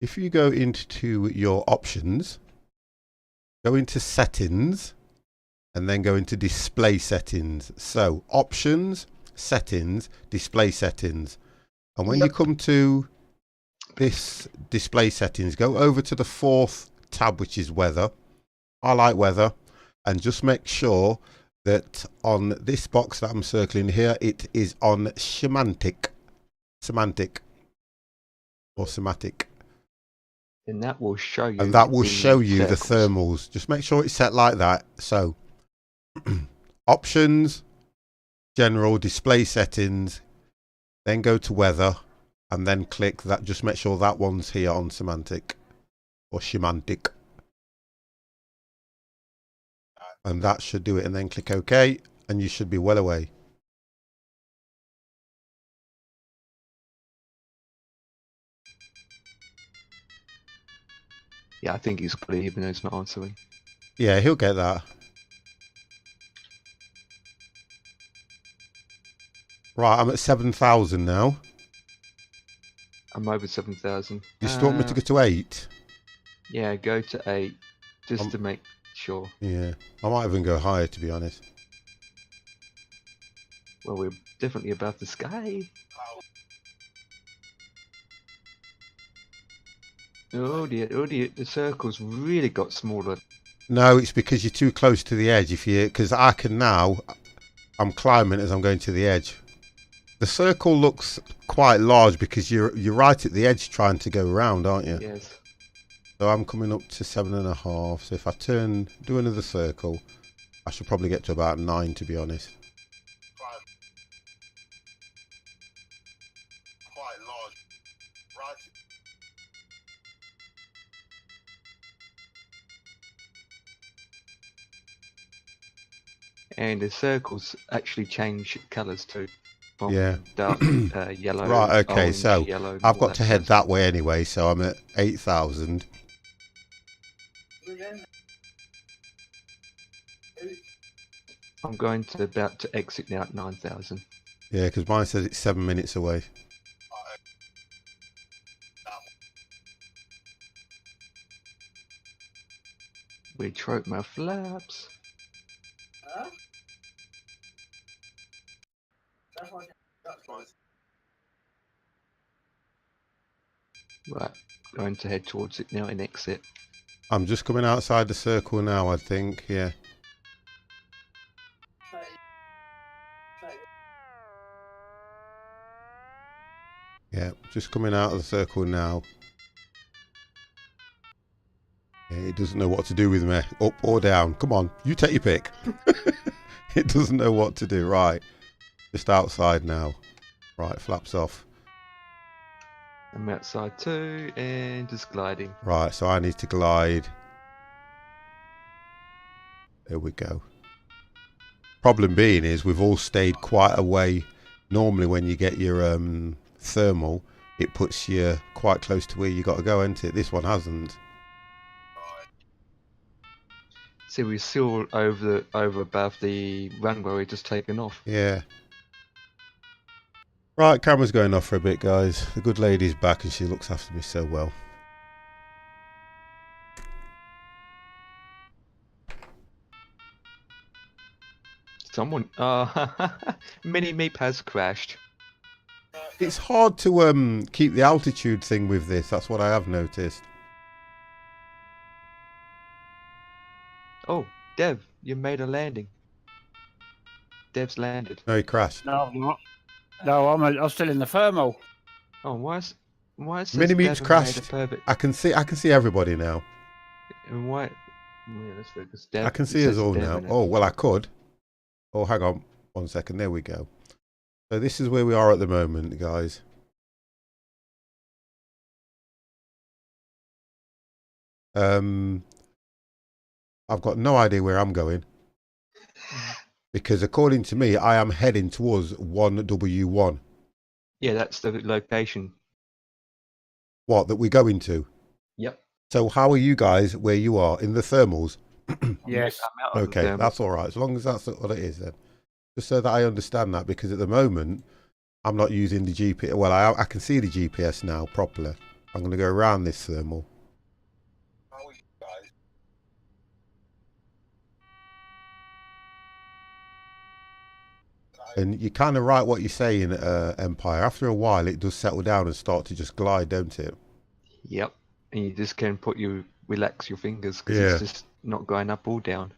if you go into your options, go into settings, and then go into display settings. So options, settings, display settings. And when you come to this display settings, go over to the 4th tab, which is weather. I like weather. And just make sure that on this box that I'm circling here, it is on semantic. Or semantic. And that will show you. And that will the show you the circles. thermals. Just make sure it's set like that. So options, general, display settings, then go to weather and then click that. Just make sure that one's here on semantic or semantic. And that should do it, and then click OK and you should be well away. Yeah, I think he's got it, even though it's not answering. Yeah, he'll get that. Right, I'm at 7,000 now. I'm over 7,000. You still want me to go to 8? Yeah, go to 8, just to make sure. Yeah, I might even go higher, to be honest. Well, we're definitely above the sky. Oh dear, the circle's really got smaller. No, it's because you're too close to the edge. Because I can now, I'm climbing as I'm going to the edge. The circle looks quite large because you're right at the edge trying to go around, aren't you? Yes. So I'm coming up to 7.5. So if I do another circle, I should probably get to about 9, to be honest. Quite large, right? And the circles actually change colours too. From Yeah. dark yellow. Right, okay, orange, so yellow, and I've all got to head stuff. that way anyway, so I'm at 8,000. I'm going to about to exit now at 9,000. Yeah, because mine says it's 7 minutes away. We trope my flaps. Right, going to head towards it now and exit. I'm just coming outside the circle now, I think, yeah. Yeah, just coming out of the circle now. Yeah, it doesn't know what to do with me, up or down. Come on, you take your pick. It doesn't know what to do. Right, just outside now. Right, flaps off. I'm outside too, and just gliding. Right, so I need to glide. There we go. Problem being is we've all stayed quite a way. Normally when you get your thermal, it puts you quite close to where you got to go, isn't it? This one hasn't. See, we're still over above the runway we're just taken off. Yeah. Right, camera's going off for a bit, guys. The good lady's back and she looks after me so well. Someone, Mini Meep has crashed. It's hard to keep the altitude thing with this. That's what I have noticed. Oh, Dev, you made a landing. Dev's landed. No, he crashed. No, I'm not. No, I'm still in the thermal. Oh, why is Mini Meep's Dev crashed. made a perfect? I can see everybody now. And why? Yeah, let's focus. Dev, I can it see us says all Dev now. in it. Oh, well, I could. Oh, hang on 1 second. There we go. So this is where we are at the moment, guys. I've got no idea where I'm going. Because according to me, I am heading towards 1W1. Yeah, that's the location. What, that we're going to? Yep. So how are you guys where you are? In the thermals? Yes. I'm out of the Okay, thermal. that's all right. As long as that's what it is then. Just so that I understand that, because at the moment, I'm not using the GPS. Well, I can see the GPS now properly. I'm going to go around this thermal. And you're kind of right what you're saying, Empire. After a while, it does settle down and start to just glide, don't it? Yep. And you just can relax your fingers because Yeah. it's just not going up or down.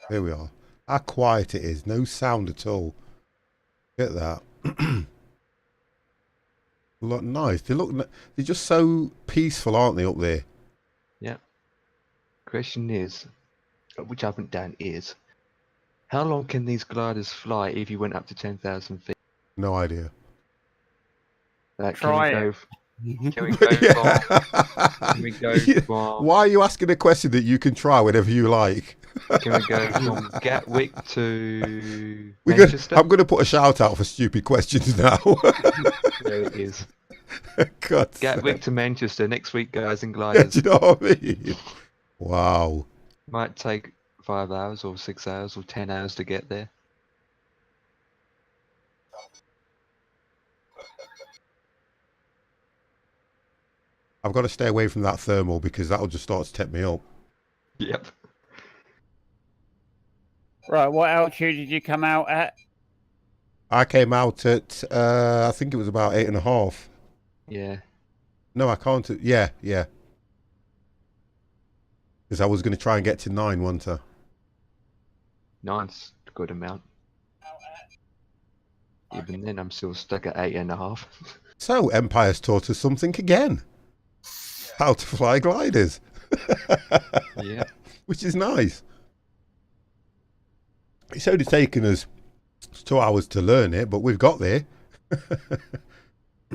There we are. How quiet it is. No sound at all. Get that. Look nice. They're just so peaceful, aren't they, up there? Yep. Question is, which I haven't done, is how long can these gliders fly if you went up to 10,000 feet? No idea. Like, Try can it. we go Yeah. can we go from Why are you asking a question that you can try whenever you like? can we go from Gatwick to We're gonna, Manchester? I'm going to put a shout out for stupid questions now. There it is. God, Gatwick to Manchester next week, guys, in do gliders. you know what I mean? Wow. Might take 5 hours or 6 hours or 10 hours to get there. I've got to stay away from that thermal because that'll just start to tip me up. Yep. Right, what altitude did you come out at? I came out at, I think it was about 8.5. Yeah. No, I can't. Yeah. Because I was going to try and get to 9, wasn't I? 9's a good amount. Even then, I'm still stuck at 8.5. So, Empire's taught us something again. How to fly gliders. Yeah. Which is nice. It's only taken us 2 hours to learn it, but we've got there.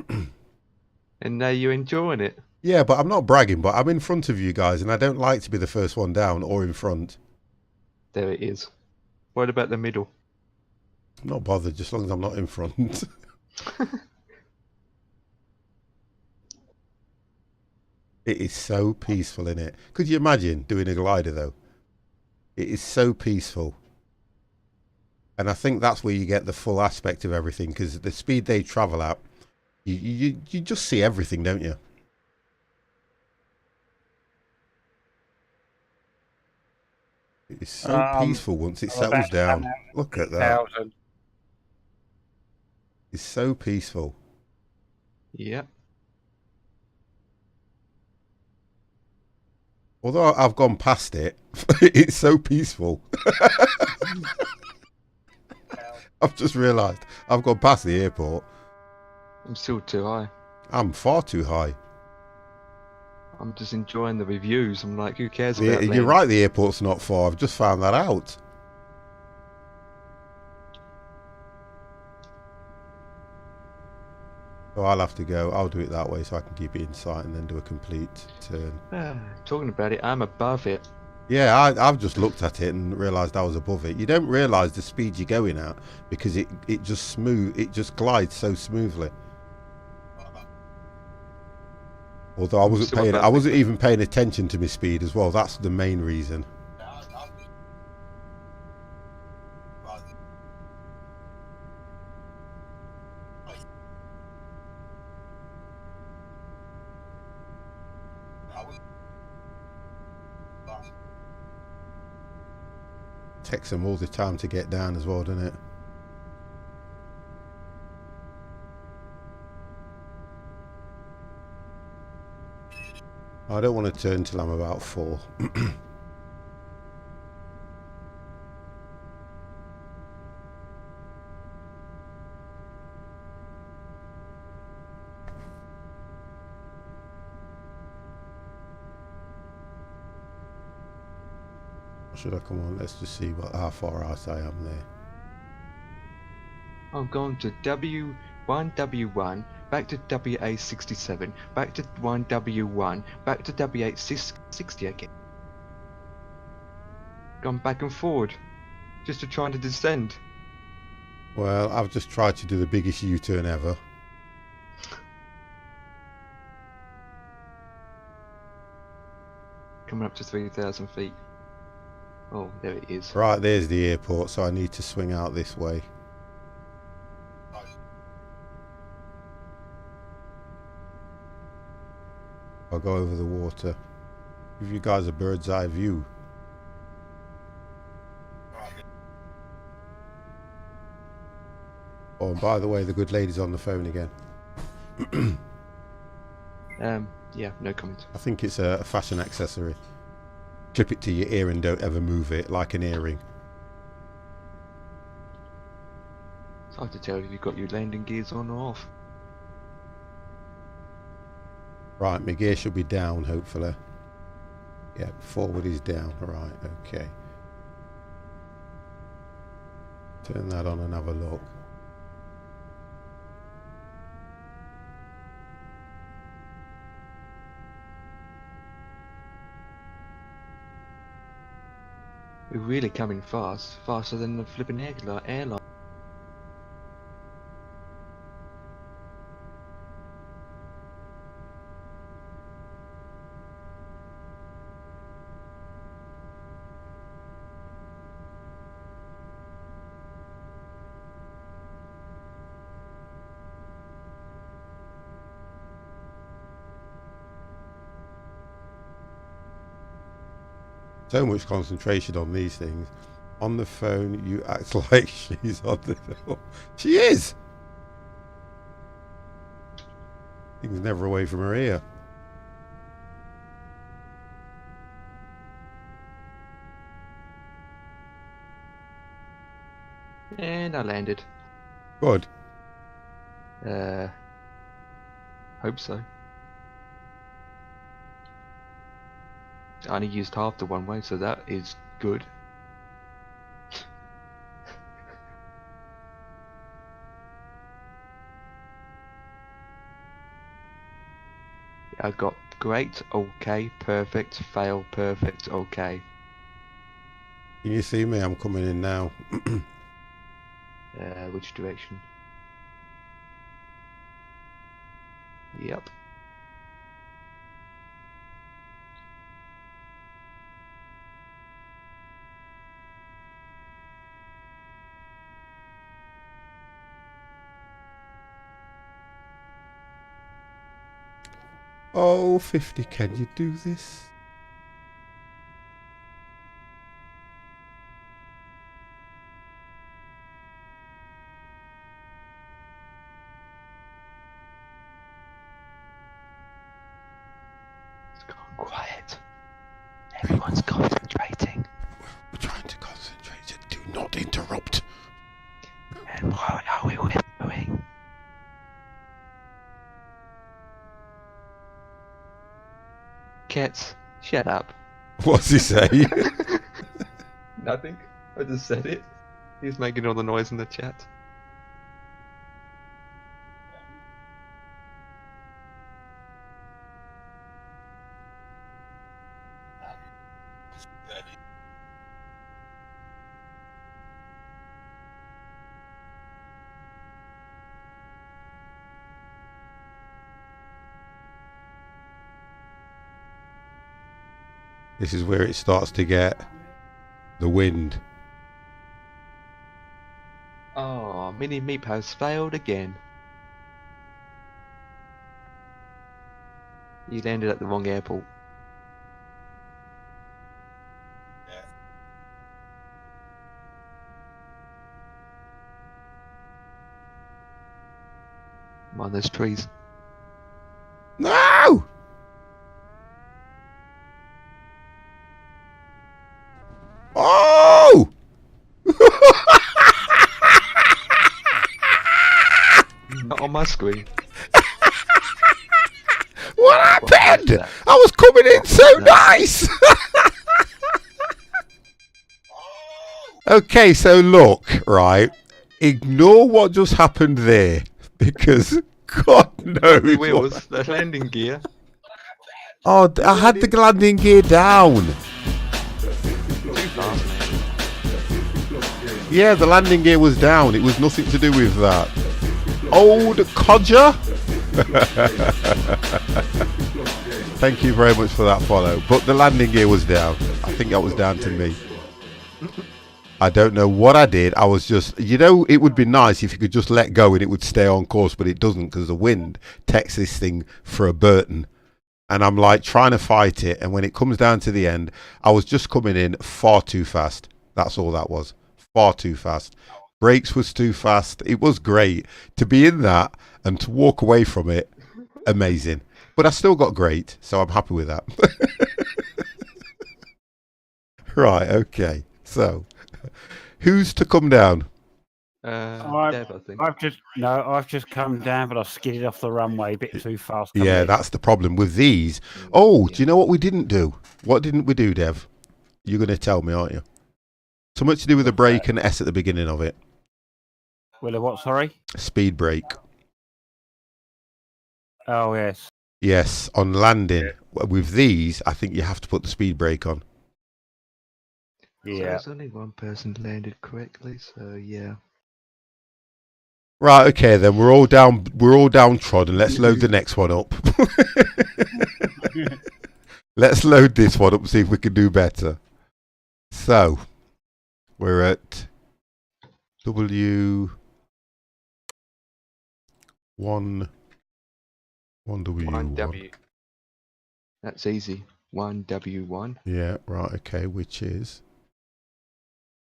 And now you're enjoying it. Yeah, but I'm not bragging, but I'm in front of you guys, and I don't like to be the first one down or in front. There it is. What about the middle? I'm not bothered, just as long as I'm not in front. It is so peaceful in it. Could you imagine doing a glider, though? It is so peaceful. And I think that's where you get the full aspect of everything, because the speed they travel at, you just see everything, don't you? It is so peaceful once it I'm settles about to come down. out Look at that. 1,000. It's so peaceful. Yep. Although I've gone past it, it's so peaceful. I've just realised I've gone past the airport. I'm still too high. I'm far too high. I'm just enjoying the reviews. I'm like, who cares about You're landing? right, the airport's not far. I've just found that out. So I'll have to go. I'll do it that way so I can keep it in sight and then do a complete turn. Talking about it, I'm above it. Yeah, I've just looked at it and realised I was above it. You don't realise the speed you're going at because it just glides so smoothly. Although I wasn't even paying attention to my speed as well. That's the main reason. Takes them all the time to get down as well, doesn't it? I don't want to turn till I'm about 4. Should I come on? Let's just see how far out I am there. I'm going to W1W1, back to WA67, back to 1W1, back to W860 again. Gone back and forward, just to try to descend. Well, I've just tried to do the biggest U-turn ever. Coming up to 3,000 feet. Oh, there it is. Right, there's the airport, so I need to swing out this way. I'll go over the water. Give you guys a bird's eye view. Oh, and by the way, the good lady's on the phone again. Yeah, no comment. I think it's a fashion accessory. Clip it to your ear and don't ever move it, like an earring. It's hard to tell if you've got your landing gears on or off. Right, my gear should be down, hopefully. Yeah, forward is down. Right, okay. Turn that on and have a look. We're really coming fast, faster than the flipping airline. So much concentration on these things. On the phone, you act like she's on the phone. She is! Thing's never away from her ear. And I landed. Good. Hope so. I only used half the one way, so that is good. I got great, okay, perfect, fail, perfect, okay. Can you see me? I'm coming in now. Which direction? Yep. Oh, 50, can you do this? It's gone quiet. Everyone's concentrating. We're trying to concentrate, so do not interrupt. And what are we whispering? Cats, shut up. What's he say? Nothing. I just said it. He's making all the noise in the chat. This is where it starts to get the wind. Oh, Mini Meep has failed again. You landed at the wrong airport. Mind those trees. No! Oh! Not on my screen. What happened? I was coming in so nice. Okay, so look, right. Ignore what just happened there, because God knows. The wheels, the landing gear. Oh, I had the landing gear down. Too fast, man. Yeah, the landing gear was down. It was nothing to do with that. Old codger. Thank you very much for that follow. But the landing gear was down. I think that was down to me. I don't know what I did. I was just, you know, it would be nice if you could just let go and it would stay on course, but it doesn't because the wind takes this thing for a Burton. And I'm like trying to fight it. And when it comes down to the end, I was just coming in far too fast. That's all that was. Far too fast. Brakes was too fast. It was great to be in that and to walk away from it. Amazing. But I still got great. So I'm happy with that. Right. Okay. So who's to come down? Dev, I think. I've just come down, but I skidded off the runway a bit too fast. Yeah, that's the problem with these. Oh, do you know what we didn't do? What didn't we do, Dev? You're going to tell me, aren't you? So much to do with the brake and S at the beginning of it. Will what? Sorry. Speed brake. Oh yes. Yes, on landing. With these, I think you have to put the speed brake on. So Yeah. there's only one person landed correctly, so yeah. Right, okay then. We're all downtrodden. Let's load the next one up. Let's load this one up and see if we can do better. So we're at W1 1W1. That's easy. 1W1. Yeah, right, okay, which is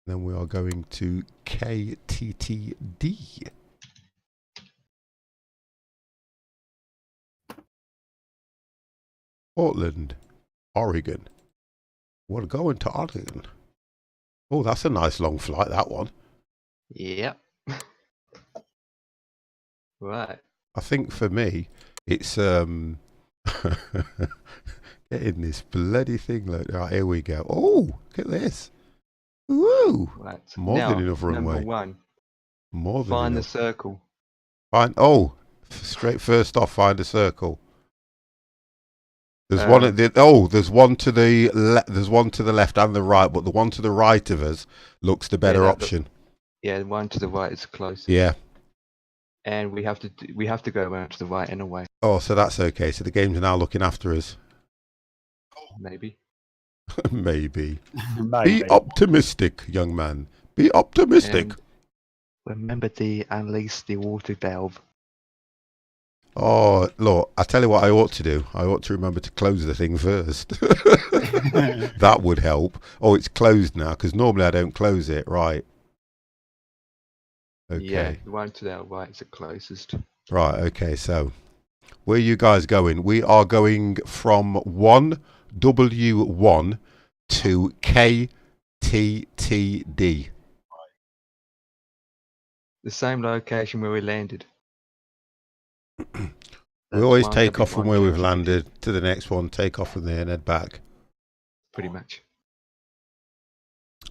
then we are going to KTTD. Portland, Oregon. We're going to Oregon. Oh, that's a nice long flight, that one. Yep. Right. I think for me, it's getting this bloody thing. Right, here we go. Oh, look at this. Woo! Right. More now, than enough runway. Number one. More than Find the enough. circle. Find. Oh, straight first off, find a circle. There's one at the. Oh, there's one to the there's one to the left and the right, but the one to the right of us looks the better option. Yeah, the one to the right is closest. Yeah. And we have to go around to the right anyway. Oh, so that's okay. So the game's now looking after us. Maybe. Maybe. Maybe. Be optimistic, young man. Be optimistic. And remember to unleash the water valve. Oh, look, I tell you what I ought to do. I ought to remember to close the thing first. That would help. Oh, it's closed now, because normally I don't close it. Right. Okay. Yeah, the one to the right is the closest. Right, okay, so where are you guys going? We are going from 1W1 to KTTD. The same location where we landed. We always take off from where we've landed to the next one, take off from there and head back. Pretty much.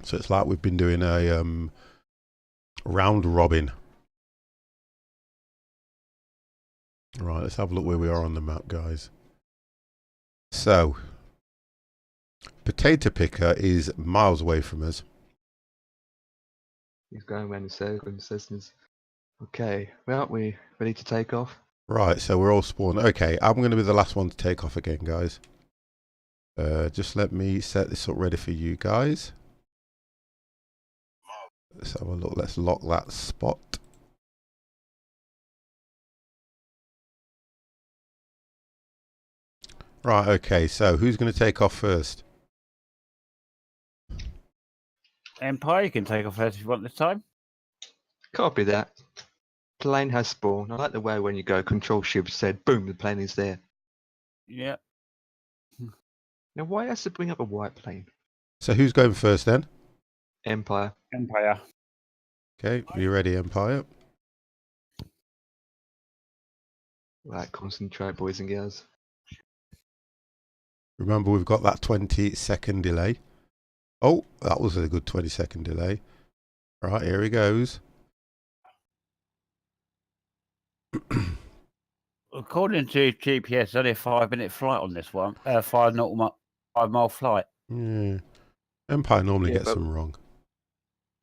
So it's like we've been doing a round robin. Right, let's have a look where we are on the map, guys. So, potato picker is miles away from us. He's going around in circles and says, okay, well, we ready to take off? Right, so we're all spawned. Okay, I'm going to be the last one to take off again, guys. Just let me set this up ready for you guys. Let's have a look. Let's lock that spot. Right, okay, so who's going to take off first? Empire, you can take off first if you want this time. Copy that. Plane has spawned. I like the way when you go control shift said, boom, the plane is there. Yeah. Now, why has to bring up a white plane? So who's going first then? Empire. Empire. Okay, are you ready, Empire? Right, concentrate, boys and girls. Remember, we've got that 20-second delay. Oh, that was a good 20-second delay. Right, here he goes. According to GPS, only a 5-minute flight on this one. 5-mile flight. Yeah. Empire normally gets them wrong.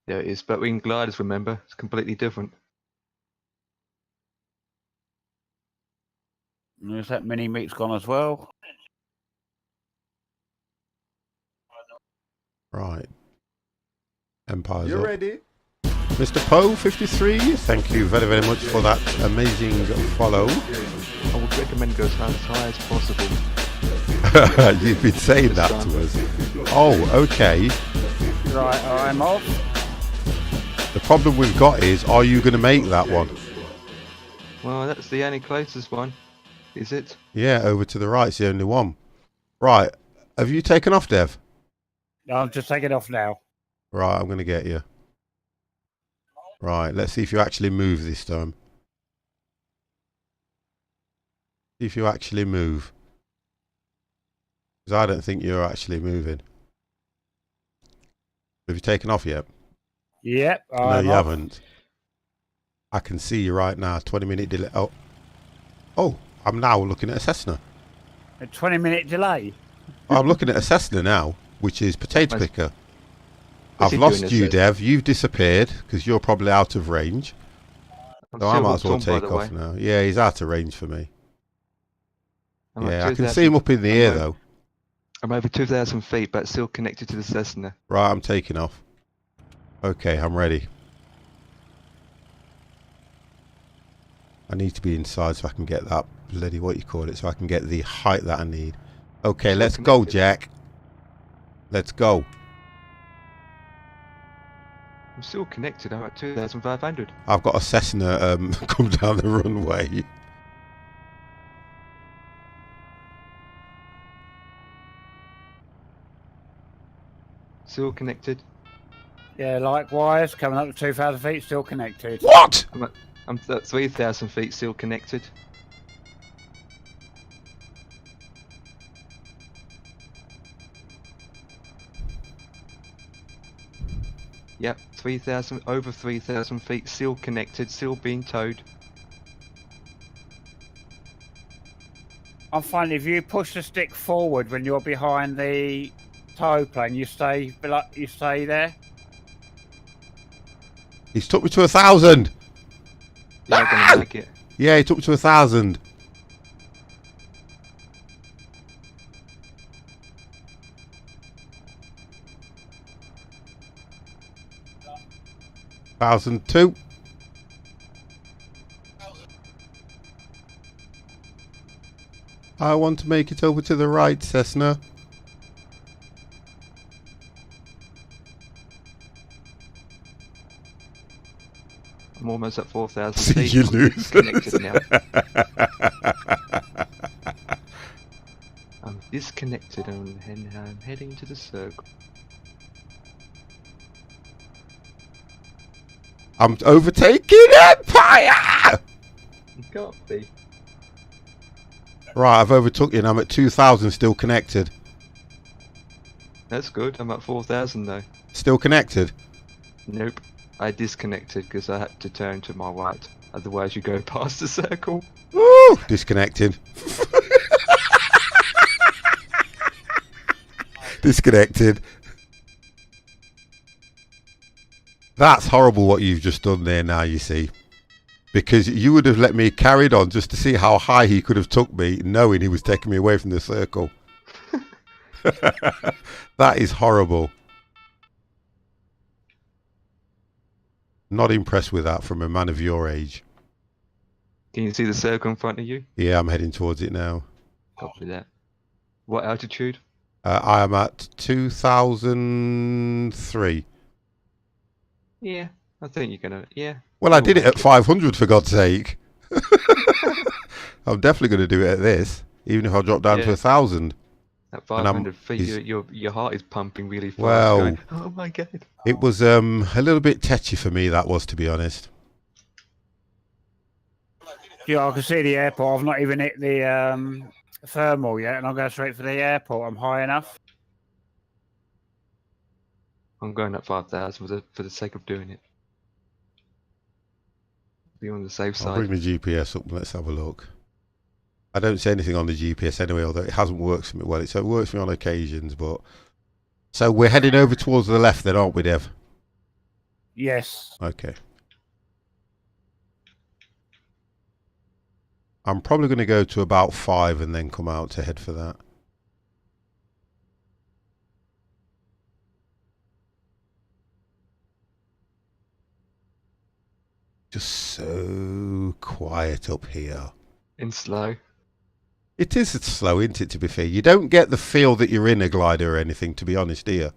There it is, but in gliders, remember, it's completely different. There's that mini meat's gone as well. Right. Empire's You up. ready? Mr. Poe 53, thank you very, very much for that amazing follow. I would recommend go as high as possible. You've been saying that to us. Oh, okay. Right, I'm off. The problem we've got is, are you going to make that one? Well, that's the only closest one, is it? Yeah, over to the right, it's the only one. Right, have you taken off, Dev? I'm just taking off now. Right, I'm going to get you. Right, let's see if you actually move this time. See if you actually move. Because I don't think you're actually moving. Have you taken off yet? Yep. No, you haven't. I can see you right now. 20-minute delay. Oh, I'm now looking at a Cessna. A 20-minute delay. I'm looking at a Cessna now, which is potato picker. What's I've he lost doing, you, is it? Dev. You've disappeared because you're probably out of range. I'm So I still might as well hooked on, by take the off way. now. Yeah, he's out of range for me. I'm at Yeah, I can 2,000 see him up in the air I'm though. I'm over 2,000 feet, but still connected to the Cessna. Right, I'm taking off. Okay, I'm ready. I need to be inside so I can get that bloody, what you call it, so I can get the height that I need. Okay, Still let's go, connected. Jack. Let's go. I'm still connected. I'm at 2,500. I've got a Cessna come down the runway. Still connected. Yeah, likewise. Coming up to 2,000 feet, still connected. What? I'm at 3,000 feet, still connected. Yep, 3,000, over 3,000 feet, still connected, still being towed. I'm finding if you push the stick forward when you're behind the tow plane, you stay there. He's took me to 1,000. You're not gonna make it. Yeah, he took me to 1,000. Thousand two. I want to make it over to the right, Cessna. I'm almost at 4,000 See feet. you I'm lose. disconnected now. I'm disconnected and I'm heading to the circle. I'm overtaking Empire! You can't be. Right, I've overtook you and I'm at 2,000 still connected. That's good. I'm at 4,000 though. Still connected? Nope. I disconnected because I had to turn to my right. Otherwise you go past the circle. Woo! Disconnected. Disconnected. That's horrible what you've just done there now, you see. Because you would have let me carried on just to see how high he could have took me, knowing he was taking me away from the circle. That is horrible. Not impressed with that from a man of your age. Can you see the circle in front of you? Yeah, I'm heading towards it now. Copy that. What altitude? I am at 2003. Yeah, I think you're gonna. Yeah. Well, I you'll did it make at 500 for God's sake. I'm definitely going to do it at this, even if I drop down to Yeah. 1,000. At 500 feet, is- your heart is pumping really fast. Well, Going, oh my god. It was a little bit tetchy for me, that was, to be honest. Yeah, I can see the airport. I've not even hit the thermal yet, and I'm going straight for the airport. I'm high enough. I'm going up 5,000 for the sake of doing it. Be on the safe I'll side. bring the GPS up and let's have a look. I don't say anything on the GPS anyway, although it hasn't worked for me. Well, it works for me on occasions, but... So we're heading over towards the left then, aren't we, Dev? Yes. Okay. I'm probably going to go to about 5 and then come out to head for that. Just so quiet up here. In slow. It is slow, isn't it, to be fair? You don't get the feel that you're in a glider or anything, to be honest, here.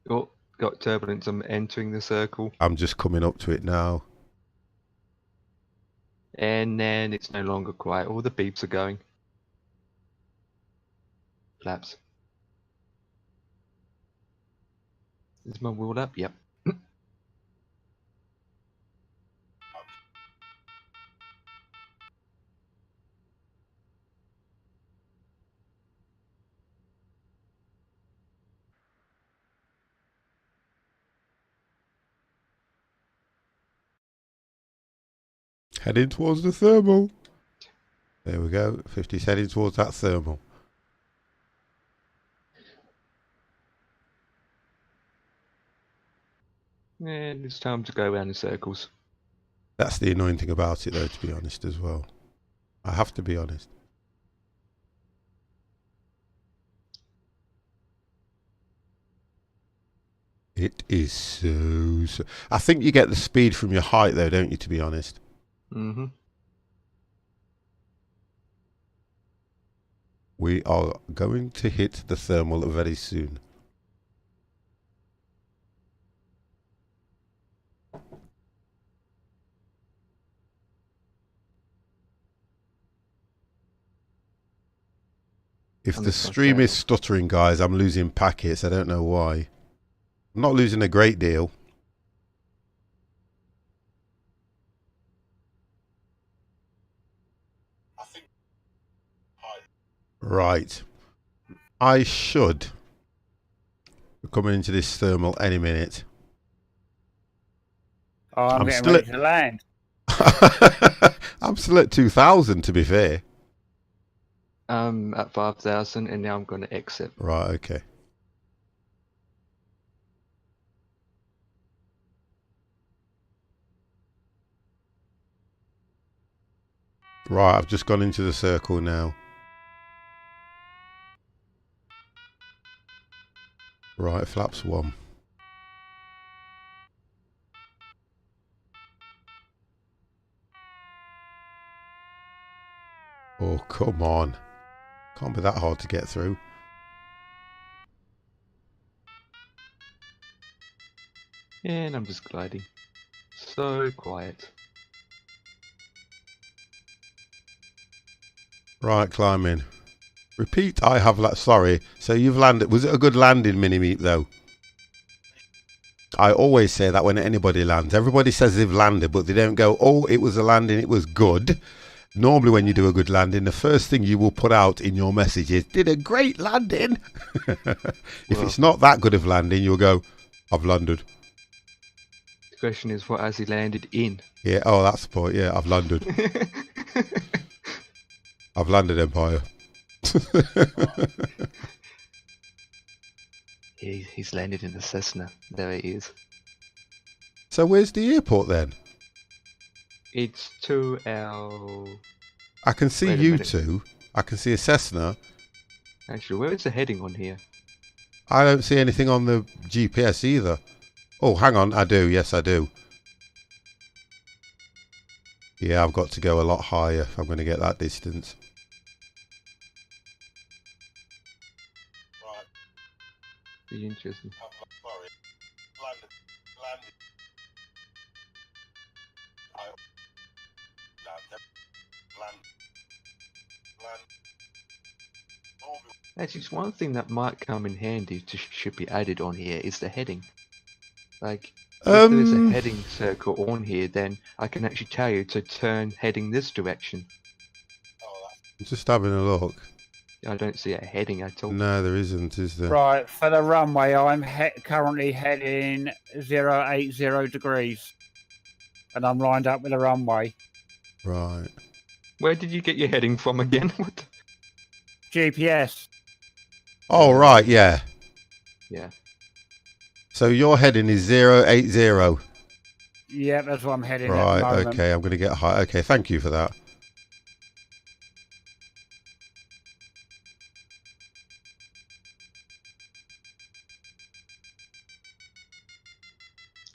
Oh, got turbulence. I'm entering the circle. I'm just coming up to it now. And then it's no longer quiet. All the beeps are going. Flaps. Is my wheel up? Yep. Heading towards the thermal. There we go. 50's heading towards that thermal. And it's time to go around in circles. That's the annoying thing about it, though, to be honest, as well. I have to be honest. It is so... I think you get the speed from your height, though, don't you, to be honest? Mm-hmm. We are going to hit the thermal very soon. If the stream is stuttering, guys, I'm losing packets. I don't know why. I'm not losing a great deal. Right. I should be coming into this thermal any minute. Oh, I'm getting still ready to land. I'm still at 2,000, to be fair. At 5,000, and now I'm going to exit. Right, okay. Right, I've just gone into the circle now. Right, flaps 1. Oh, come on. Can't be that hard to get through. And I'm just gliding. So quiet. Right, climbing. Repeat, I have... Sorry. So you've landed... Was it a good landing, Mini-Meat, though? I always say that when anybody lands. Everybody says they've landed, but they don't go, oh, it was a landing, it was good. Normally when you do a good landing, the first thing you will put out in your message is, did a great landing. If it's not that good of landing, you'll go, I've landed. The question is, what has he landed in? Yeah, oh, that's the point. Yeah, I've landed. I've landed, Empire. He's landed in the Cessna. There he is. So where's the airport then? It's to our... I can see Wait a you minute. two. I can see a Cessna. Actually, where is the heading on here? I don't see anything on the GPS either. Oh, hang on. I do. Yes, I do. Yeah, I've got to go a lot higher if I'm going to get that distance. Be interesting. Actually, it's one thing that might come in handy should be added on here is the heading. Like, if there's a heading circle on here, then I can actually tell you to turn heading this direction. I'm just having a look. I don't see a heading at all. No, there isn't, is there? Right, for the runway, I'm currently heading 080 degrees. And I'm lined up with the runway. Right. Where did you get your heading from again? What the... GPS. Oh, right, yeah. Yeah. So your heading is 080. Yeah, that's what I'm heading at the Right, moment. okay, I'm going to get high. Okay, thank you for that.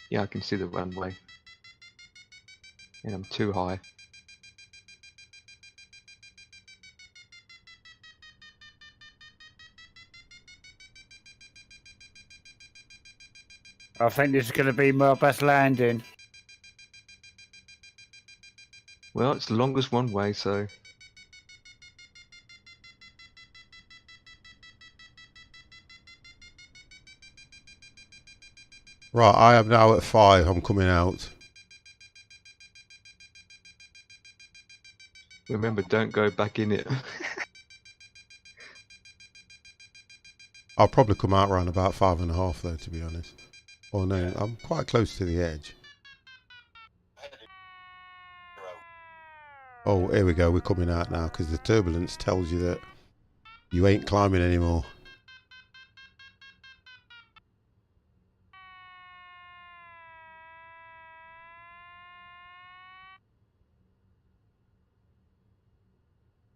Yeah, I can see the runway. And I'm too high. I think this is going to be my best landing. Well, it's the longest one way, so... Right, I am now at 5. I'm coming out. Remember, don't go back in it. I'll probably come out around about 5.5 though, to be honest. Oh no, I'm quite close to the edge. Oh, here we go. We're coming out now because the turbulence tells you that you ain't climbing anymore.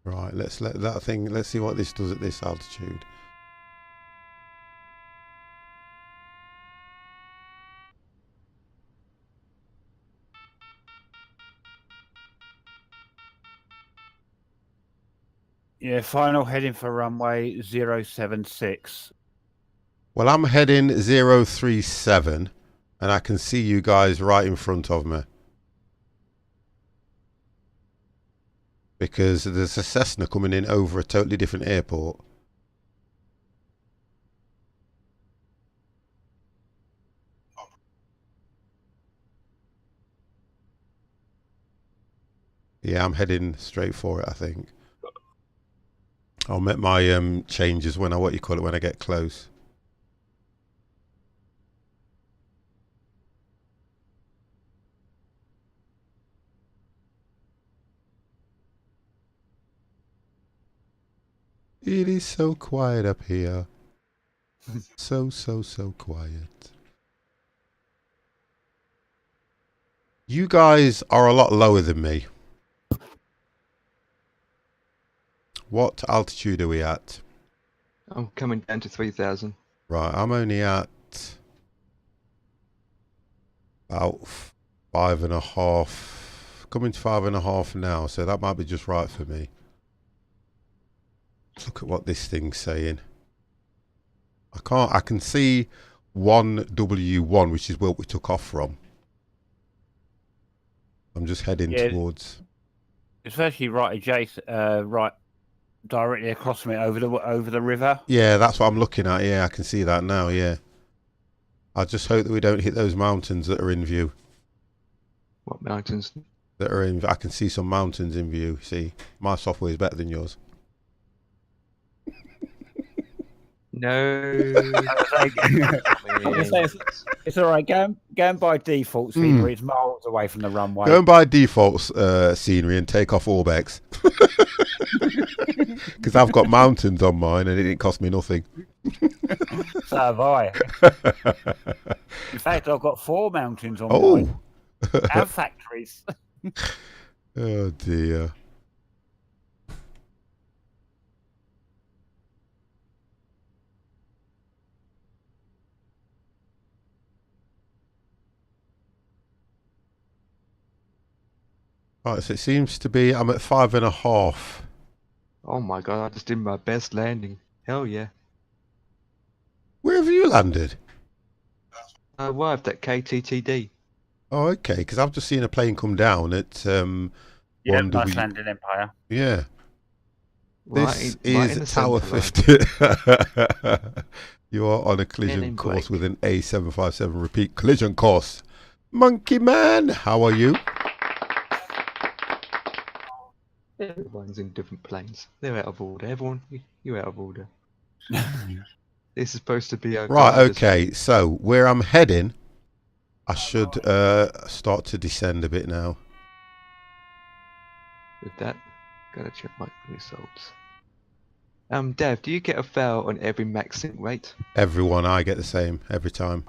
Right, let's let that thing, let's see what this does at this altitude. Yeah, final heading for runway 076. Well, I'm heading 037 and I can see you guys right in front of me. Because there's a Cessna coming in over a totally different airport. Yeah, I'm heading straight for it, I think. I'll make my changes when when I get close. It is so quiet up here. So quiet. You guys are a lot lower than me. What altitude are we at? I'm coming down to 3,000. Right, I'm only at about 5.5. Coming to 5.5 now, so that might be just right for me. Look at what this thing's saying. I can see 1W1, which is where we took off from. I'm just heading towards. It's actually right adjacent, right directly across from it over the river. Yeah, that's what I'm looking at. Yeah, I can see that now. Yeah. I just hope that we don't hit those mountains that are in view. What mountains? That are in. I can see some mountains in view. See, my software is better than yours. No. It's all right. Going by default scenery, it's miles away from the runway. Go and buy default scenery and take off Orbex. Because I've got mountains on mine and it didn't cost me nothing. So have I. In fact, I've got 4 mountains on mine. Oh. And factories. Oh dear. Right, so it seems to be I'm at 5.5. Oh my god, I just did my best landing. Hell yeah. Where have you landed? I arrived at KTTD. Oh, okay, because I've just seen a plane come down at Yeah, 1W. nice landing, Empire. Yeah. This Right in is the Tower centre line. 50. You are on a collision in course break. with an A757. Repeat, collision course. Monkey Man, how are you? Everyone's in different planes. They're out of order. Everyone, you're out of order. This is supposed to be a Right, gliders okay, so where I'm heading, I should start to descend a bit now. with that. Gotta check my results. Dev, do you get a fail on every max sync rate? Everyone, I get the same every time.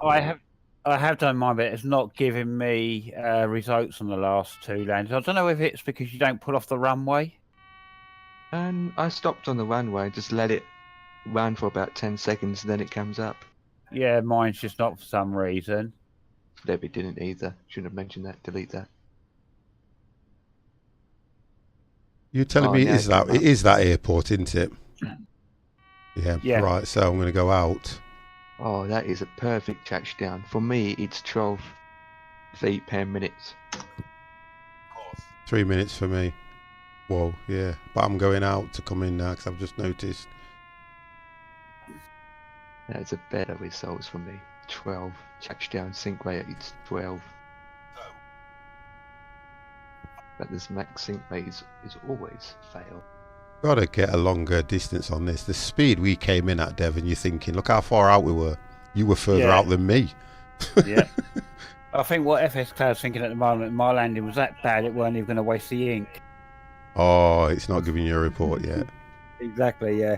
I have done mine, but it's not giving me results on the last 2 landings. I don't know if it's because you don't pull off the runway. And I stopped on the runway and just let it run for about 10 seconds, then it comes up. Yeah, mine's just not for some reason. Debbie didn't either. Shouldn't have mentioned that. Delete that. You're telling Oh, me now it it is that airport, isn't it? Yeah. Right, so I'm going to go out. Oh, that is a perfect touchdown. For me, it's 12 feet per minute. 3 minutes for me. Whoa, yeah. But I'm going out to come in now because I've just noticed. That's a better results for me. 12 touchdown sync rate. It's 12. But this max sync rate is always fail. Got to get a longer distance on this. The speed we came in at, Devon, you're thinking, look how far out we were. You were further out than me. Yeah. I think what FS Cloud's thinking at the moment, my landing was that bad it weren't even going to waste the ink. Oh, it's not giving you a report yet. Exactly, yeah.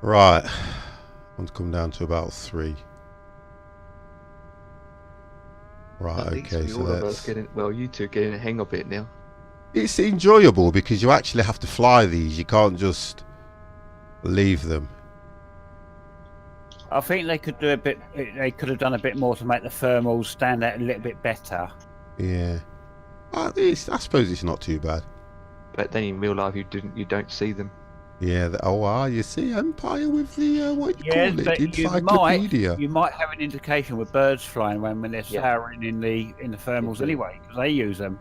Right. I want to come down to about 3. Right, At least okay, we so all of us that's... getting, well, you two getting a hang of it now. It's enjoyable because you actually have to fly these. You can't just leave them. I think they could do a bit. They could have done a bit more to make the thermals stand out a little bit better. Yeah. I suppose it's not too bad. But then in real life, you don't see them. Yeah. You see Empire with the what you Yeah, call but it, you encyclopedia. might have an indication with birds flying when they're Yeah. souring in the thermals do. anyway, because they use them.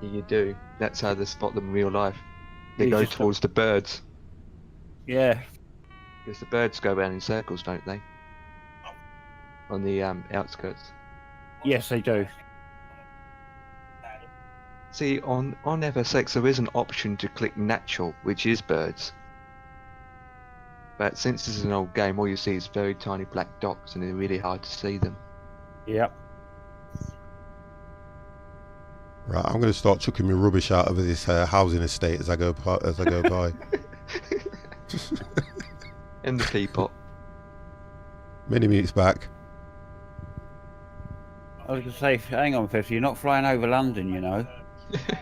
Yeah, you do. That's how they spot them in real life. They You go just- towards the birds. Yeah, Because the birds go around in circles, don't they? On the outskirts. yes, they do. See, on FSX there is an option to click natural, which is birds. But since this is an old game, all you see is very tiny black dots, and they're really hard to see them. Yep. Right, I'm going to start chucking my rubbish out of this housing estate as I go by. In the teapot. Mini-mute's back. I was going to say, hang on, 50, you're not flying over London, you know.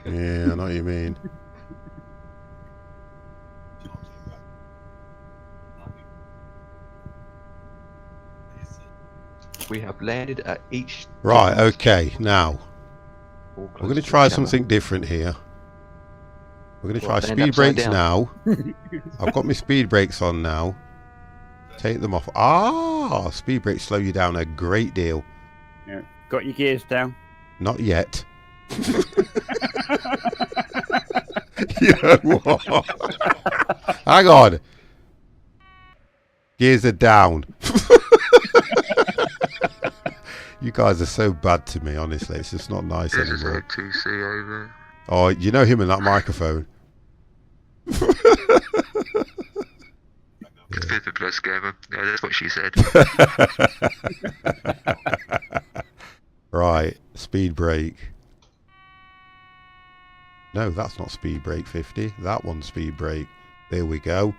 Yeah, I know what you mean. We have landed at each. Right, okay, now All close we're going to to try each other. something different here. We're going to try What, land speed upside brakes down? now. I've got my speed brakes on now. Take them off. Ah, speed brakes slow you down a great deal. Yeah. Got your gears down. Not yet. You know what? Hang on. Gears are down. You guys are so bad to me, honestly. It's just not nice This is anymore. A2C over. Oh, you know him in that microphone. 50 plus gamer. Yeah, that's what she said. Right, speed brake. No, that's not speed brake 50. That one's speed brake. There we go.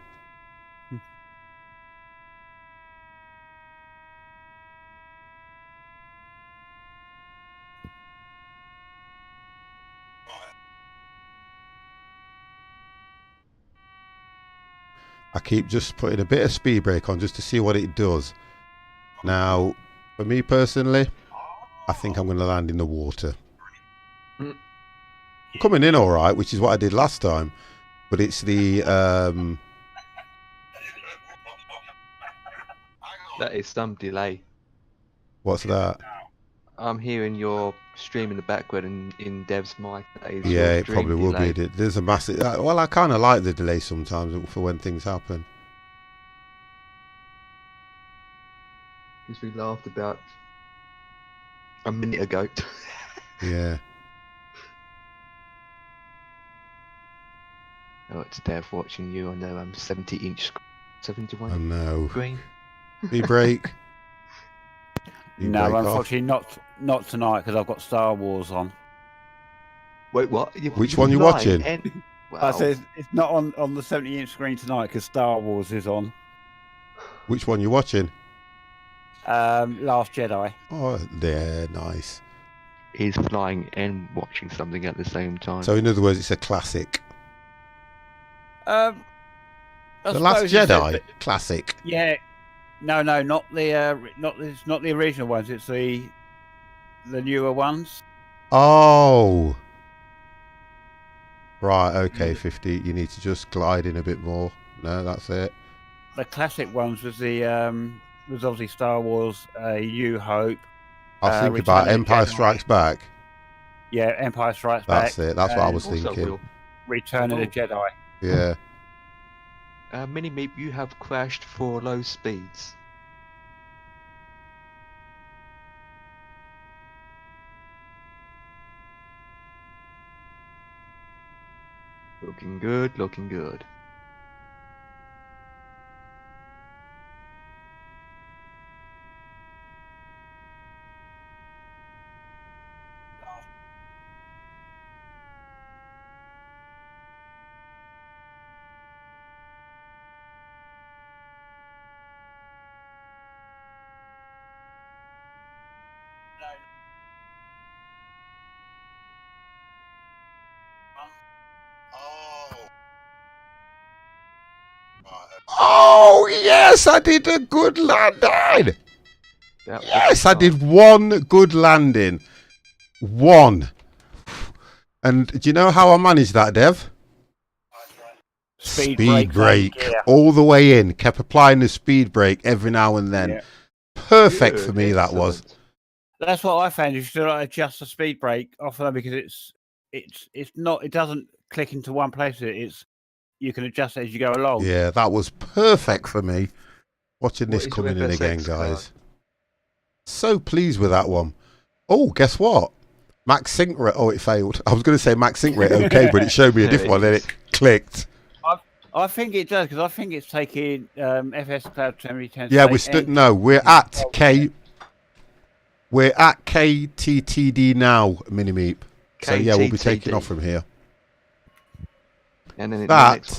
I keep just putting a bit of speed brake on just to see what it does. Now, for me personally, I think I'm going to land in the water. I'm coming in all right, which is what I did last time. But it's the... That is some delay. what's that? I'm hearing your stream in the background in Dev's mic. That is Yeah, your it probably stream will delay. be. There's a massive... well, I kind of like the delay sometimes for when things happen. Because we laughed about a minute ago. Yeah. Oh, it's Dev watching you on the 70-inch, 71 I know. screen. Speed brake. You No, brake off. unfortunately not tonight because I've got Star Wars on. Wait, what? Which one you lying, watching? Wow. I said it's not on the 70-inch screen tonight because Star Wars is on. Which one you watching? Last Jedi. Oh, there, nice. He's flying and watching something at the same time. So in other words, it's a classic. I The Last suppose it says Jedi, that- classic. Yeah. No, not it's not the original ones. It's the newer ones. Oh. Right, okay, 50. You need to just glide in a bit more. No, that's it. The classic ones was the was obviously Star Wars, New Hope. I was thinking Return about of the Empire Jedi. Strikes Back. Yeah, Empire Strikes That's Back. it. That's what I was Also, thinking. Will, Return of the Jedi. Yeah. Mini-Meep, you have crashed for low speeds. Looking good, looking good. Oh, yes, I did a good landing. That was Yes, I fun. did one good landing. One. And do you know how I managed that, Dev? Speed brake. yeah. All the way in. Kept applying the speed brake every now and then. Yeah. Perfect Good, for me, that was. excellent. That's what I found. You should adjust the speed brake off of them because it's not. It doesn't click into one place. You can adjust it as you go along. Yeah, that was perfect for me. Watching What this is your coming in again, FSX card? guys. So pleased with that one. Oh, guess what? Max sync rate. Oh, it failed. I was going to say max sync rate, okay, but it showed me a There different it one and is. it clicked. I think it does because I think it's taking FS Cloud 2010. Yeah, we're at K. We're at KTTD now, Mini Meep. So yeah, we'll be taking KTTD. off from here. And then the next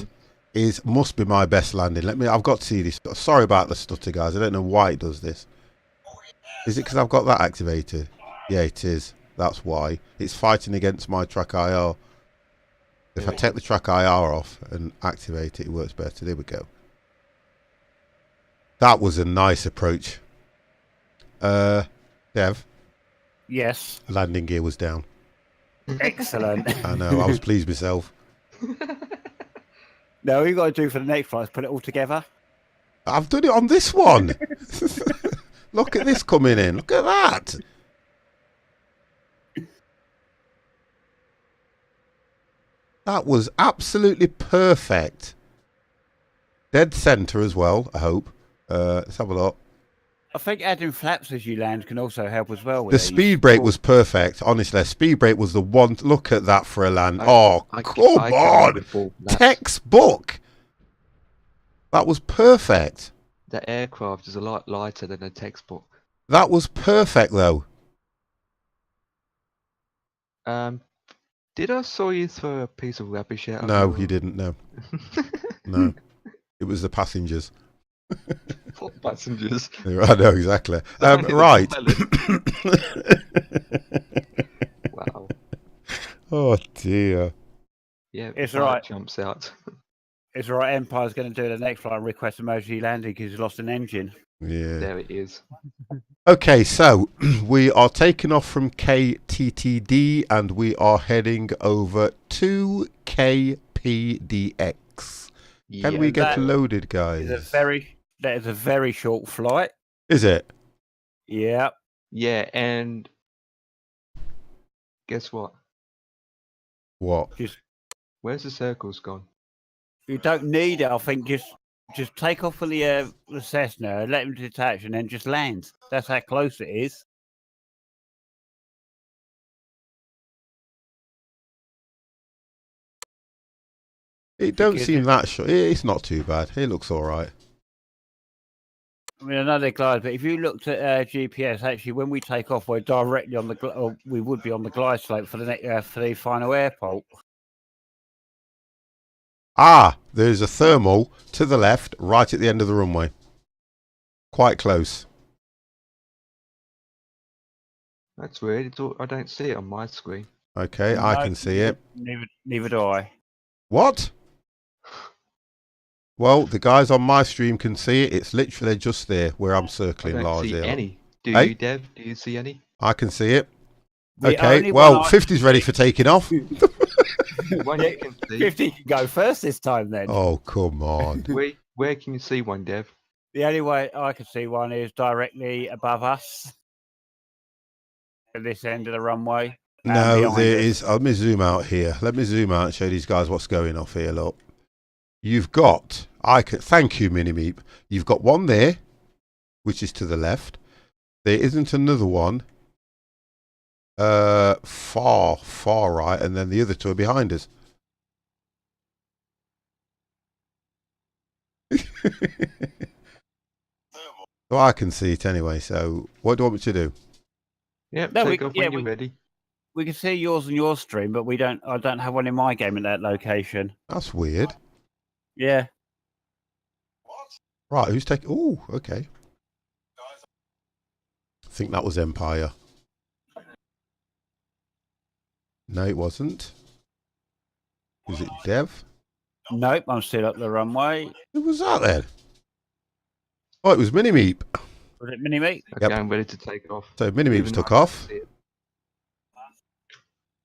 That one. must be my best landing. I've got to see this. Sorry about the stutter, guys. I don't know why it does this. Is it because I've got that activated? Yeah, it is. That's why. It's fighting against my track IR. If I take the track IR off and activate it, it works better. There we go. That was a nice approach. Dev, Yes. landing gear was down. Excellent. I know, I was pleased myself. No, all you got to do for the next flight is put it all together. I've done it on this one. Look at this coming in. Look at that. That was absolutely perfect. Dead centre as well, I hope. Let's have a look. I think adding flaps as you land can also help as well. With The these. speed brake was perfect. Honestly, speed brake was the one. Look at that for a land. Oh, I come came on. with full laps. Textbook. That was perfect. The aircraft is a lot lighter than a textbook. That was perfect, though. Did I saw you throw a piece of rubbish out? No, of you didn't. No, no. It was the passengers. What passengers? I know exactly. Only the Right. pilot. Wow. Oh dear. Yeah, It's the pilot alright. jumps out. It's all right. Empire's going to do the next flight and request emergency landing because he's lost an engine. Yeah. There it is. Okay, so we are taking off from KTTD and we are heading over to KPDX. Can we get that loaded, guys? That is a very short flight. Is it? Yeah. Yeah, and guess what? What? Where's the circles gone? You don't need it. I think just take off with the Cessna, let him detach, and then just land. That's how close it is. It don't Because seem that short. It's not too bad. It looks all right. I mean, I know they're glides, but if you looked at GPS, actually, when we take off, we're directly on or we would be on the glide slope for the final airport. Ah, there's a thermal to the left, right at the end of the runway. Quite close. That's weird. I don't see it on my screen. Okay, I can see it. Neither do I. What? Well, the guys on my stream can see it. It's literally just there where I'm I circling don't large see here. any. Do Hey? you, Dev? Do you see any? I can see it. The Okay, only well, one 50's ready for taking off. One you can see. 50 can go first this time then. Oh, come on. Where can you see one, Dev? The only way I can see one is directly above us at this end of the runway. No, behind there us. is. Let me zoom out here. Let me zoom out and show these guys what's going off here. Look, you've got. Thank you, Mini Meep. You've got one there, which is to the left. There isn't another one. Far right, and then the other two are behind us. So I can see it anyway. So what do you want me to do? Yep, No, take off when you're ready. We can see yours and your stream, but I don't have one in my game at that location. That's weird. Yeah. Right, who's taking? Oh, okay. I think that was Empire. No, it wasn't. Was it Dev? Nope, I'm still up the runway. Who was that then? Oh, it was Mini Meep. Was it Mini Meat? Okay, Yep. I'm ready to take off. So Mini Meep's Even though took I can't off. see it.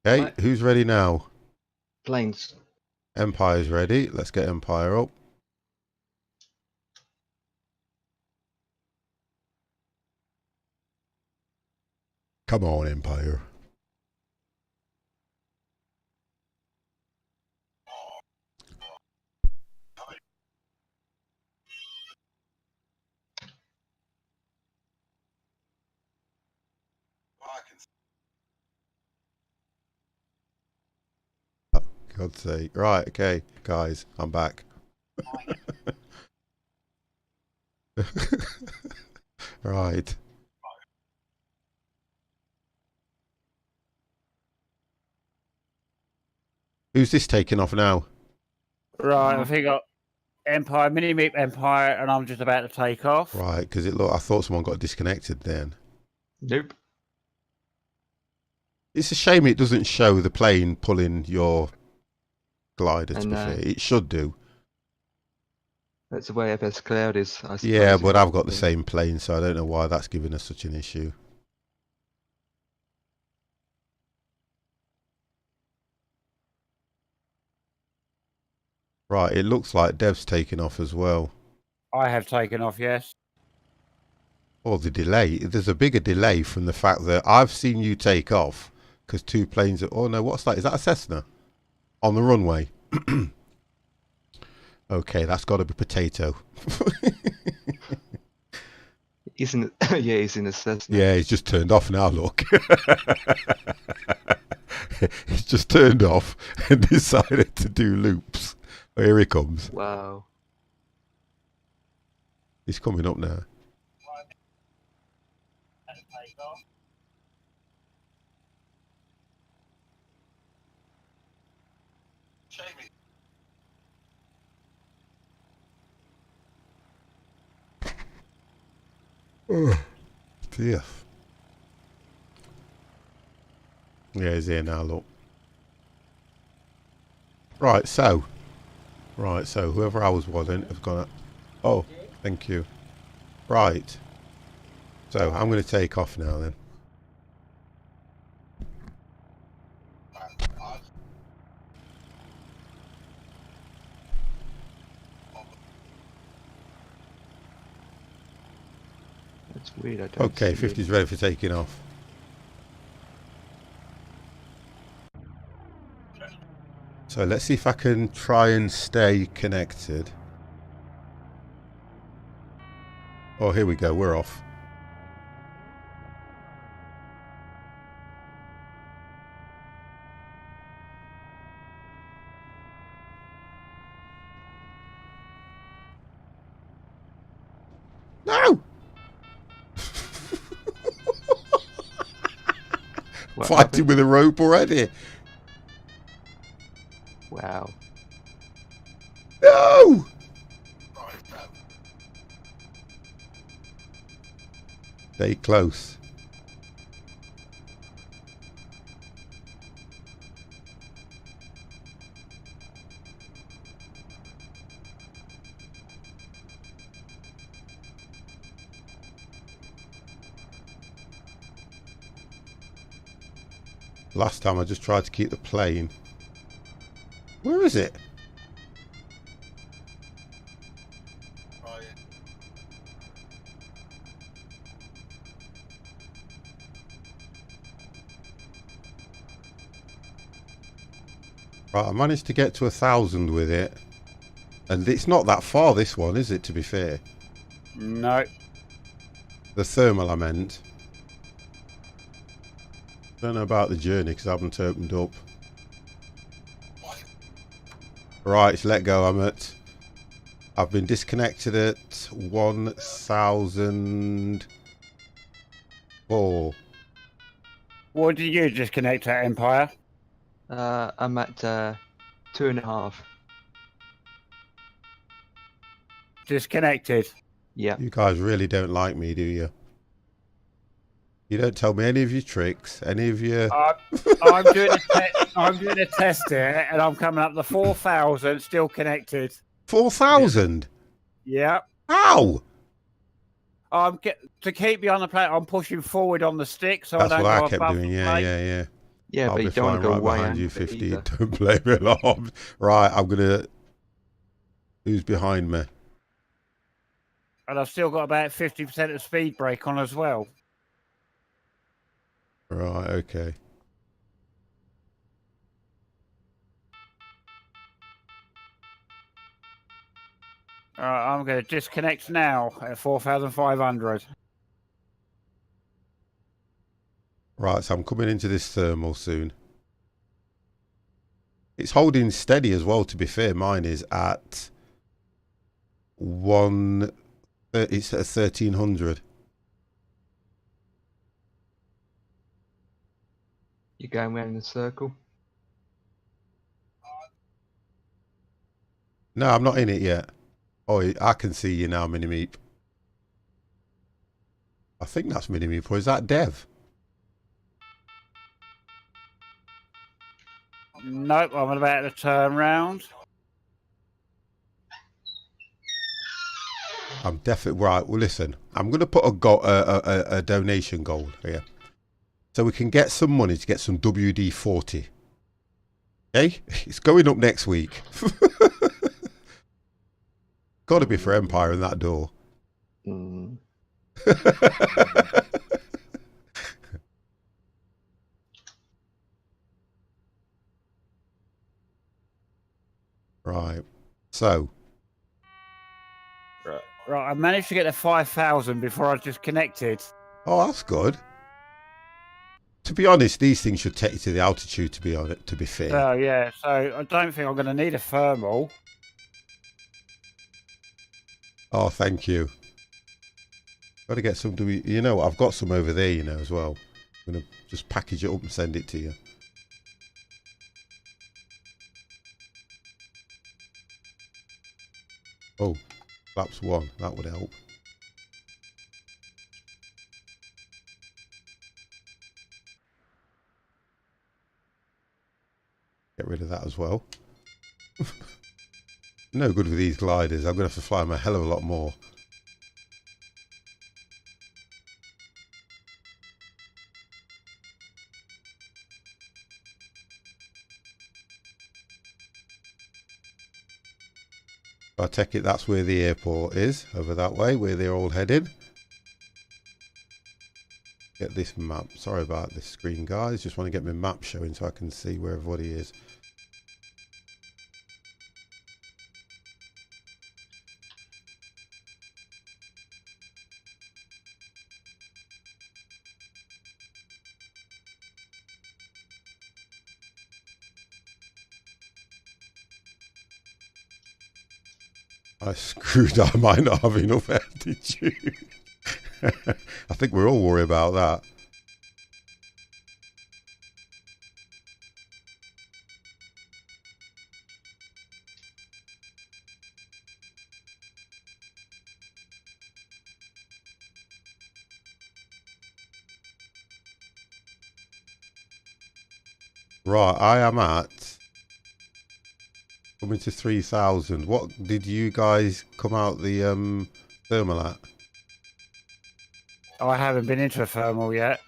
Okay, Right. who's ready now? Planes. Empire's ready. Let's get Empire up. Come on, Empire. God's sake. Right, okay, guys, I'm back. Right. Who's this taking off now? Right, I think I got Empire, Mini Meat Empire, and I'm just about to take off. Right, because I thought someone got disconnected then. Nope. It's a shame it doesn't show the plane pulling your glider, to be fair. It should do. That's the way FS Cloud is, I suppose. Yeah, but I've got the same plane, so I don't know why that's giving us such an issue. Right, it looks like Dev's taking off as well. I have taken off, yes. Or the delay. There's a bigger delay from the fact that I've seen you take off because two planes are... Oh, no, what's that? Is that a Cessna? On the runway. Okay, that's got to be Potato. Isn't it? Yeah, he's in a Cessna. Yeah, he's just turned off now, look. He's just turned off and decided to do loops. Here he comes. Wow. He's coming up now. Dear. Yeah, he's here now, look. Right, so whoever I was wanting has gone. Oh, thank you. Right. So I'm going to take off now then. That's weird. I don't Okay, see 50's ready for taking off. So let's see if I can try and stay connected. Oh, here we go. We're off. No! What Fighting happened? with a rope already. Wow. No! Stay close. Last time I just tried to keep the plane. Where is it? Right, I managed to get to 1,000 with it. And it's not that far, this one, is it, to be fair? No. The thermal, I meant. Don't know about the journey because I haven't opened up. Right, it's let go. I've been disconnected at 1,004. What did you disconnect at, Empire? I'm at 2.5. Disconnected. Yeah. You guys really don't like me, do you? You don't tell me any of your tricks, any of your... I'm doing a test here, and I'm coming up to 4,000, still connected. 4,000? Yeah. How? To keep you on the plate, I'm pushing forward on the stick, so That's I don't what go I kept above doing, the yeah, plate. yeah. Yeah, I'll but be you don't want flying to go right way behind you, under 50. either. Don't blame me, alarms. Right, I'm gonna... Who's behind me? And I've still got about 50% of speed brake on as well. Right, okay. All right, I'm going to disconnect now at 4,500. Right, so I'm coming into this thermal soon. It's holding steady as well, to be fair. Mine is at it's at 1,300. You're going round in a circle. No, I'm not in it yet. Oh, I can see you now, Mini-Meep. I think that's Mini-Meep, or is that Dev? Nope, I'm about to turn round. I'm definitely right. Well, listen, I'm going to put a donation goal here, so we can get some money to get some WD-40. Okay, it's going up next week. Got to be for Empire in that door. Mm. Right. So. Right, I managed to get to 5,000 before I disconnected. Oh, that's good. To be honest, these things should take you to the altitude. To be honest, to be fair. So yeah, so I don't think I'm going to need a thermal. Oh, thank you. Got to get some. You know, I've got some over there. You know, as well. I'm gonna just package it up and send it to you. Oh, flaps one. That would help. Get rid of that as well. No good with these gliders. I'm going to have to fly them a hell of a lot more. I take it that's where the airport is, over that way, where they're all headed. Get this map. Sorry about this screen, guys. Just want to get my map showing so I can see where everybody is. I screwed up. I might not have enough altitude. I think we're all worried about that. Right, I am at coming to 3,000. What did you guys come out the thermal at? I haven't been into a thermal yet.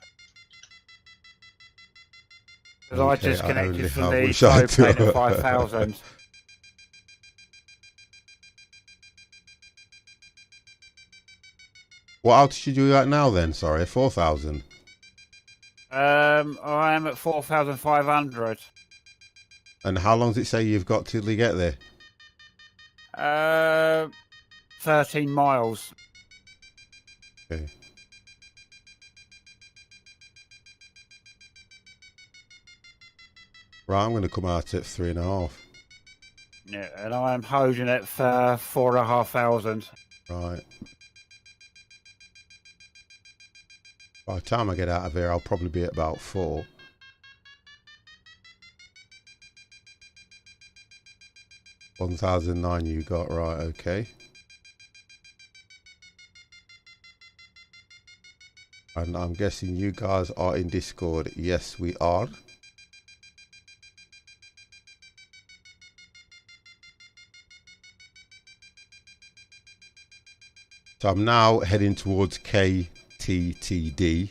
Because I Okay, just I only connected from have the which I tow plane do. at 5,000. What altitude are you at now then? Sorry, 4,000. I am at 4,500. And how long does it say you've got till you get there? 13 miles. Okay. Right, I'm going to come out at 3.5. Yeah, and I am hosing it for 4,500. Right. By the time I get out of here, I'll probably be at about 4. $1,009 you got, right, okay. And I'm guessing you guys are in Discord. Yes, we are. So I'm now heading towards KTTD.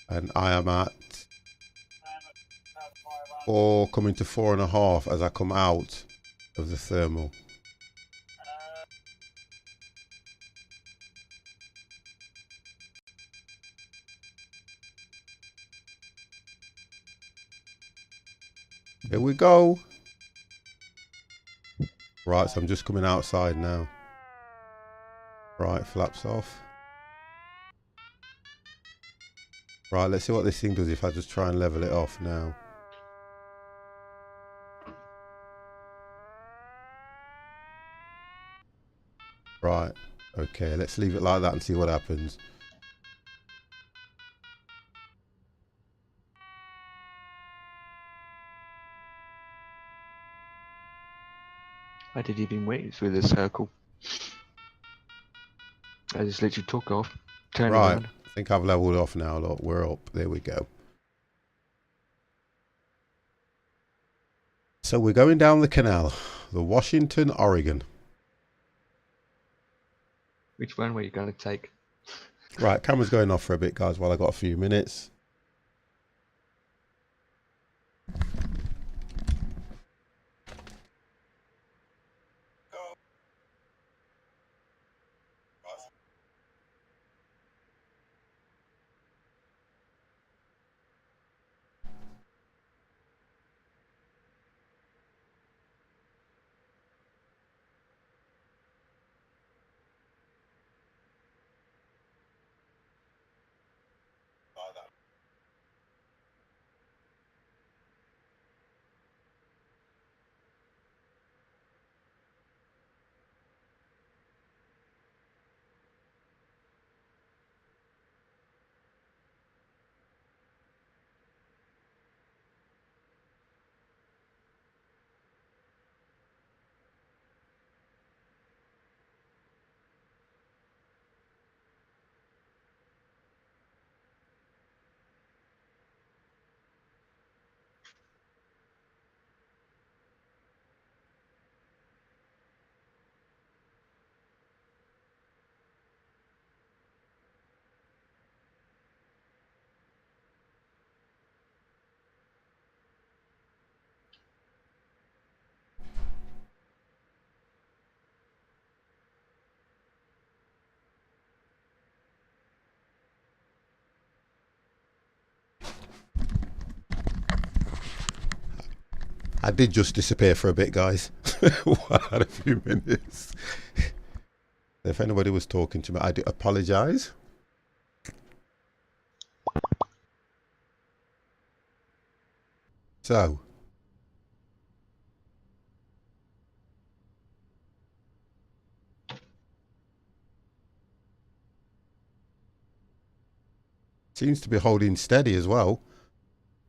And I am at 4, coming to 4.5 as I come out of the thermal. Here we go. Right, so I'm just coming outside now. Right, flaps off. Right, let's see what this thing does if I just try and level it off now. Right, okay, let's leave it like that and see what happens. I didn't even wait through the circle. I just literally took off, turned Right, around. I think I've leveled off now. Look, we're up. There we go. So we're going down the canal, the Washington, Oregon. Which one were you going to take? Right, camera's going off for a bit, guys, while I got a few minutes. I did just disappear for a bit, guys. I had a few minutes. If anybody was talking to me, I do apologise. So, seems to be holding steady as well.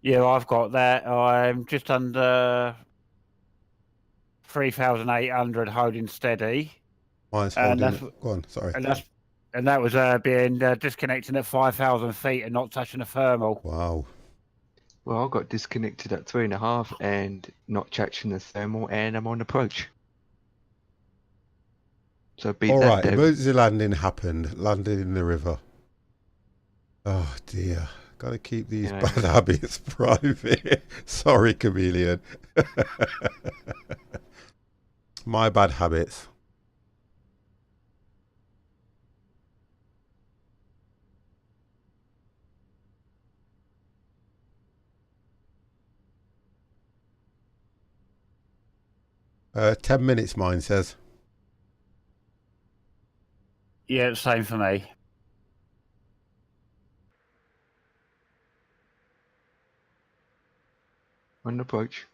Yeah, I've got that. I'm just under 3,800 holding steady. Mine's And holding it. Go on, sorry. And that was being disconnecting at 5,000 feet and not touching the thermal. Wow. Well, I got disconnected at 3.5 and not touching the thermal, and I'm on approach. So beat All that, right, Dave. emergency landing happened. Landed in the river. Oh dear. Got to keep these Yeah. bad habits private. Sorry, Chameleon. My bad habits. Uh, 10 minutes, mine says. Yeah, same for me. On approach.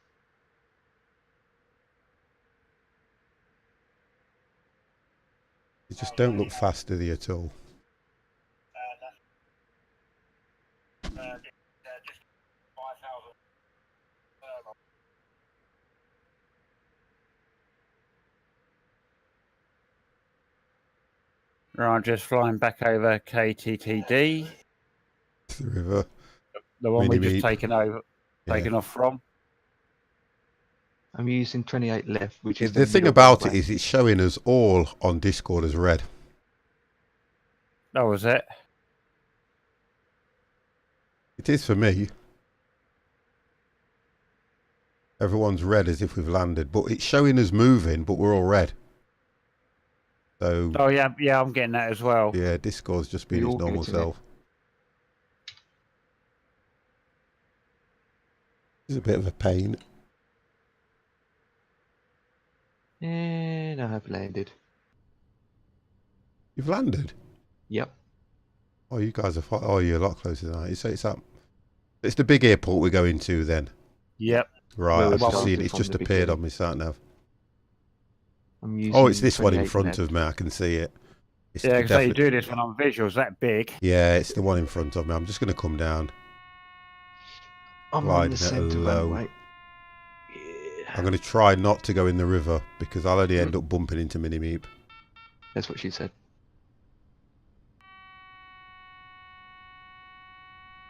You just don't look fast, do they, at all? Right, just flying back over KTTD, The river. the one we just Mini-meep. taken off from. I'm using 28 left, which is The thing middle about it runway. is it's showing us all on Discord as red. That was it. It is for me. Everyone's red as if we've landed, but it's showing us moving, but we're all red. So, Oh yeah, I'm getting that as well. yeah, Discord's just been We its all normal getting it. self. It's a bit of a pain. And I have landed. You've landed? Yep. Oh, you guys are oh, you're a lot closer than I. So it's up. It's the big airport we're going to then. Yep. Right, Well, I've just well, seen it. It's from just the appeared beginning. on my sat nav. I'm using Oh, it's this one in 28 front left. of me. I can see it. It's Yeah, because you definitely- do this when I'm visuals that big. Yeah, it's the one in front of me. I'm just going to come down. I'm gliding on the at a centre low. runway. Yeah. I'm going to try not to go in the river because I'll only end up bumping into Mini-Meep. That's what she said.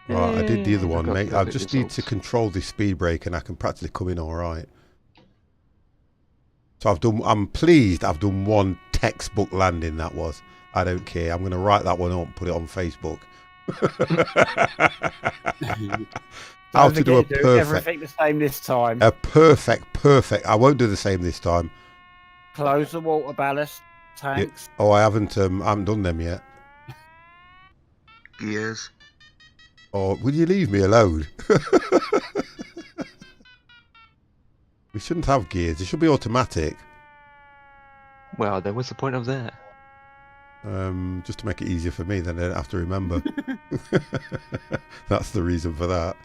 Right, I did the other And I one, got mate. I perfect just need to results. control this speed brake and I can practically come in all right. So I'm pleased I've done one textbook landing, that was. I don't care. I'm going to write that one up and put it on Facebook. How to do a perfect, everything the same this time. perfect. I won't do the same this time. Close the water ballast tanks. Oh, I haven't done them yet. Gears. Or will you leave me alone? We shouldn't have gears. It should be automatic. Well, then what's the point of that? Just to make it easier for me, then I don't have to remember. That's the reason for that.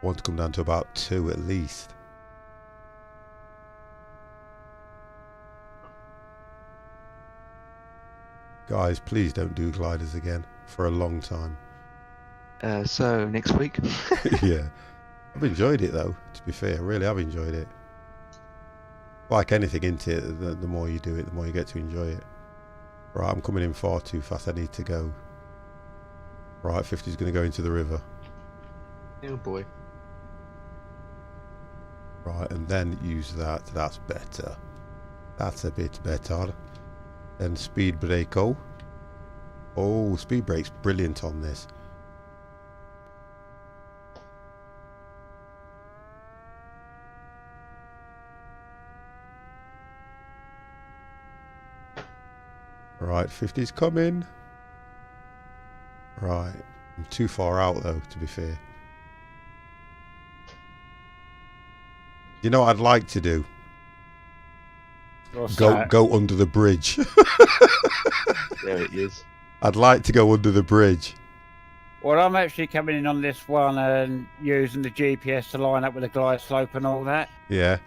I want to come down to about 2 at least. Guys, please don't do gliders again for a long time. So next week. Yeah. I've enjoyed it though, to be fair. I really have enjoyed it. Like anything, into it, the more you do it, the more you get to enjoy it. Right, I'm coming in far too fast. I need to go. Right, 50's going to go into the river. Oh boy. Right, and then use that. That's better. That's a bit better. Then speed brake. Oh, speed brake's brilliant on this. Right, 50's coming. Right, I'm too far out though, to be fair. You know what I'd like to do? What's Go that? go under the bridge. There it is. I'd like to go under the bridge. Well, I'm actually coming in on this one and using the GPS to line up with the glide slope and all that. Yeah.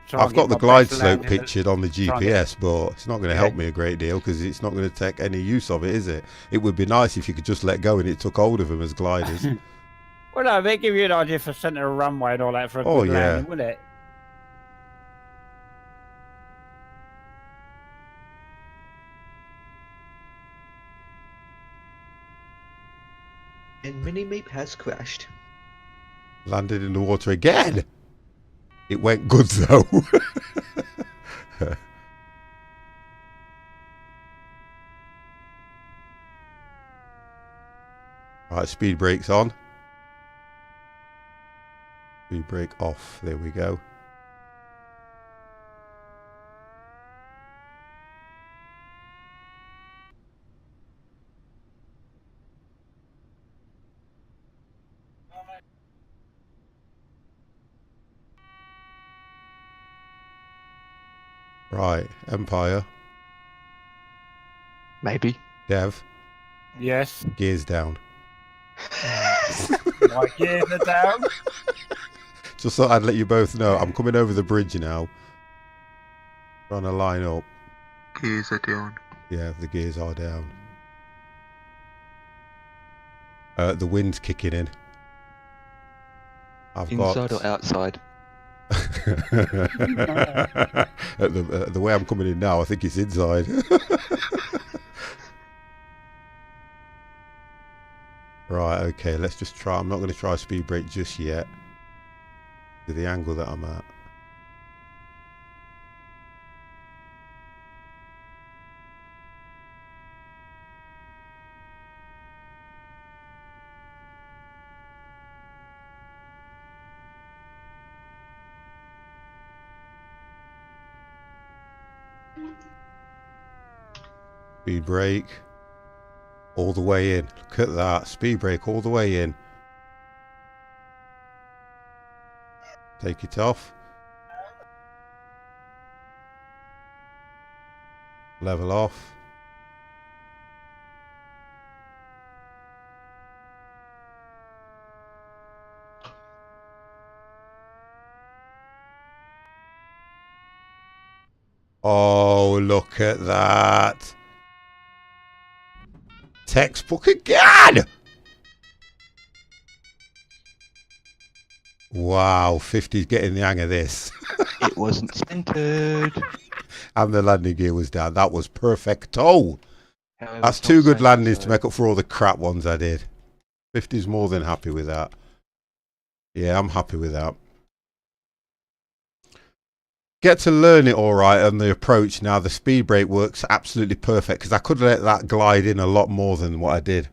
Try I've and got get the my glide best slope landing. pictured on the try and get- GPS, but it's not going to Yeah. help me a great deal because it's not going to take any use of it, is it? It would be nice if you could just let go and it took hold of them as gliders. Well, no, they give you an idea for centre of runway and all that for a Oh, good yeah. landing, wouldn't it? And Mini-Meep has crashed. Landed in the water again. It went good though. Right, speed brakes on. Speed brake off. There we go. Right, Empire. Maybe. Dev, Yes. gears down. My gears are down. Just thought I'd let you both know. I'm coming over the bridge now. Trying to line up. Gears are down. Yeah, the gears are down. The wind's kicking in. I've Inside got or outside? at the way I'm coming in now, I think it's inside. Right, okay, let's just try. I'm not going to try speed brake just yet. To the angle that I'm at. Speed brake. All the way in. Look at that. Speed brake all the way in. Take it off. Level off. Oh, look at that. Textbook again. Wow, 50's getting the hang of this. It wasn't centered. And the landing gear was down. That was perfecto. However, That's it's two not good centered, landings to so- make up for all the crap ones I did. 50's more than happy with that. Yeah, I'm happy with that. Get to learn it all right on the approach now. The speed brake works absolutely perfect because I could let that glide in a lot more than what I did.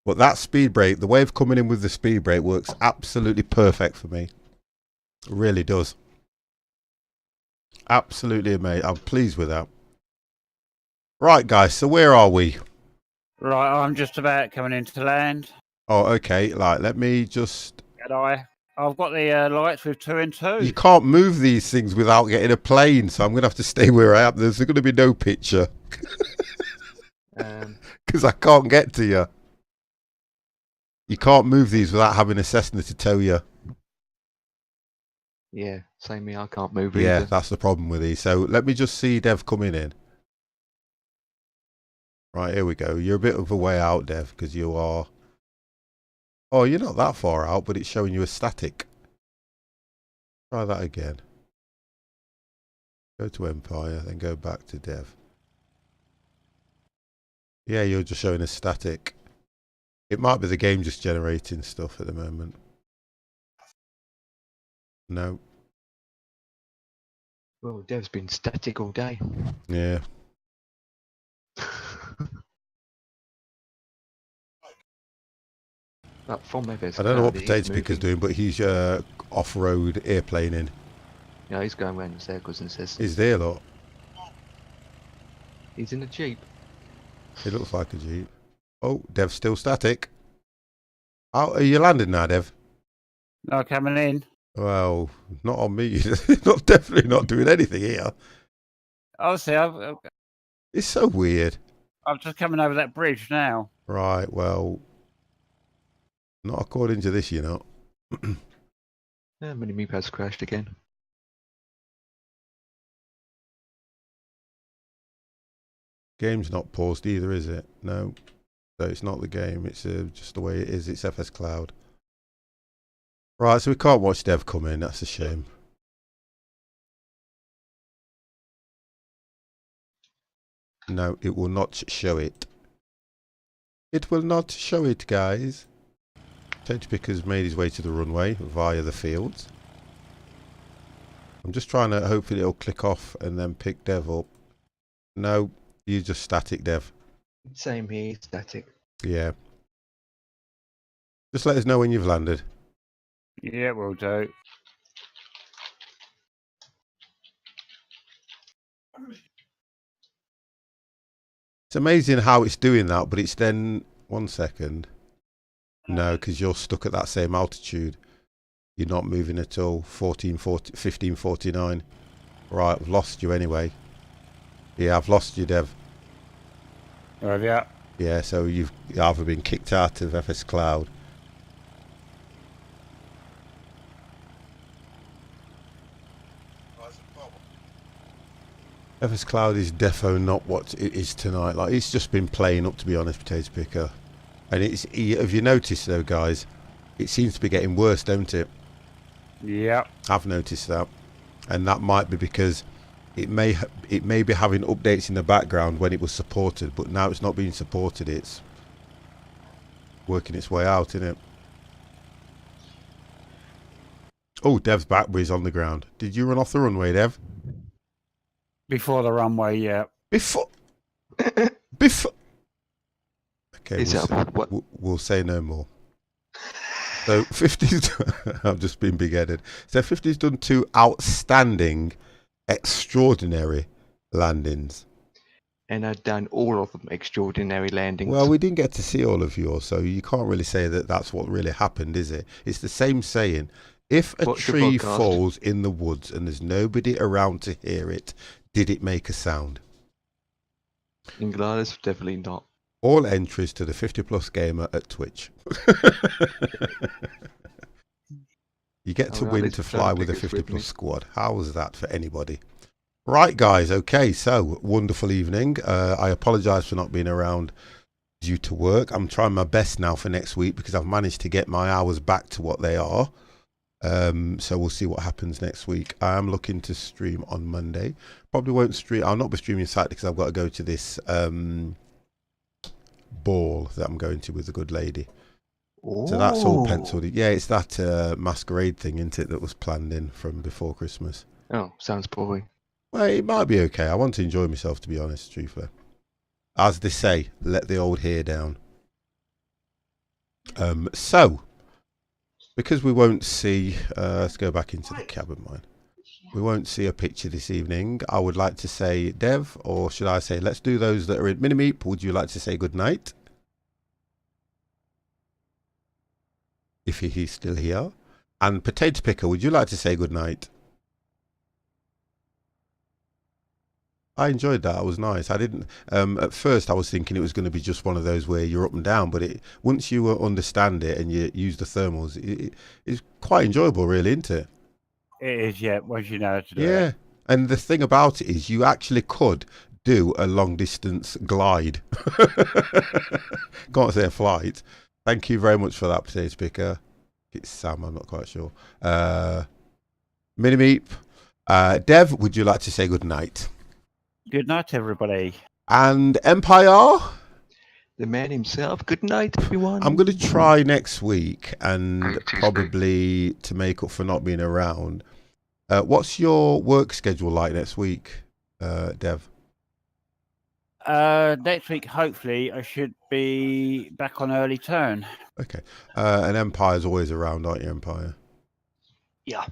But that speed brake, the way of coming in with the speed brake works absolutely perfect for me. It really does. Absolutely amazing. I'm pleased with that. Right, guys, so where are we? Right, I'm just about coming into land. Oh, okay. Like, let me just... And I've got the lights with 2 and 2. You can't move these things without getting a plane, so I'm going to have to stay where I am. There's going to be no picture. Because I can't get to you. You can't move these without having a Cessna to tow you. Yeah, same me. I can't move Yeah, either. that's the problem with these. So let me just see Dev coming in. Right, here we go. You're a bit of a way out, Dev, because you are... Oh, you're not that far out, but it's showing you a static. Try that again. Go to Empire, then go back to Dev. Yeah, you're just showing a static. It might be the game just generating stuff at the moment. No. Well, Dev's been static all day. Yeah. But from there, there's I don't know what cloudy, Potato he's Picker's moving. doing, but he's off-road airplaning. Yeah, he's going around in circles and says He's there, look. he's in a jeep. It looks like a Jeep. Oh, Dev's still static. Oh, are you landing now, Dev? No coming in. Well, not on me. Not definitely not doing anything here. Obviously, I'm It's so weird. just coming over that bridge now. Right, well, not according to this, you know. Mini-meep has crashed again. Game's not paused either, is it? No. So it's not the game. It's just the way it is. It's FS Cloud. Right, so we can't watch Dev come in. That's a shame. No, it will not show it. It will not show it, guys. Ted Picker's made his way to the runway via the fields. I'm just trying to, hopefully it'll click off and then pick Dev up. No, you just static, Dev. Same here, static. Yeah. Just let us know when you've landed. Yeah, we'll do. It's amazing how it's doing that, but it's then... 1 second. No, because you're stuck at that same altitude. You're not moving at all. 1549. Right, I've lost you anyway. Yeah, I've lost you, Dev. Oh, yeah. Yeah, so you've either been kicked out of FS Cloud. FS Cloud is defo not what it is tonight. Like, it's just been playing up, to be honest, Potato Picker. And it's, have you noticed though, guys? It seems to be getting worse, don't it? Yeah. I've noticed that, and that might be because it may be having updates in the background when it was supported, but now it's not being supported. It's working its way out, isn't it? Oh, Dev's back, but he's on the ground. Did you run off the runway, Dev? Before the runway, yeah. Before. Okay, we'll say no more. So 50's, I've just been big-headed. So 50's done 2 outstanding, extraordinary landings. And I've done all of them extraordinary landings. Well, we didn't get to see all of yours, so you can't really say that that's what really happened, is it? It's the same saying. If a tree falls in the woods and there's nobody around to hear it, did it make a sound? In Gladys, definitely not. All entries to the 50 Plus Gamer at Twitch. You get to win to fly with a 50 Plus squad. How was that for anybody? Right, guys. Okay, so wonderful evening. I apologise for not being around due to work. I'm trying my best now for next week because I've managed to get my hours back to what they are. So we'll see what happens next week. I am looking to stream on Monday. Probably won't stream. I'll not be streaming Saturday because I've got to go to this ball that I'm going to with a good lady. Oh. So that's all penciled in. Yeah, it's that masquerade thing, isn't it, that was planned in from before Christmas. Oh, sounds boring. Well, it might be okay. I want to enjoy myself, to be honest, truthfully. As they say, let the old hair down. So, because we won't see, let's go back into the cabin mine. We won't see a picture this evening. I would like to say Dev, or should I say, let's do those that are in Minimeep. Would you like to say good night? If he's still here. And Potato Picker, would you like to say good night? I enjoyed that. It was nice. I didn't. At first, I was thinking it was going to be just one of those where you're up and down, but once you understand it and you use the thermals, it's quite enjoyable, really, isn't it? It is, yeah. Once you know how to do it. Yeah, and the thing about it is, you actually could do a long distance glide. Can't say a flight. Thank you very much for that, Potato Picker. It's Sam. I'm not quite sure. Minimeep, Dev, would you like to say good night? Good night, everybody. And Empire? The man himself. Good night, everyone. I'm going to try next week and probably to make up for not being around. What's your work schedule like next week, Dev? Next week, hopefully, I should be back on early turn. Okay. And Empire's always around, aren't you, Empire? Yeah.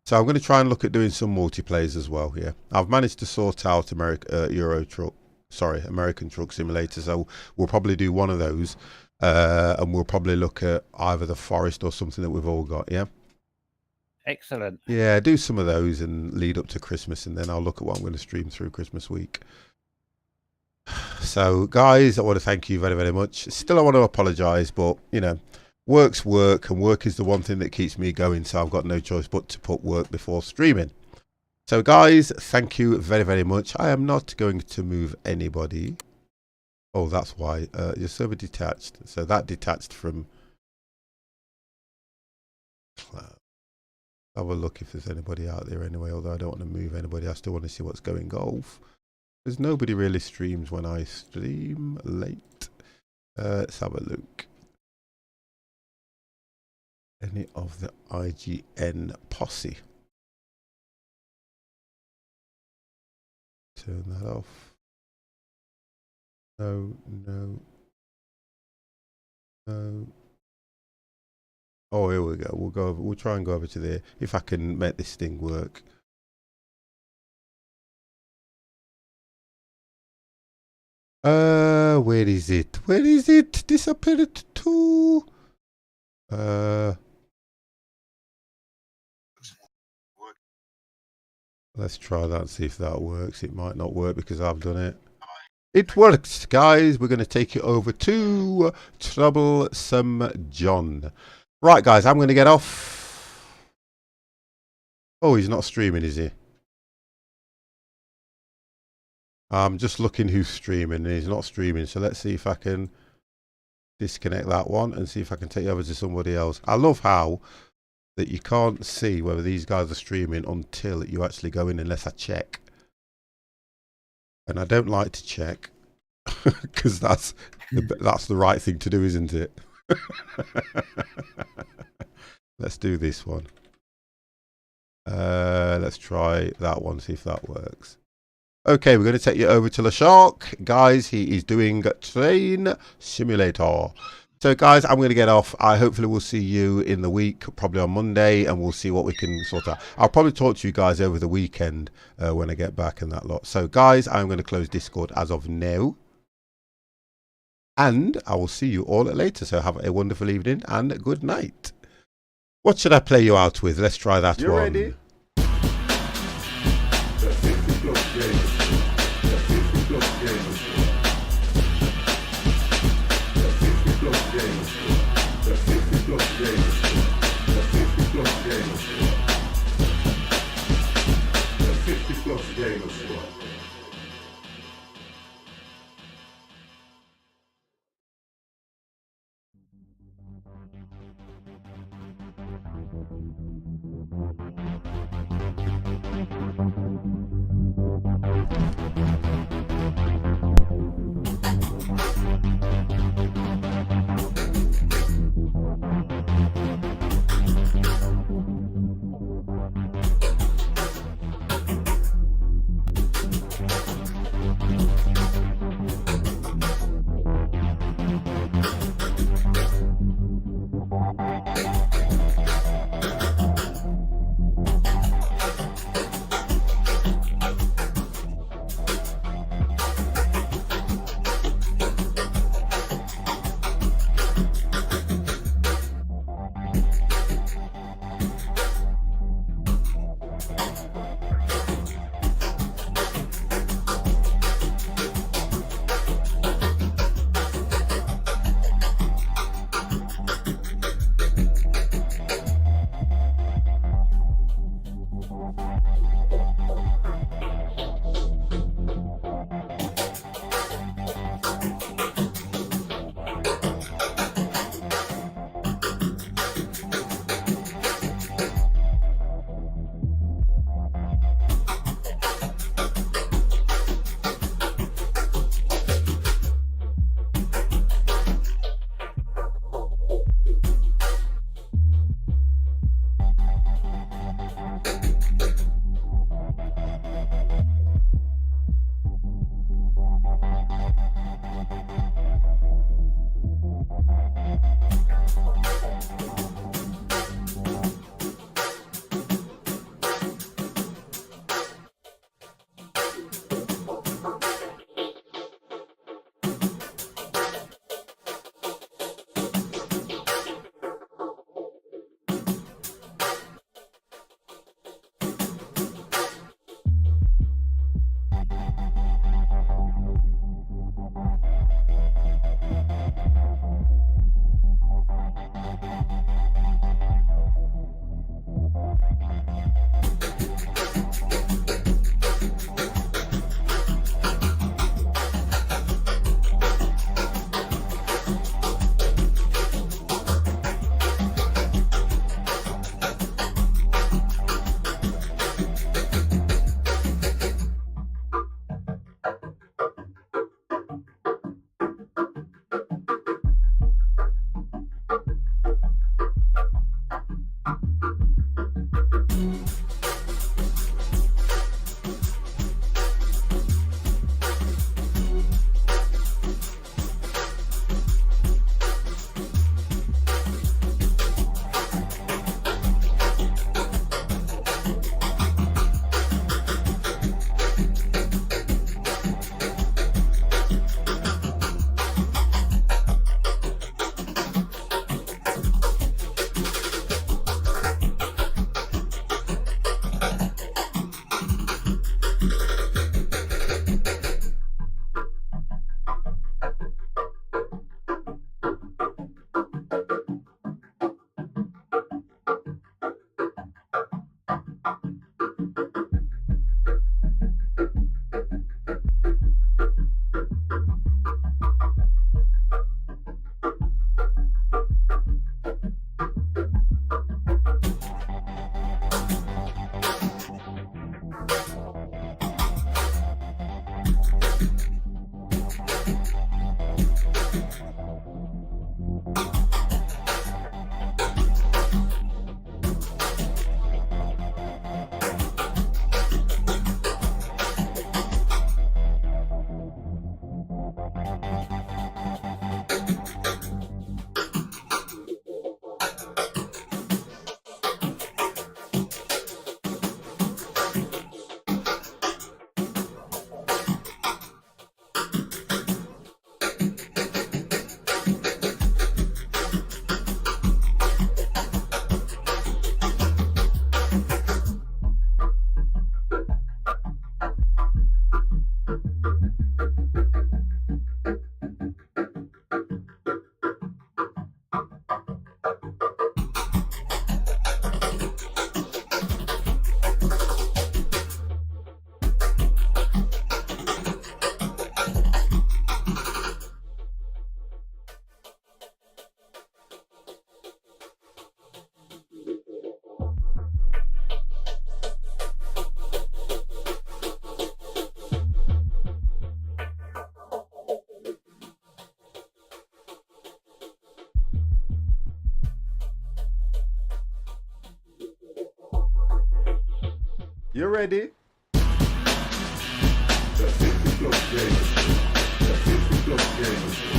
So I'm going to try and look at doing some multiplayers as well. Yeah, I've managed to sort out American Truck Simulator. So we'll probably do one of those, and we'll probably look at either the Forest or something that we've all got. Yeah. Excellent. Yeah, do some of those and lead up to Christmas, and then I'll look at what I'm going to stream through Christmas week. So, guys, I want to thank you very, very much. Still, I want to apologise, but, you know, work's work, and work is the one thing that keeps me going, so I've got no choice but to put work before streaming. So, guys, thank you very, very much. I am not going to move anybody. Oh, that's why. Your server detached. So that detached from cloud. Have a look if there's anybody out there anyway, although I don't want to move anybody. I still want to see what's going golf. Because nobody really streams when I stream late. Let's have a look. Any of the IGN posse. Turn that off. No, no, no. Oh, here we go. We'll go over. We'll try and go over to there if I can make this thing work. Where is it? Where is it? Disappeared to. Let's try that and see if that works. It might not work because I've done it. It works, guys. We're going to take it over to Troublesome John. Right, guys, I'm going to get off. Oh, he's not streaming, is he? I'm just looking who's streaming, and he's not streaming. So let's see if I can disconnect that one and see if I can take it over to somebody else. I love how that you can't see whether these guys are streaming until you actually go in, unless I check. And I don't like to check because that's the right thing to do, isn't it? Let's do this one. Let's try that one, see if that works. Okay, we're going to take you over to the Shark. Guys, he is doing Train Simulator. So, guys, I'm going to get off. I hopefully will see you in the week, probably on Monday, and we'll see what we can sort out. I'll probably talk to you guys over the weekend when I get back and that lot. So, guys, I'm going to close Discord as of now. And I will see you all later. So, have a wonderful evening and good night. What should I play you out with? Let's try that You one. ready? You ready? The 50 plus game. The 50 plus game.